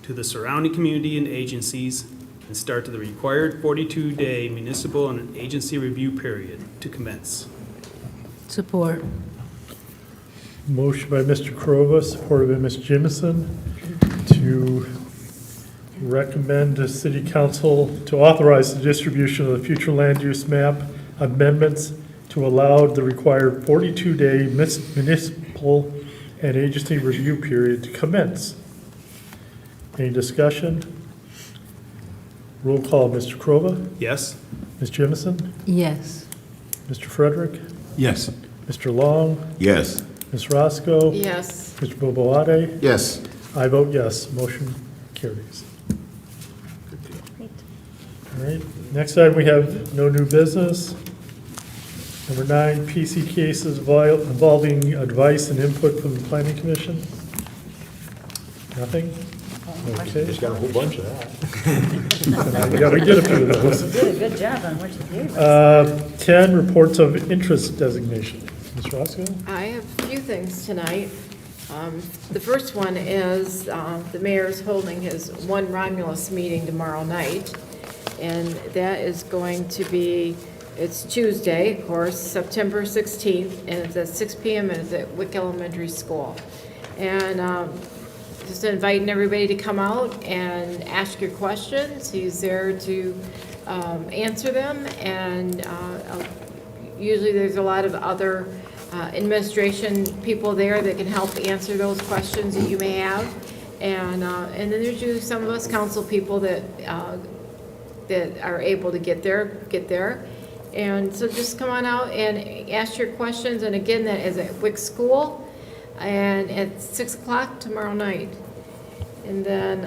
to the surrounding community and agencies and start to the required 42-day municipal and agency review period to commence. Support. Motion by Mr. Krova, supported by Ms. Jimison, to recommend to City Council to authorize the distribution of the future land use map amendments to allow the required 42-day municipal and agency review period to commence. Any discussion? Roll call, Mr. Krova, Yes? Ms. Jimison, Yes. Mr. Frederick, Yes. Mr. Long, Yes. Ms. Roscoe, Yes. Mr. Boboade. Yes. I vote yes, motion carries. Great. All right, next item, we have no new business. Number 9, PC cases involving advice and input from the planning commission. Nothing? Okay. Just got a whole bunch of that. Yeah, we did a few of those. You did a good job on what you gave us. 10, reports of interest designation. Ms. Roscoe? I have a few things tonight. The first one is the mayor's holding his One Romulus meeting tomorrow night, and that is going to be It's Tuesday, of course, September 16th, and it's at 6 PM, and it's at Wick Elementary School. And just inviting everybody to come out and ask your questions. He's there to answer them, and usually there's a lot of other administration people there that can help answer those questions that you may have. And then there's usually some of us council people that are able to get there. And so just come on out and ask your questions, and again, that is at Wick School, and at 6 o'clock tomorrow night. And then,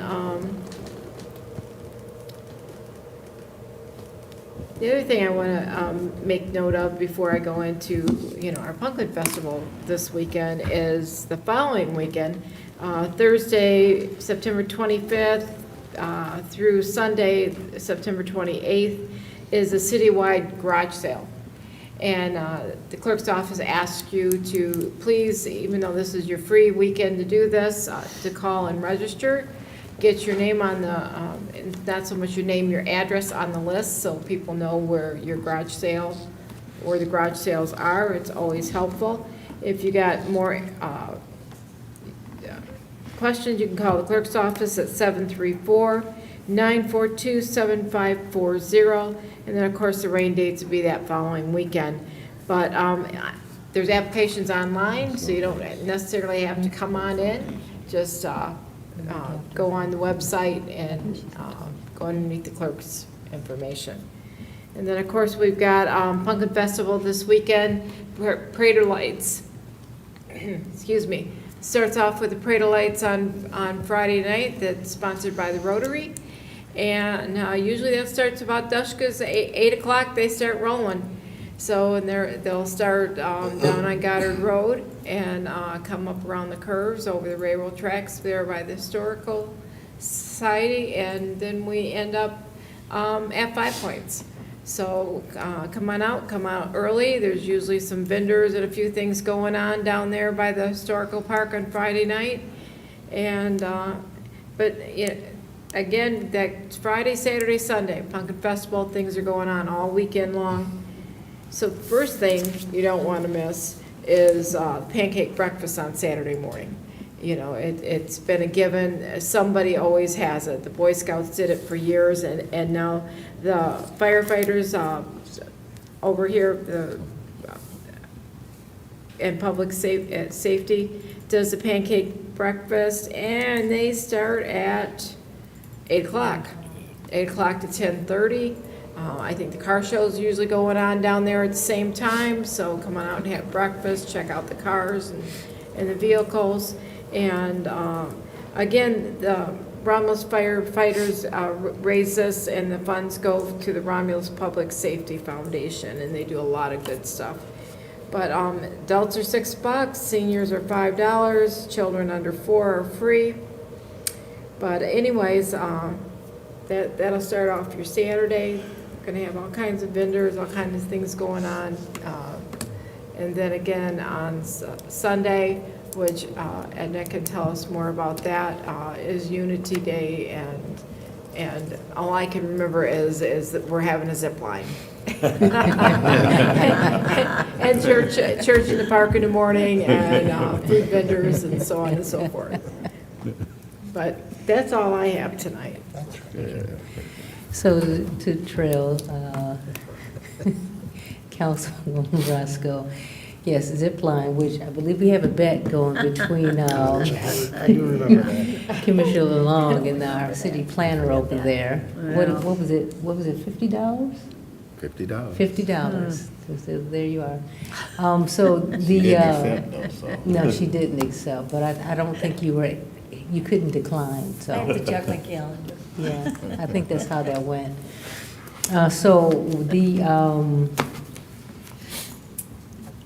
the other thing I want to make note of before I go into, our Pumpkin Festival this weekend is the following weekend, Thursday, September 25th, through Sunday, September 28th, is a citywide garage sale. And the clerk's office asks you to please, even though this is your free weekend to do this, to call and register. Get your name on the, not so much your name, your address on the list, so people know where your garage sale, where the garage sales are. It's always helpful. If you got more questions, you can call the clerk's office at 734-942-7540. And then, of course, the rain dates will be that following weekend. But there's applications online, so you don't necessarily have to come on in. Just go on the website and go underneath the clerk's information. And then, of course, we've got Pumpkin Festival this weekend, Parade of Lights. Excuse me. Starts off with the Parade of Lights on Friday night. That's sponsored by the Rotary. And usually that starts about dusk, because 8 o'clock they start rolling. So, and they'll start down on Goddard Road and come up around the curves over the railroad tracks there by the Historical Society, and then we end up at 5 Points. So come out early. There's usually some vendors and a few things going on down there by the Historical Park on Friday night. And again, that Friday, Saturday, Sunday, Pumpkin Festival, things are going on all weekend long. So the first thing you don't want to miss is pancake breakfast on Saturday morning. It's been a given. Somebody always has it. The Boy Scouts did it for years, and now the firefighters over here in public safety does the pancake breakfast, and they start at 8 o'clock. 8 o'clock to 10:30. I think the car show's usually going on down there at the same time, so come on out and have breakfast, check out the cars and the vehicles. And again, the Romulus firefighters raise this, and the funds go to the Romulus Public Safety Foundation, and they do a lot of good stuff. But adults are $6, seniors are $5, children under 4 are free. But anyways, that'll start off your Saturday. Going to have all kinds of vendors, all kinds of things going on. And then again on Sunday, which Edna can tell us more about that, is Unity Day, and all I can remember is that we're having a zip line. And church in the park in the morning, and food vendors and so on and so forth. But that's all I have tonight. So to trail, Councilwoman Roscoe, yes, zip line, which I believe we have a bet going between I do remember that. Commissioner Long and our city planner over there. What was it, $50? $50. $50. So there you are. So the, She didn't accept though, so. no, she didn't accept, but I don't think you couldn't decline, so. I have to check my calendar. Yeah, I think that's how that went. So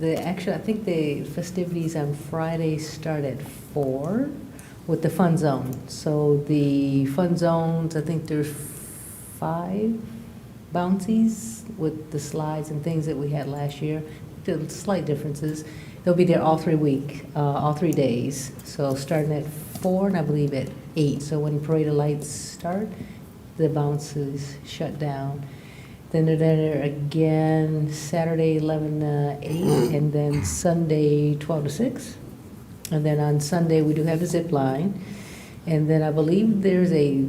actually, I think the festivities on Friday start at 4 with the fun zone. So the fun zones, I think there's 5 bouncies with the slides and things that we had last year. The slight differences. They'll be there all 3 days. So starting at 4 and I believe at 8. So when Parade of Lights start, the bounces shut down. Then they're there again Saturday 11 to 8, and then Sunday 12 to 6. And then on Sunday, we do have the zip line. And then I believe there's a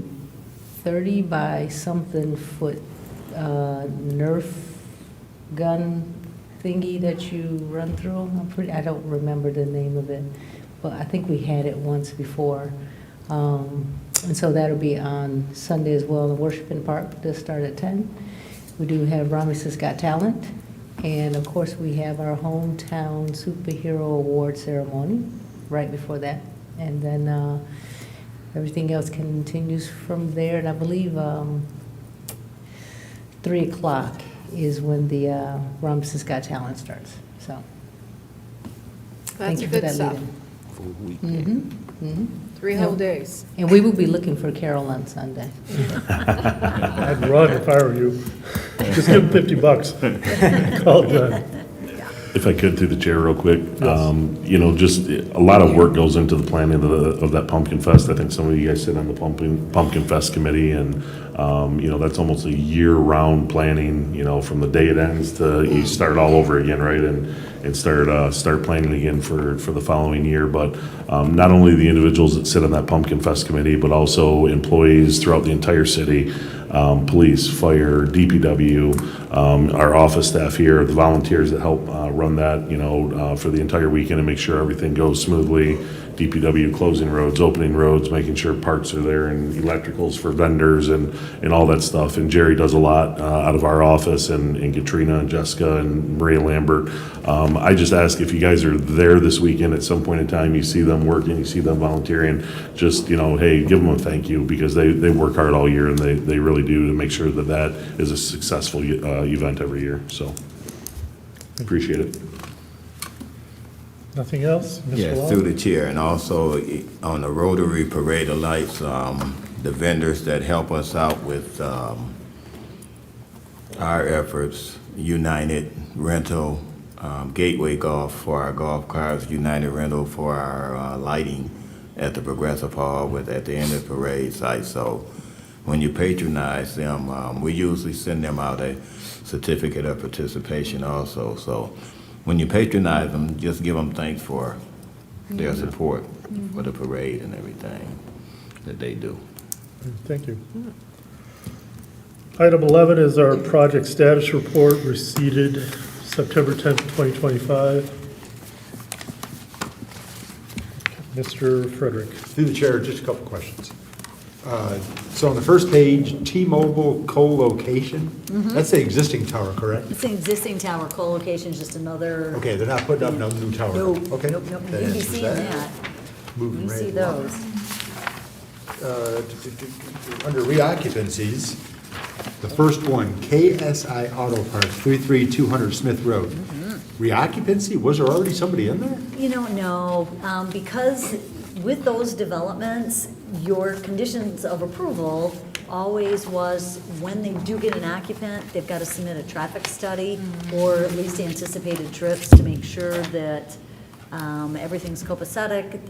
30 by something foot Nerf gun thingy that you run through. I don't remember the name of it, but I think we had it once before. And so that'll be on Sunday as well. The worship in the park does start at 10. We do have Romulus Got Talent. And of course, we have our hometown superhero award ceremony right before that. And then everything else continues from there. And I believe 3 o'clock is when the Romulus Got Talent starts. So thank That's you for good that stuff. lead-in. Full weekend. 3 whole days. And we will be looking for Carol on Sunday. I'd run if I were you. Just give them $50. Call it done. If I could, through the chair, real quick. Yes. You know, just a lot of work goes into the planning of that Pumpkin Fest. I think some of you guys sit on the Pumpkin Fest committee, and, you know, that's almost a year-round planning, you know, from the day it ends to you start all over again, right? And start planning again for the following year. But not only the individuals that sit on that Pumpkin Fest committee, but also employees throughout the entire city, police, fire, DPW, our office staff here, the volunteers that help run that, you know, for the entire weekend and make sure everything goes smoothly. DPW closing roads, opening roads, making sure parts are there, and electricals for vendors and all that stuff. And Jerry does a lot out of our office, and Katrina and Jessica and Maria Lambert. I just ask if you guys are there this weekend at some point in time, you see them working, you see them volunteering, just, you know, hey, give them a thank you, because they work hard all year, and they really do, to make sure that that is a successful event every year. So appreciate it. Nothing else? Mr. Yes, Long? through the chair, and also on the Rotary Parade of Lights, the vendors that help us out with our efforts, United Rental, Gateway Golf for our golf carts, United Rental for our lighting at the Progressive Hall at the end of the parade site. So when you patronize them, we usually send them out a certificate of participation also. So when you patronize them, just give them thanks for their support for the parade and everything that they do. Thank you. Item 11 is our project status report received September 10th, 2025. Mr. Frederick. Through the chair, just a couple questions. So on the first page, T-Mobile co-location, that's the existing tower, correct? It's an existing tower, co-location is just another. Okay, they're not putting up no new tower? Nope, Okay. nope, nope, That you'd be answers seeing that. Moving You right see along. those. Under reoccupancies, the first one, KSI Auto Parts, 33200 Smith Road. Reoccupancy, was there already somebody in there? You know, no, because with those developments, your conditions of approval always was when they do get an occupant, they've got to submit a traffic study or at least anticipated trips to make sure that everything's copacetic.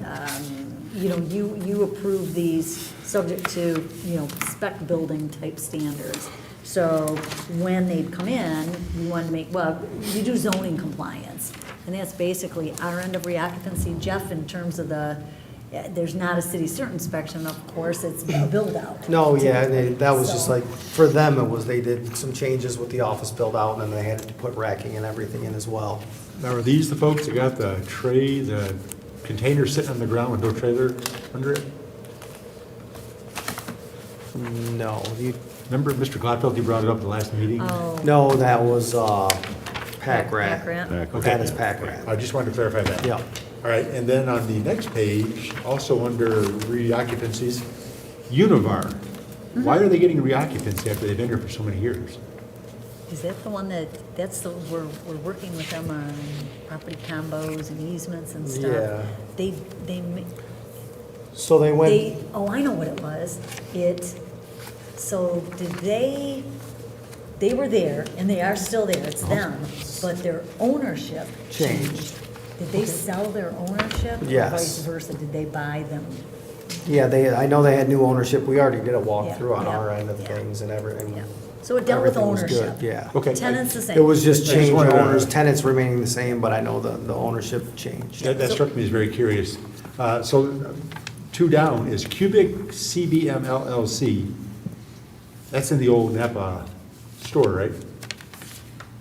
You know, you approve these subject to, you know, spec building type standards. So when they'd come in, we wanted to make, well, you do zoning compliance. And that's basically our end of reoccupancy. Jeff, in terms of there's not a city cert inspection, of course, it's a build out. No, yeah, that was just So- like, for them, it was, they did some changes with the office build out, and then they had to put racking and everything in as well. Now, are these the folks that got the tray, the container sitting on the ground with no trailer under it? No, Remember Mr. Gladfeld, you brought it up at the last meeting? Oh, no, that was, Pack Rat. Pack Rat. That is Pack Rat. I just wanted to clarify that. Yeah. All right, and then on the next page, also under reoccupancies, Univar. Why are they getting reoccupancy after they've been here for so many years? Is that the one we're working with them on property combos and easements and stuff? Yeah. So they went, Oh, I know what it was. They were there, and they are still there, it's them, but their ownership changed. Did they sell their ownership? Yes. Or vice versa, did they buy them? yeah, I know they had new ownership. We already did a walkthrough on Yeah, our end of yeah. things and everything. Yeah. So it dealt with everything was good, ownership. yeah. Okay. Tenants the same. It was just I just change wanted to- owners, tenants remaining the same, but I know the ownership changed. That struck me as very curious. So 2 down is Cubic CBM LLC. That's in the old Napa store, right?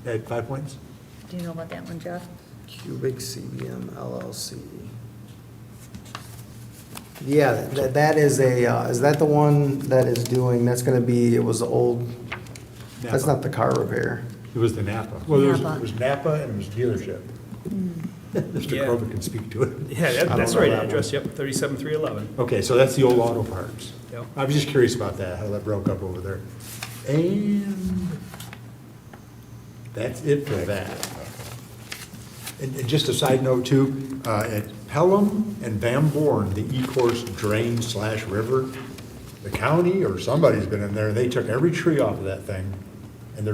At 5 Points? Do you know about that one, Jeff? Cubic CBM LLC. Yeah, that is is that the one that is doing, that's gonna be, it was the old, that's Napa. not the car repair. It was the Napa. Well, there Napa. it was Napa and it was dealership. Mr. Yeah. Kroger can speak to it. Yeah, that's know right that address, yep, 37311. Okay, so that's the old auto parts. Yep. I was just curious about that, how that broke up over there. And that's it for that. And just a side note too, at Pelham and Van Born, the E-course drain/river, the county or somebody's been in there, they took every tree off of that thing and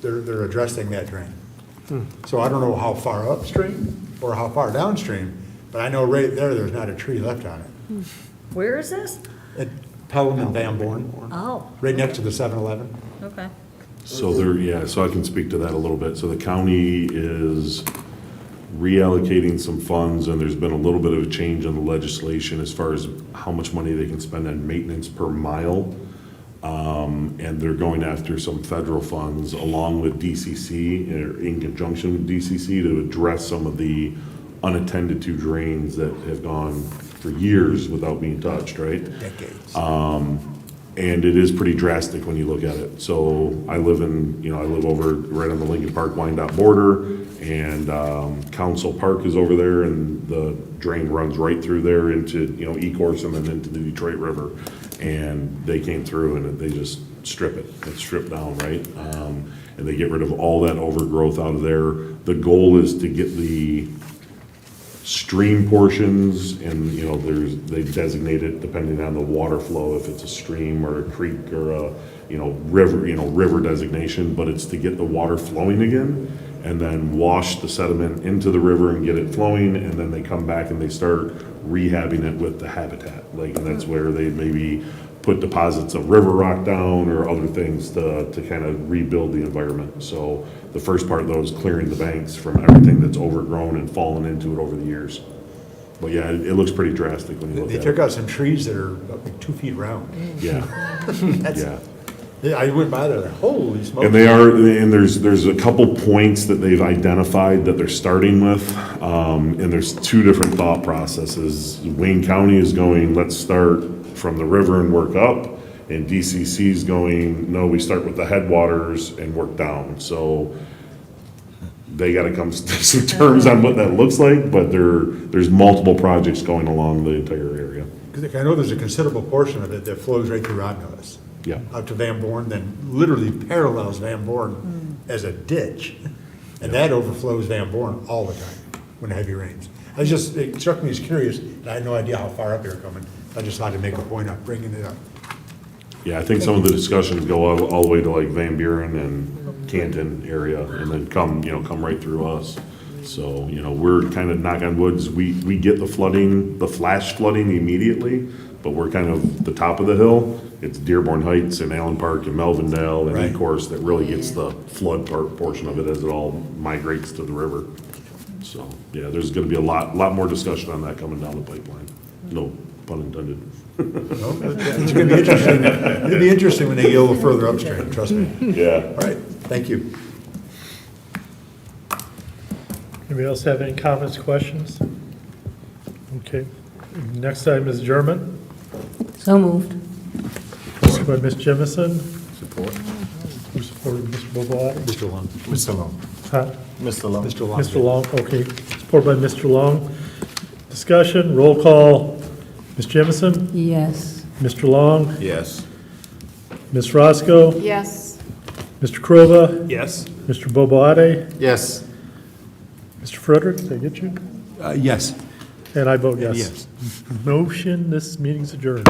they're addressing that drain. So I don't know how far upstream or how far downstream, but I know right there, there's not a tree left on it. Where is this? At Pelham and Van Born, Oh, right next to the 7-Eleven. okay. So so I can speak to that a little bit. So the county is reallocating some funds, and there's been a little bit of a change in the legislation as far as how much money they can spend on maintenance per mile. And they're going after some federal funds along with DCC, or in conjunction with DCC, to address some of the unattended to drains that have gone for years without being touched, right? Decades. And it is pretty drastic when you look at it. So I live over right on the Lincoln Park Wyandotte border, and Council Park is over there, and the drain runs right through there into, E-course and then into the Detroit River. And they came through and they just strip it. It's stripped down, right? And they get rid of all that overgrowth out of there. The goal is to get the stream portions, and, they designate it depending on the water flow, if it's a stream or a creek or a, river designation, but it's to get the water flowing again and then wash the sediment into the river and get it flowing, and then they come back and they start rehabbing it with the habitat. And that's where they maybe put deposits of river rock down or other things to kind of rebuild the environment. So the first part, though, is clearing the banks from everything that's overgrown and fallen into it over the years. But yeah, it looks pretty drastic when you look They at took it. out some trees that are like 2 feet round. Yeah, That's- yeah. I went by there, holy smokes. And there's a couple points that they've identified that they're starting with, and there's 2 different thought processes. Wayne County is going, let's start from the river and work up, and DCC is going, no, we start with the headwaters and work down. So they gotta come to some terms on what that looks like, but there's multiple projects going along the entire area. Because I know there's a considerable portion of it that flows right through Romulus. Yeah. Out to Van Born, then literally parallels Van Born as a ditch. And that overflows Van Born all the time when heavy rains. It struck me as curious, and I had no idea how far up you're coming. I just thought to make a point of bringing it up. Yeah, I think some of the discussions go all the way to like Van Buren and Canton area, and then come right through us. So, we're kind of, knock on woods, we get the flooding, the flash flooding immediately, but we're kind of the top of the hill. It's Dearborn Heights and Allen Park and Melvindale, and Right. of course, that really gets the flood portion of it as it all migrates to the river. So, yeah, there's gonna be a lot more discussion on that coming down the pipeline. No pun intended. It's going to be interesting. It'll be interesting when they get a little further upstream, trust me. Yeah. All right, thank you. Anybody else have any comments, questions? Okay. Next item is adjournment. So moved. Motion by Ms. Jemison. Support. Who supported Mr. Bobois? Mr. Long. Mr. Long. Huh? Mr. Long. Mr. Long. Mr. Long, okay. Supported by Mr. Long. Discussion, roll call. Ms. Jemison? Yes. Mr. Long? Yes. Ms. Roscoe? Yes. Mr. Krova? Yes? Mr. Boboade? Yes. Mr. Frederick, did I get you? Yes. And I vote Yes. yes. Motion, this meeting's adjourned.